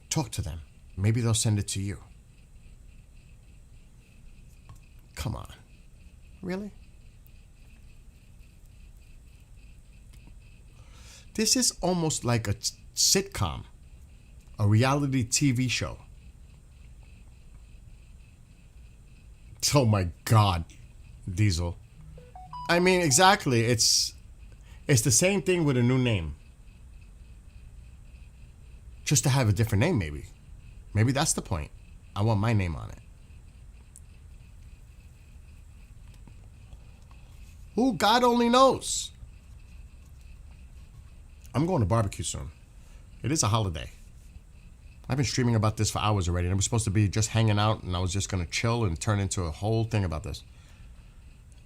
Talk to them. Maybe they'll send it to you. Come on. Really? This is almost like a sitcom, a reality TV show. Oh my God, Diesel. I mean, exactly. It's the same thing with a new name. Just to have a different name, maybe. Maybe that's the point. I want my name on it. Who God only knows. I'm going to barbecue soon. It is a holiday. I've been streaming about this for hours already, and it was supposed to be just hanging out, and I was just going to chill and turn into a whole thing about this.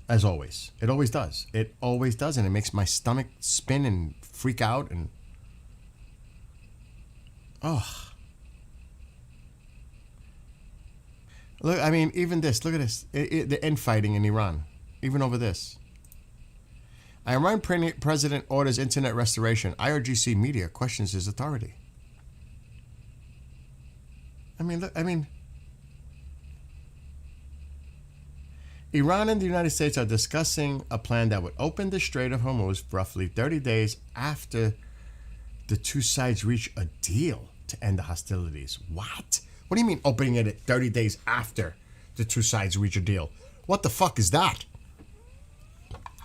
As always. It always does. It always does, and it makes my stomach spin and freak out, and... Oh. Look, I mean, even this. Look at this. The infighting in Iran. Even over this. Iran president orders internet restoration. IRGC media questions his authority. I mean, look, Iran and the United States are discussing a plan that would open the Strait of Hormuz roughly 30 days after the two sides reach a deal to end the hostilities. What? What do you mean opening it at 30 days after the two sides reach a deal? What the fuck is that?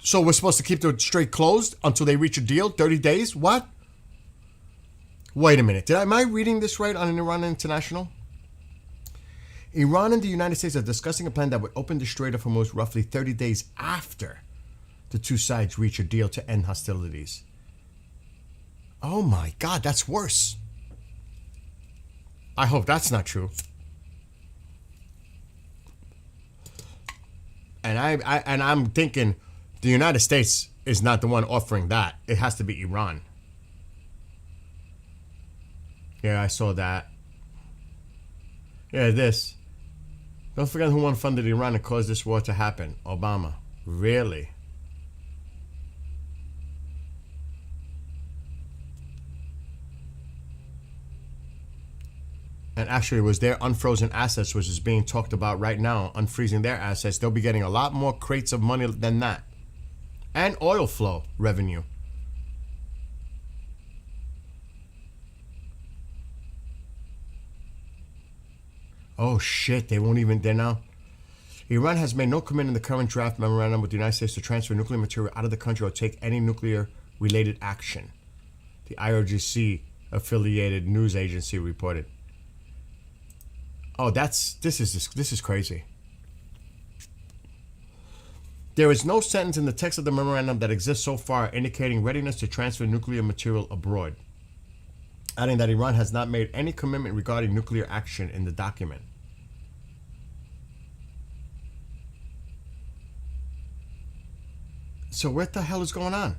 So we're supposed to keep the strait closed until they reach a deal? 30 days? What? Wait a minute. Am I reading this right on Iran International? Iran and the United States are discussing a plan that would open the Strait of Hormuz roughly 30 days after the two sides reach a deal to end hostilities. Oh my God, that's worse. I hope that's not true. And I'm thinking the United States is not the one offering that. It has to be Iran. Yeah, I saw that. Yeah, this. Don't forget who funded Iran and caused this war to happen. Obama. Really? And actually, it was their unfrozen assets, which is being talked about right now, unfreezing their assets. They'll be getting a lot more crates of money than that. And oil flow revenue. Oh shit, they're now. Iran has made no commitment in the current draft memorandum with the United States to transfer nuclear material out of the country or take any nuclear-related action. The IRGC affiliated news agency reported. Oh, this is crazy. There is no sentence in the text of the memorandum that exists so far indicating readiness to transfer nuclear material abroad, adding that Iran has not made any commitment regarding nuclear action in the document. So what the hell is going on?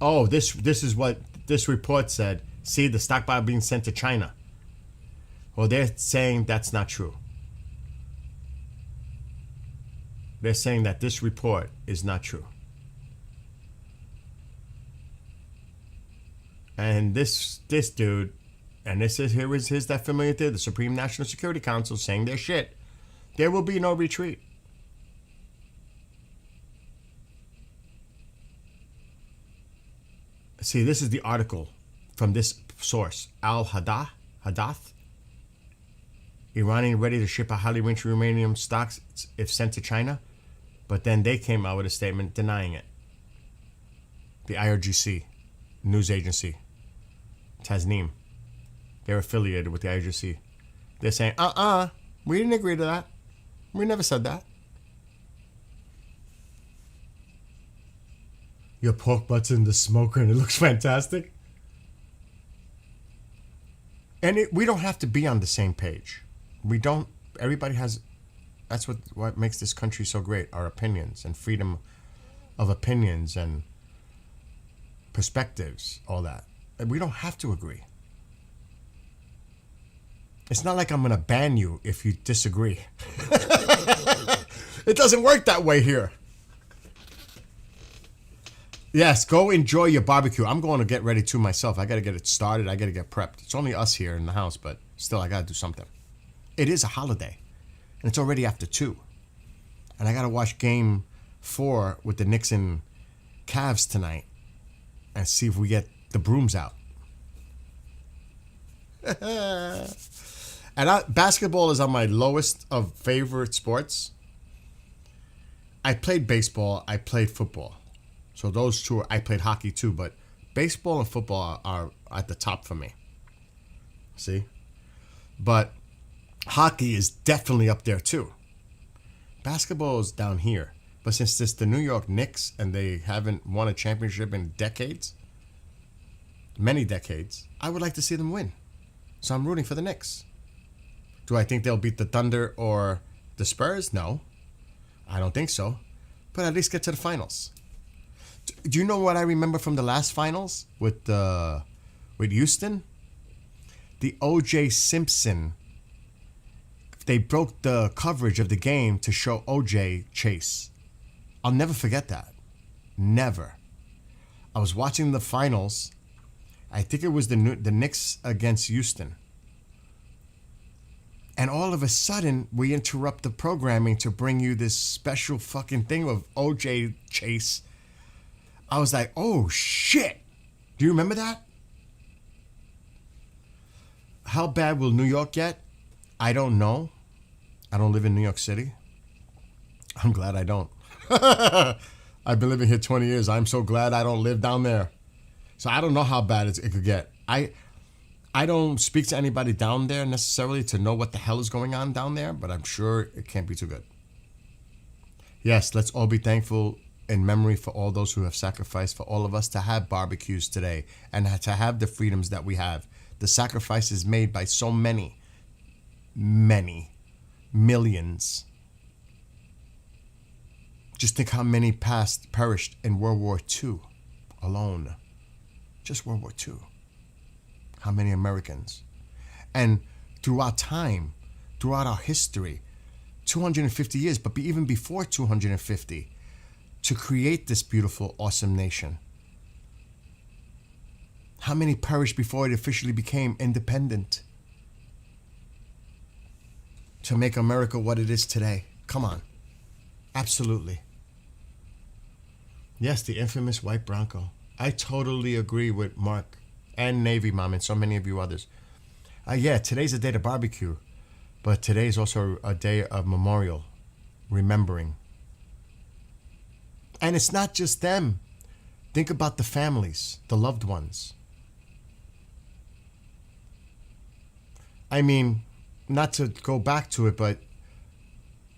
Oh, this is what this report said. See, the stockpile being sent to China. Well, they're saying that's not true. They're saying that this report is not true. And this dude, and here's that familiar thing, the Supreme National Security Council saying their shit. There will be no retreat. See, this is the article from this source, Al-Hadath. Iranian ready to ship a highly enriched uranium stocks if sent to China, but then they came out with a statement denying it. The IRGC news agency, Tasneem, they're affiliated with the IRGC. They're saying, we didn't agree to that. We never said that. Your pork butt's in the smoker and it looks fantastic. And we don't have to be on the same page. We don't. Everybody has. That's what makes this country so great. Our opinions and freedom of opinions and perspectives, all that. And we don't have to agree. It's not like I'm going to ban you if you disagree. It doesn't work that way here. Yes, go enjoy your barbecue. I'm going to get ready too myself. I got to get it started. I got to get prepped. It's only us here in the house, but still, I got to do something. It is a holiday, and it's already after 2. And I got to watch Game 4 with the Knicks and Cavs tonight and see if we get the brooms out. And basketball is on my lowest of favorite sports. I played baseball. I played football. So those two, I played hockey too, but baseball and football are at the top for me. See? But hockey is definitely up there too. Basketball is down here. But since it's the New York Knicks and they haven't won a championship in decades, many decades, I would like to see them win. So I'm rooting for the Knicks. Do I think they'll beat the Thunder or the Spurs? No. I don't think so. But at least get to the finals. Do you know what I remember from the last finals with Houston? The O.J. Simpson. They broke the coverage of the game to show O.J. chase. I'll never forget that. Never. I was watching the finals. I think it was the Knicks against Houston. And all of a sudden, we interrupt the programming to bring you this special fucking thing of OJ chase. I was like, oh shit. Do you remember that? How bad will New York get? I don't know. I don't live in New York City. I'm glad I don't. I've been living here 20 years. I'm so glad I don't live down there. So I don't know how bad it could get. I don't speak to anybody down there necessarily to know what the hell is going on down there, but I'm sure it can't be too good. Yes, let's all be thankful in memory for all those who have sacrificed for all of us to have barbecues today and to have the freedoms that we have. The sacrifices made by so many millions. Just think how many perished in World War II alone. Just World War II. How many Americans? And throughout time, throughout our history, 250 years, but even before 250, to create this beautiful, awesome nation. How many perished before it officially became independent? To make America what it is today. Come on. Absolutely. Yes, the infamous white Bronco. I totally agree with Mark and Navy Mom and so many of you others. Yeah, today's a day to barbecue, but today is also a day of memorial, remembering. And it's not just them. Think about the families, the loved ones. I mean, not to go back to it, but,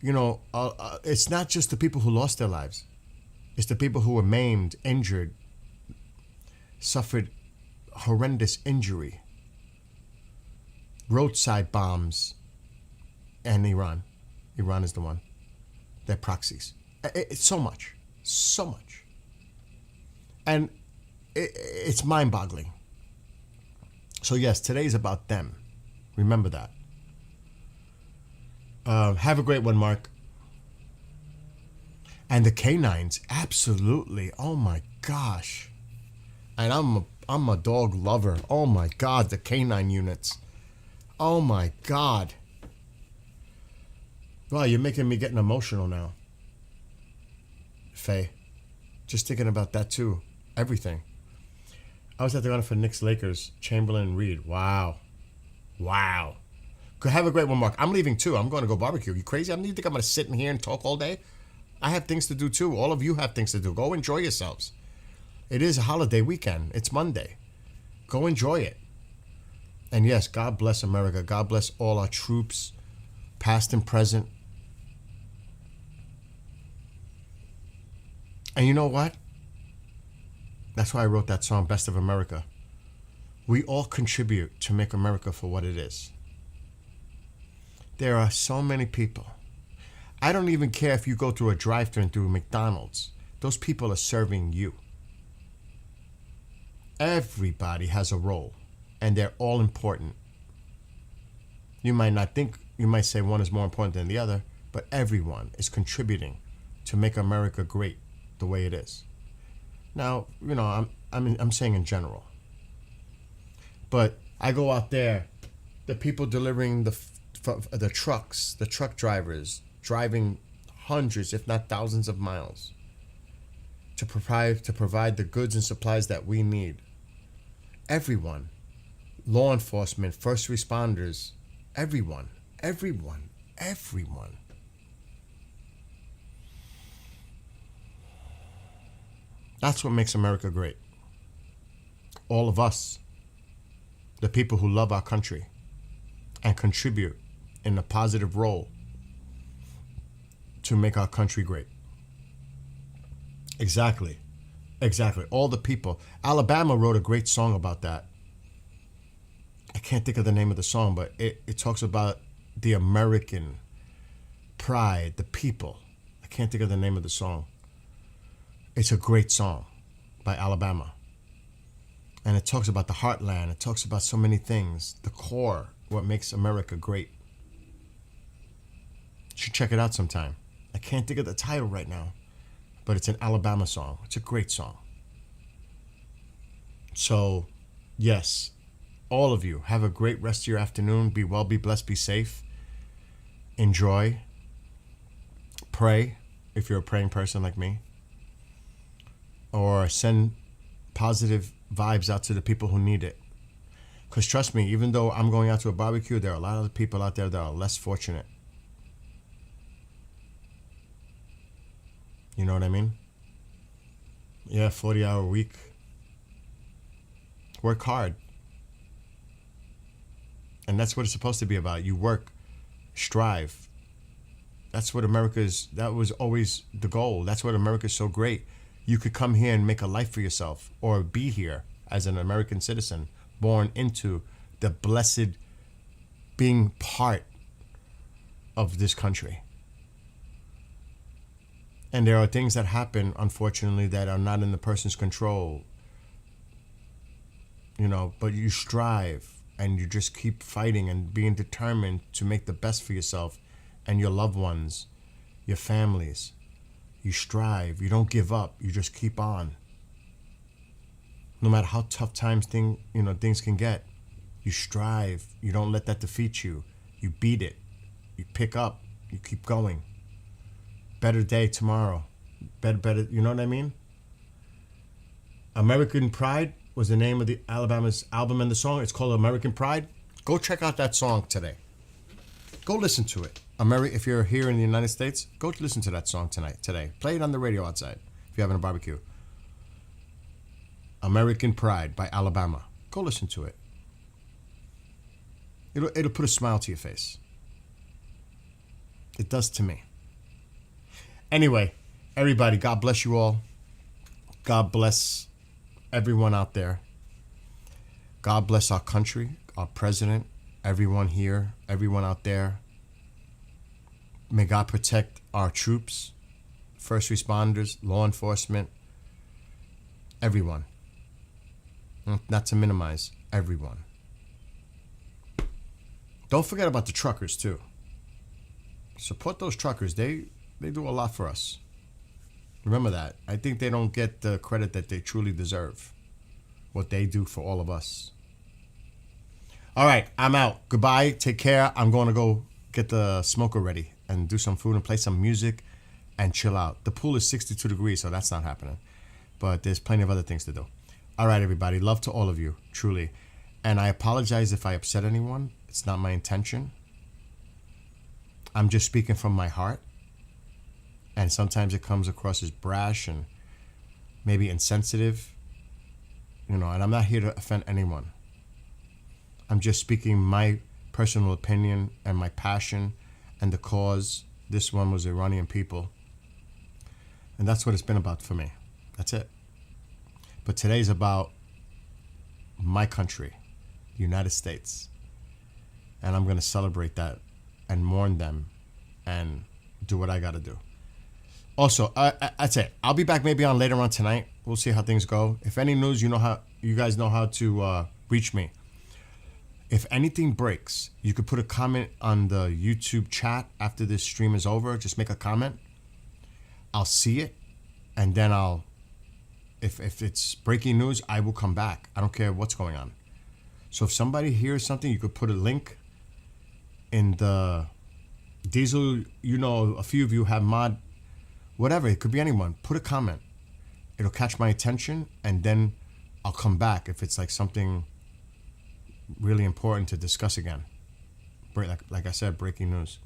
you know, it's not just the people who lost their lives. It's the people who were maimed, injured, suffered horrendous injury, roadside bombs, and Iran. Iran is the one. They're proxies. It's so much. So much. And it's mind-boggling. So yes, today's about them. Remember that. Have a great one, Mark. And the canines, absolutely. Oh my gosh. And I'm a dog lover. Oh my God, the canine units. Oh my God. Wow, you're making me getting emotional now. Faye. Just thinking about that too. Everything. I was at the run for Knicks Lakers, Chamberlain and Reed. Wow. Wow. Have a great one, Mark. I'm leaving too. I'm going to go barbecue. You crazy? You think I'm going to sit in here and talk all day? I have things to do too. All of you have things to do. Go enjoy yourselves. It is a holiday weekend. It's Monday. Go enjoy it. And yes, God bless America. God bless all our troops, past and present. And you know what? That's why I wrote that song, Best of America. We all contribute to make America for what it is. There are so many people. I don't even care if you go through a drive-thru and through McDonald's. Those people are serving you. Everybody has a role, and they're all important. You might not think, you might say one is more important than the other, but everyone is contributing to make America great the way it is. Now, you know, I'm saying in general. But I go out there, the people delivering the trucks, the truck drivers, driving hundreds, if not thousands of miles to provide the goods and supplies that we need. Everyone, law enforcement, first responders, everyone. That's what makes America great. All of us, the people who love our country and contribute in a positive role to make our country great. Exactly. All the people. Alabama wrote a great song about that. I can't think of the name of the song, but it talks about the American pride, the people. I can't think of the name of the song. It's a great song by Alabama. And it talks about the heartland. It talks about so many things. The core, what makes America great. You should check it out sometime. I can't think of the title right now, but it's an Alabama song. It's a great song. So, yes, all of you, have a great rest of your afternoon. Be well, be blessed, be safe. enjoy, pray if you're a praying person like me, or send positive vibes out to the people who need it. Because trust me, even though I'm going out to a barbecue, there are a lot of people out there that are less fortunate. You know what I mean? Yeah, 40-hour week. Work hard. And that's what it's supposed to be about. You work, strive. That's what that was always the goal. That's what America's so great. You could come here and make a life for yourself, or be here as an American citizen, born into the blessed being part of this country. And there are things that happen, unfortunately, that are not in the person's control. You know, but you strive and you just keep fighting and being determined to make the best for yourself and your loved ones, your families. You strive. You don't give up. You just keep on. No matter how tough things can get, you strive. You don't let that defeat you. You beat it. You pick up. You keep going. Better day tomorrow. Better. You know what I mean? American Pride was the name of the Alabama's album and the song. It's called American Pride. Go check out that song today. Go listen to it. If you're here in the United States, go listen to that song today. Play it on the radio outside if you're having a barbecue. American Pride by Alabama. Go listen to it. It'll put a smile to your face. It does to me. Anyway, everybody, God bless you all. God bless everyone out there. God bless our country, our president, everyone here, everyone out there. May God protect our troops, first responders, law enforcement, everyone. Not to minimize, everyone. Don't forget about the truckers, too. Support those truckers. They do a lot for us. Remember that. I think they don't get the credit that they truly deserve. What they do for all of us. All right, I'm out. Goodbye. Take care. I'm going to go get the smoker ready and do some food and play some music and chill out. The pool is 62 degrees, so that's not happening. But there's plenty of other things to do. All right, everybody. Love to all of you, truly. And I apologize if I upset anyone. It's not my intention. I'm just speaking from my heart. And sometimes it comes across as brash and maybe insensitive. And I'm not here to offend anyone. I'm just speaking my personal opinion and my passion and the cause. This one was Iranian people. And that's what it's been about for me. That's it. But today's about my country, the United States. And I'm going to celebrate that and mourn them and do what I got to do. Also, that's it. I'll be back maybe on later on tonight. We'll see how things go. If any news, you guys know how to reach me. If anything breaks, you could put a comment on the YouTube chat after this stream is over. Just make a comment. I'll see it, and then if it's breaking news, I will come back. I don't care what's going on. So if somebody hears something, you could put a link in the Diesel. A few of you have mod. Whatever, it could be anyone. Put a comment. It'll catch my attention, and then I'll come back if it's like something really important to discuss again. Like I said, breaking news.